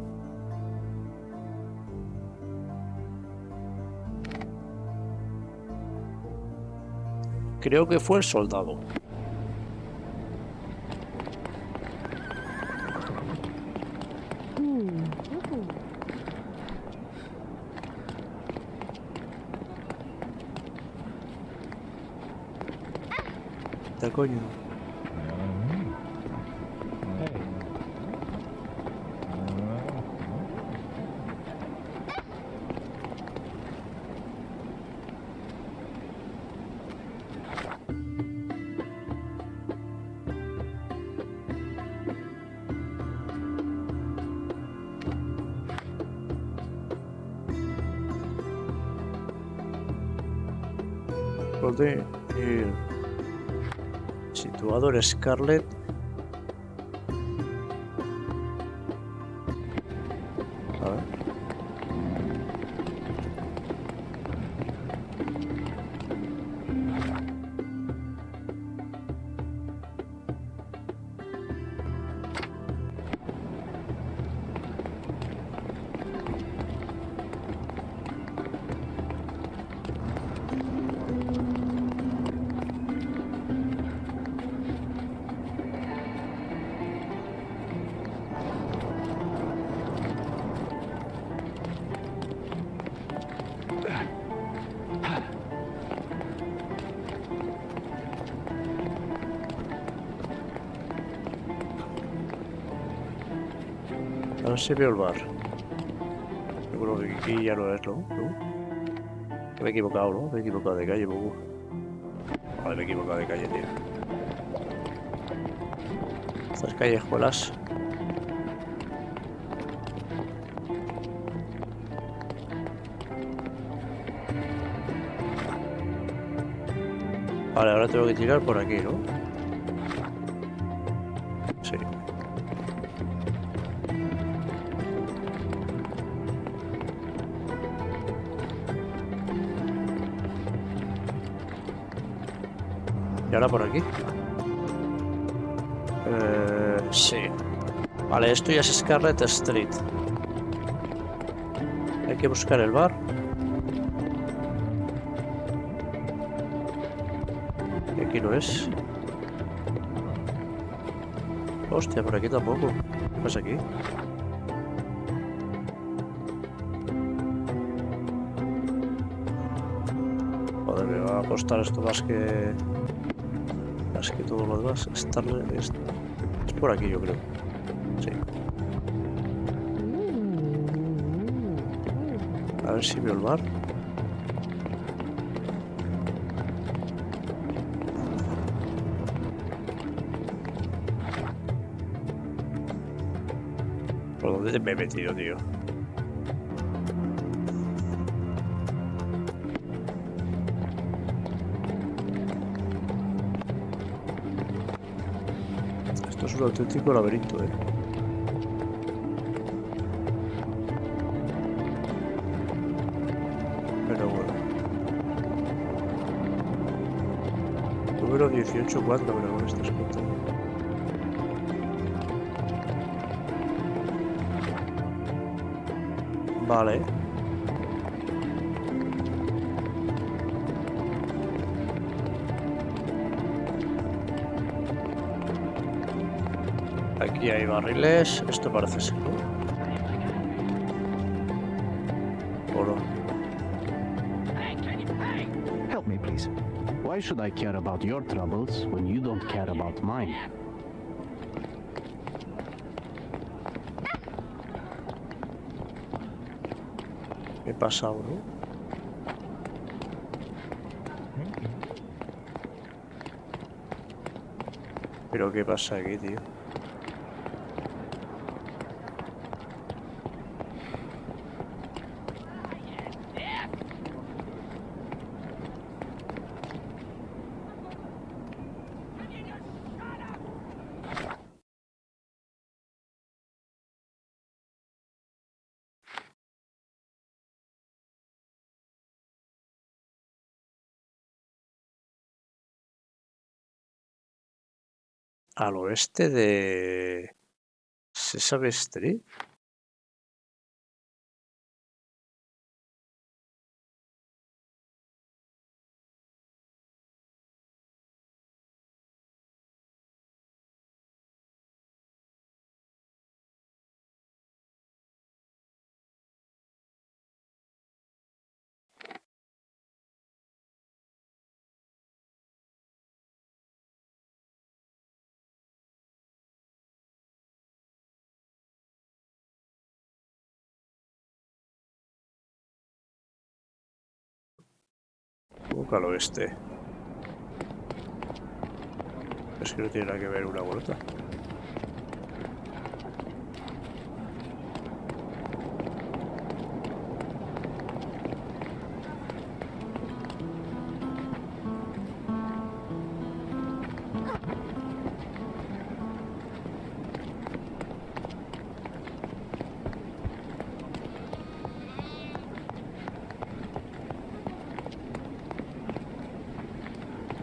Creo que fue el soldado. ¿Qué coño? ¿Dónde? Situado en Scarlett. A ver. A ver si veo el bar. Seguro que aquí ya no es, ¿no? Que me he equivocado, ¿no? Me he equivocado de calle, poco. Vale, me he equivocado de calle, tío. Estas callejuelas. Vale, ahora tengo que tirar por aquí, ¿no? Sí. ¿Y ahora por aquí? Sí. Vale, esto ya es Scarlett Street. Hay que buscar el bar. Y aquí no es. Hostia, por aquí tampoco. ¿Qué pasa aquí? Joder, me va a costar esto más que todo lo demás. Es por aquí, yo creo. Sí. A ver si veo el bar. ¿Por dónde me he metido, tío? Esto es un auténtico laberinto, ¿eh? Pero bueno. Número 18, ¿cuándo me lo estás contando? Vale. Aquí hay barriles. Esto parece ser, ¿no? ¿O no? Help me, please. Why should I care about your troubles when you don't care about mine? ¿Qué pasa, bro? ¿Pero qué pasa aquí, tío? Al oeste de Sesame Street. ¿Cómo que al oeste? Es que no tiene nada que ver una vuelta.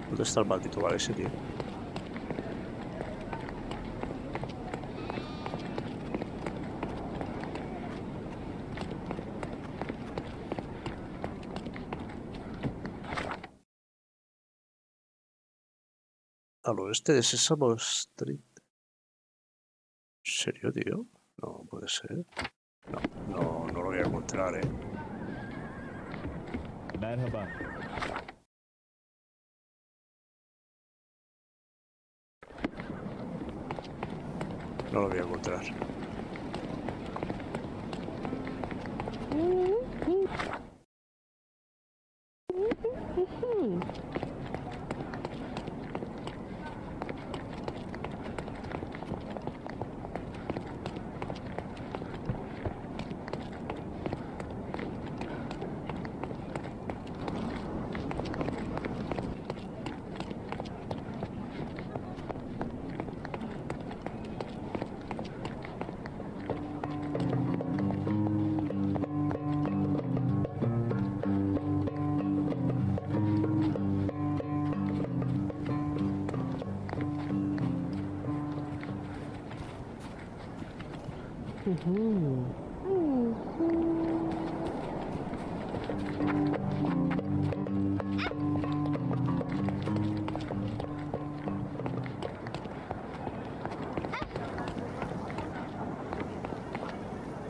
¿Dónde está el maldito bar ese, tío? Al oeste de Sesame Street. ¿En serio, tío? No puede ser. No lo voy a encontrar, ¿eh? Merhaba. No lo voy a encontrar.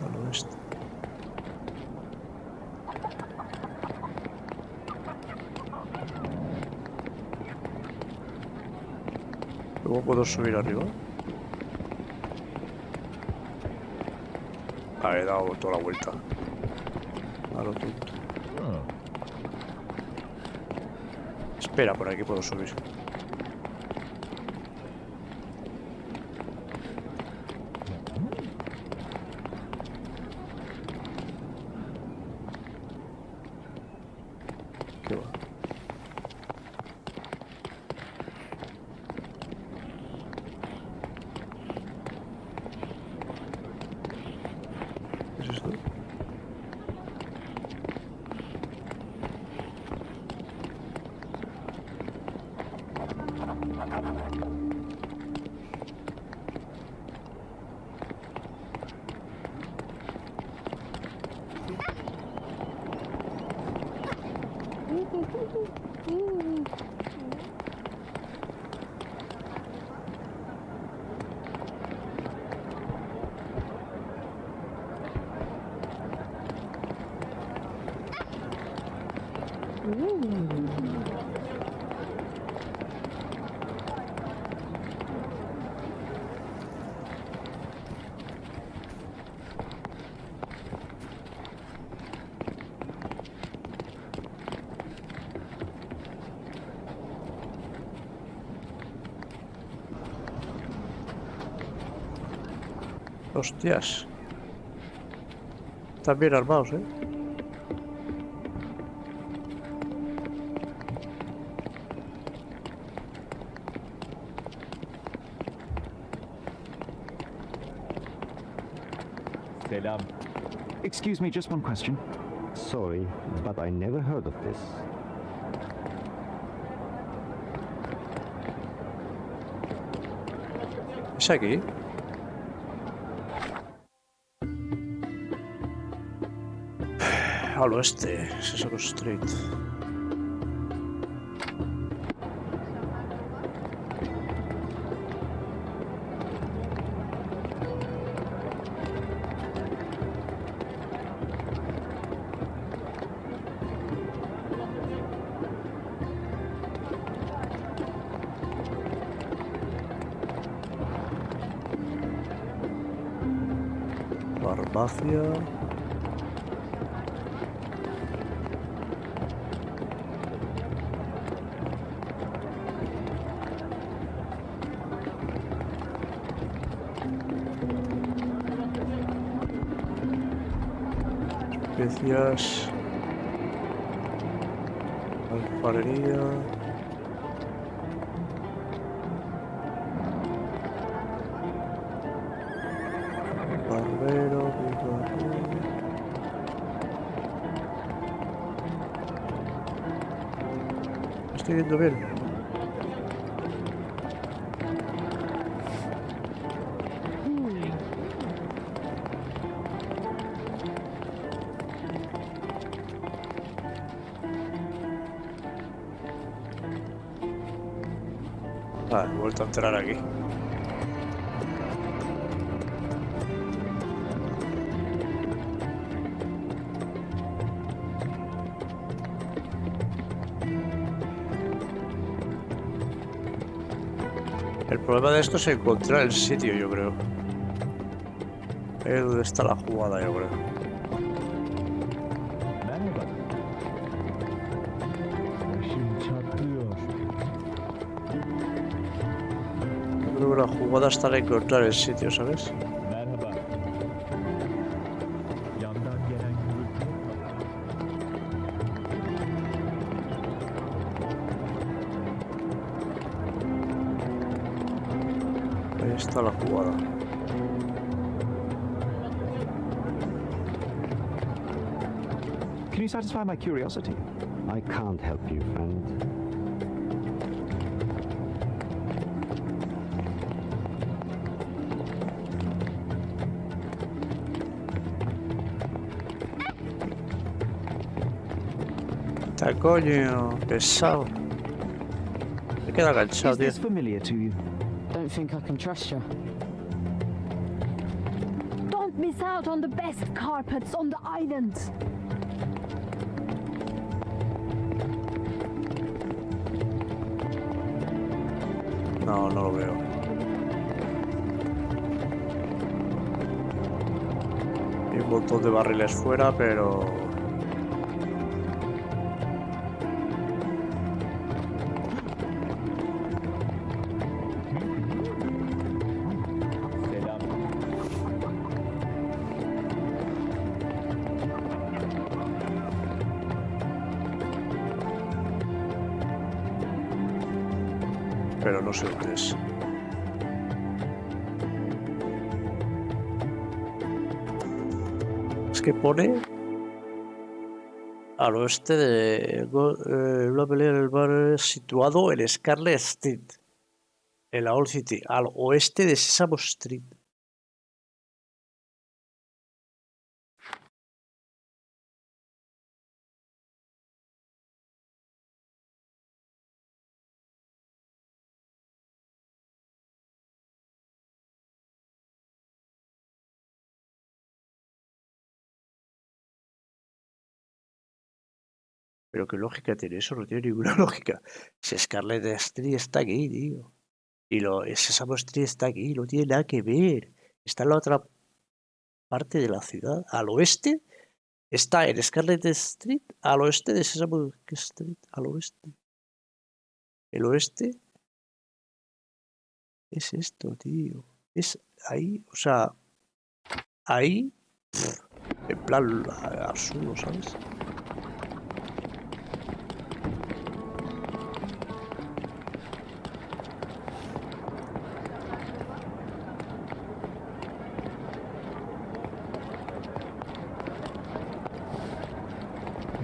Al oeste. ¿Cómo puedo subir arriba? Ah, he dado toda la vuelta. A lo tonto. Espera, por aquí puedo subir. Hostias. Están bien armados, ¿eh? Selam. Excuse me, just one question. Sorry, but I never heard of this. ¿Es aquí? Al oeste, Sesame Street. Farmacia. Especias. Alfarería. Barbero. Estoy viendo bien. He vuelto a entrar aquí. El problema de esto es encontrar el sitio, yo creo. Ahí es donde está la jugada, yo creo. Merhaba. Başım çatlıyor. Yo creo que la jugada está en encontrar el sitio, ¿sabes? Merhaba. Yandan gelen gürültü. Ahí está la jugada. Can you satisfy my curiosity? I can't help you, friend. Está coño, pesado. Me queda cansado, Is tío. this familiar to you? Don't think I can trust you. Don't miss out on the best carpets on the island. No, no lo veo. Hay un montón de barriles fuera, pero... Selam. Pero no sé dónde es. Es que pone al oeste de una pelea en el bar situado en Scarlet Street. En la Old City, al oeste de Sesame Street. Pero qué lógica tiene eso, no tiene ninguna lógica. Si Scarlet Street está aquí, tío. Y Sesame Street está aquí, no tiene nada que ver. Está en la otra parte de la ciudad. Al oeste está en Scarlet Street, al oeste de Sesame Street, al oeste. El oeste es esto, tío. Es ahí, o sea, ahí, en plan absurdo, ¿sabes?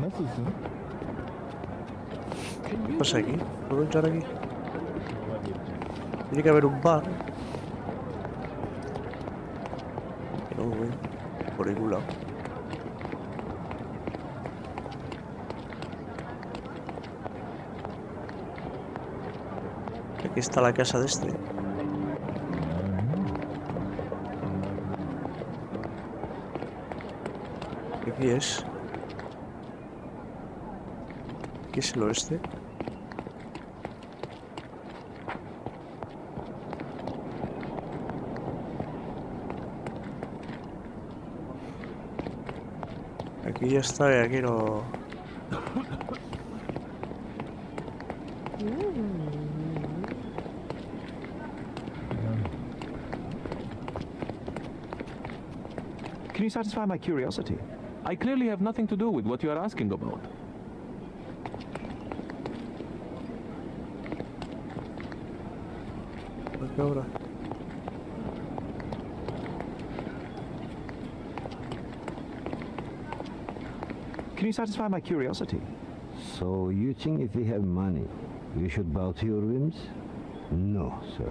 Nasılsın? ¿Qué pasa aquí? ¿Puedo entrar aquí? Tiene que haber un bar. Que no lo veo. Por ningún lado. Aquí está la casa de este. Aquí es. ¿Qué es el oeste? Aquí ya está y aquí no... Can you satisfy my curiosity? I clearly have nothing to do with what you are asking about. ¿Qué ahora? Can you satisfy my curiosity? So you think if we have money, we should bow to your whims? No, sir.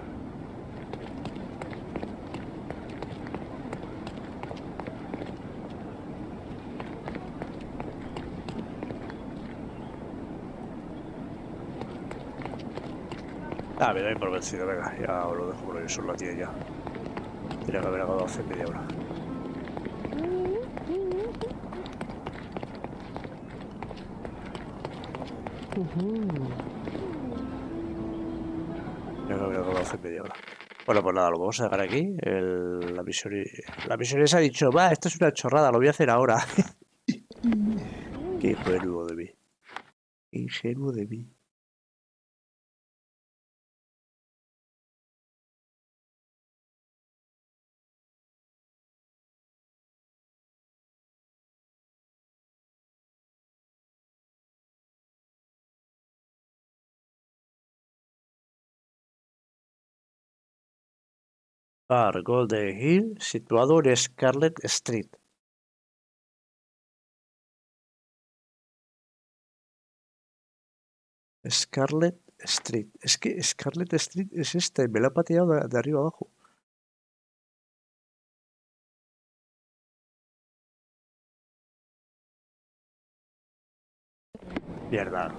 Ah, me doy por vencido, venga, ya lo dejo por ahí, solo la tiene ya. Tenía que haber acabado hace media hora. Tenía que haber acabado hace media hora. Bueno, pues nada, lo vamos a dejar aquí. La misionera ha dicho, va, esto es una chorrada, lo voy a hacer ahora. Qué ingenuo de mí. Qué ingenuo de mí. Bar Golden Hill, situado en Scarlet Street. Scarlet Street. Es que Scarlet Street es esta y me la ha pateado de arriba abajo. Mierda.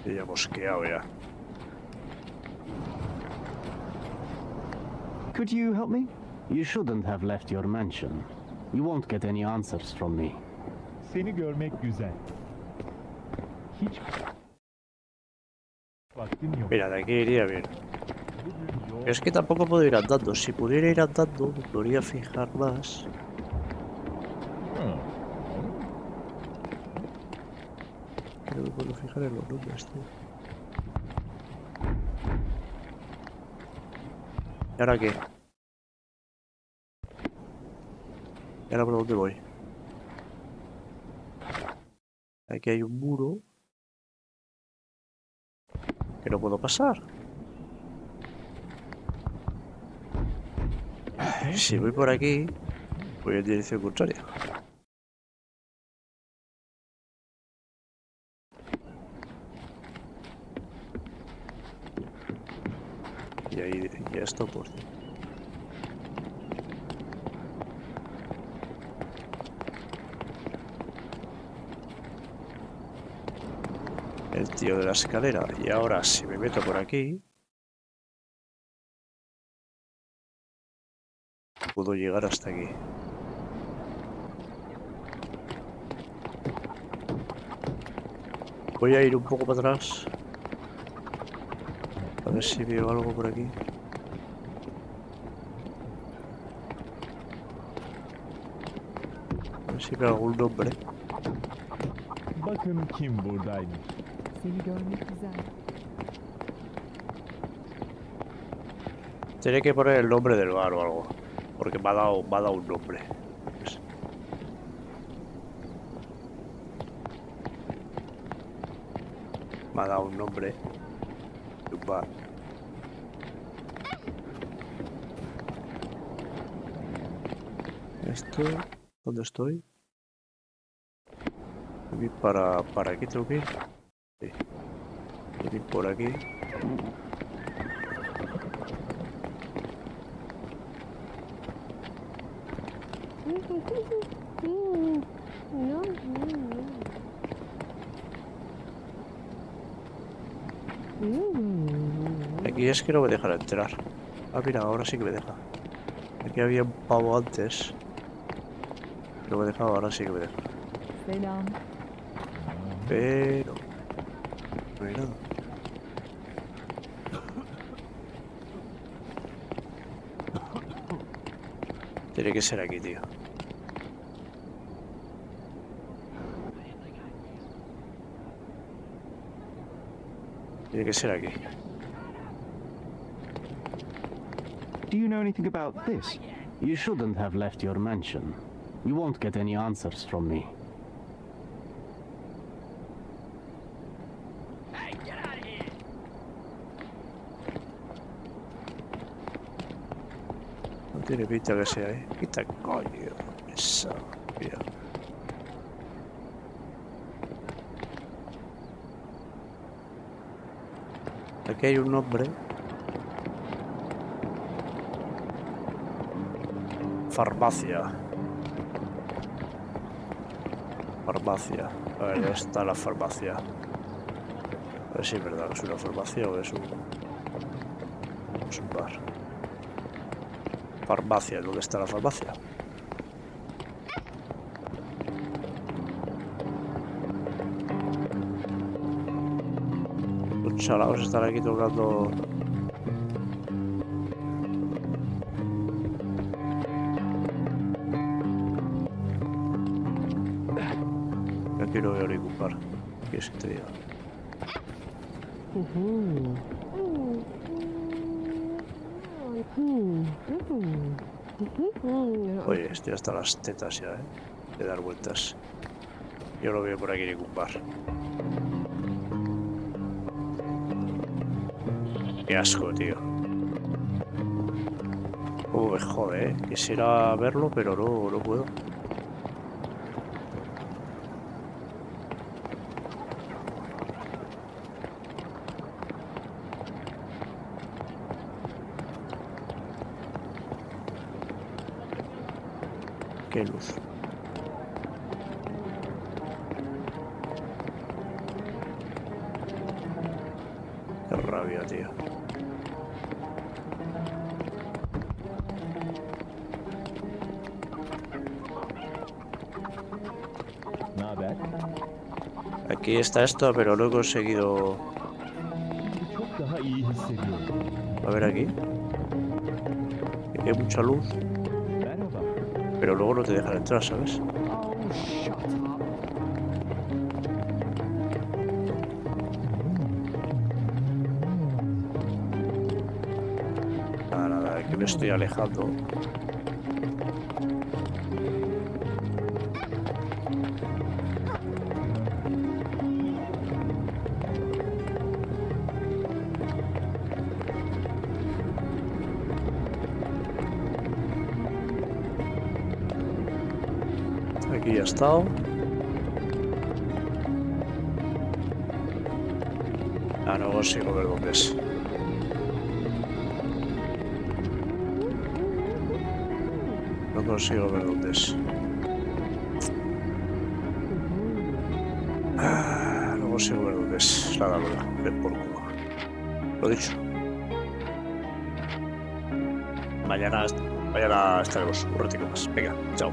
Que ya mosqueado ya. Could you help me? You shouldn't have left your mansion. You won't get any answers from me. Seni görmek güzel. Hiç vaktim yok. Mira, de aquí iría bien. Es que tampoco puedo ir andando. Si pudiera ir andando, me podría fijar más que no me puedo fijar en los nombres, tío. ¿Y ahora qué? ¿Y ahora por dónde voy? Aquí hay un muro que no puedo pasar. Si voy por aquí, voy en dirección contraria. Y ahí ya esto por ti. El tío de la escalera. Y ahora si me meto por aquí, puedo llegar hasta aquí. Voy a ir un poco para atrás. A ver si veo algo por aquí. A ver si veo algún nombre. Bakın kim buradaymış. Seni görmek güzel. Tiene que poner el nombre del bar o algo. Porque me ha dado un nombre. Me ha dado un nombre de un bar. Esto, ¿dónde estoy? Para aquí tengo que ir. Sí. Tengo que ir por aquí. Aquí es que no me dejan entrar. Ah, mira, ahora sí que me deja. Aquí había un pavo antes. No me dejaba, ahora sí que me deja. Selam. Pero no hay nada. Tiene que ser aquí, tío. Tiene que ser aquí. Do you know anything about this? You shouldn't have left your mansion. You won't get any answers from me. No tiene pinta que sea, ¿eh? Quita coño. Esa. Mira. Aquí hay un nombre. Farmacia. Farmacia. A ver, ¿dónde está la farmacia? A ver si es verdad que es una farmacia o es un bar. Farmacia, ¿dónde está la farmacia? Los chalaos están aquí tocando. Aquí no veo ningún bar. ¿Qué es que te diga? Oye, estoy hasta las tetas ya, de dar vueltas. Yo no veo por aquí ningún bar. Qué asco, tío. Me jode, Quisiera verlo, pero no puedo. Qué luz. Qué rabia, tío. Naber? Aquí está esto, pero no he conseguido. Çok daha iyi hissediyorum. A ver aquí. Aquí hay mucha luz. Merhaba. Pero luego no te dejan entrar, ¿sabes? Oh, shut up. me estoy alejando. Aquí ya he estado. Ah, no consigo ver dónde es. No consigo ver dónde es. Ah, no consigo ver dónde es. La verdad, ven por culo. Lo dicho. Mañana estaremos un ratito más. Venga, chao.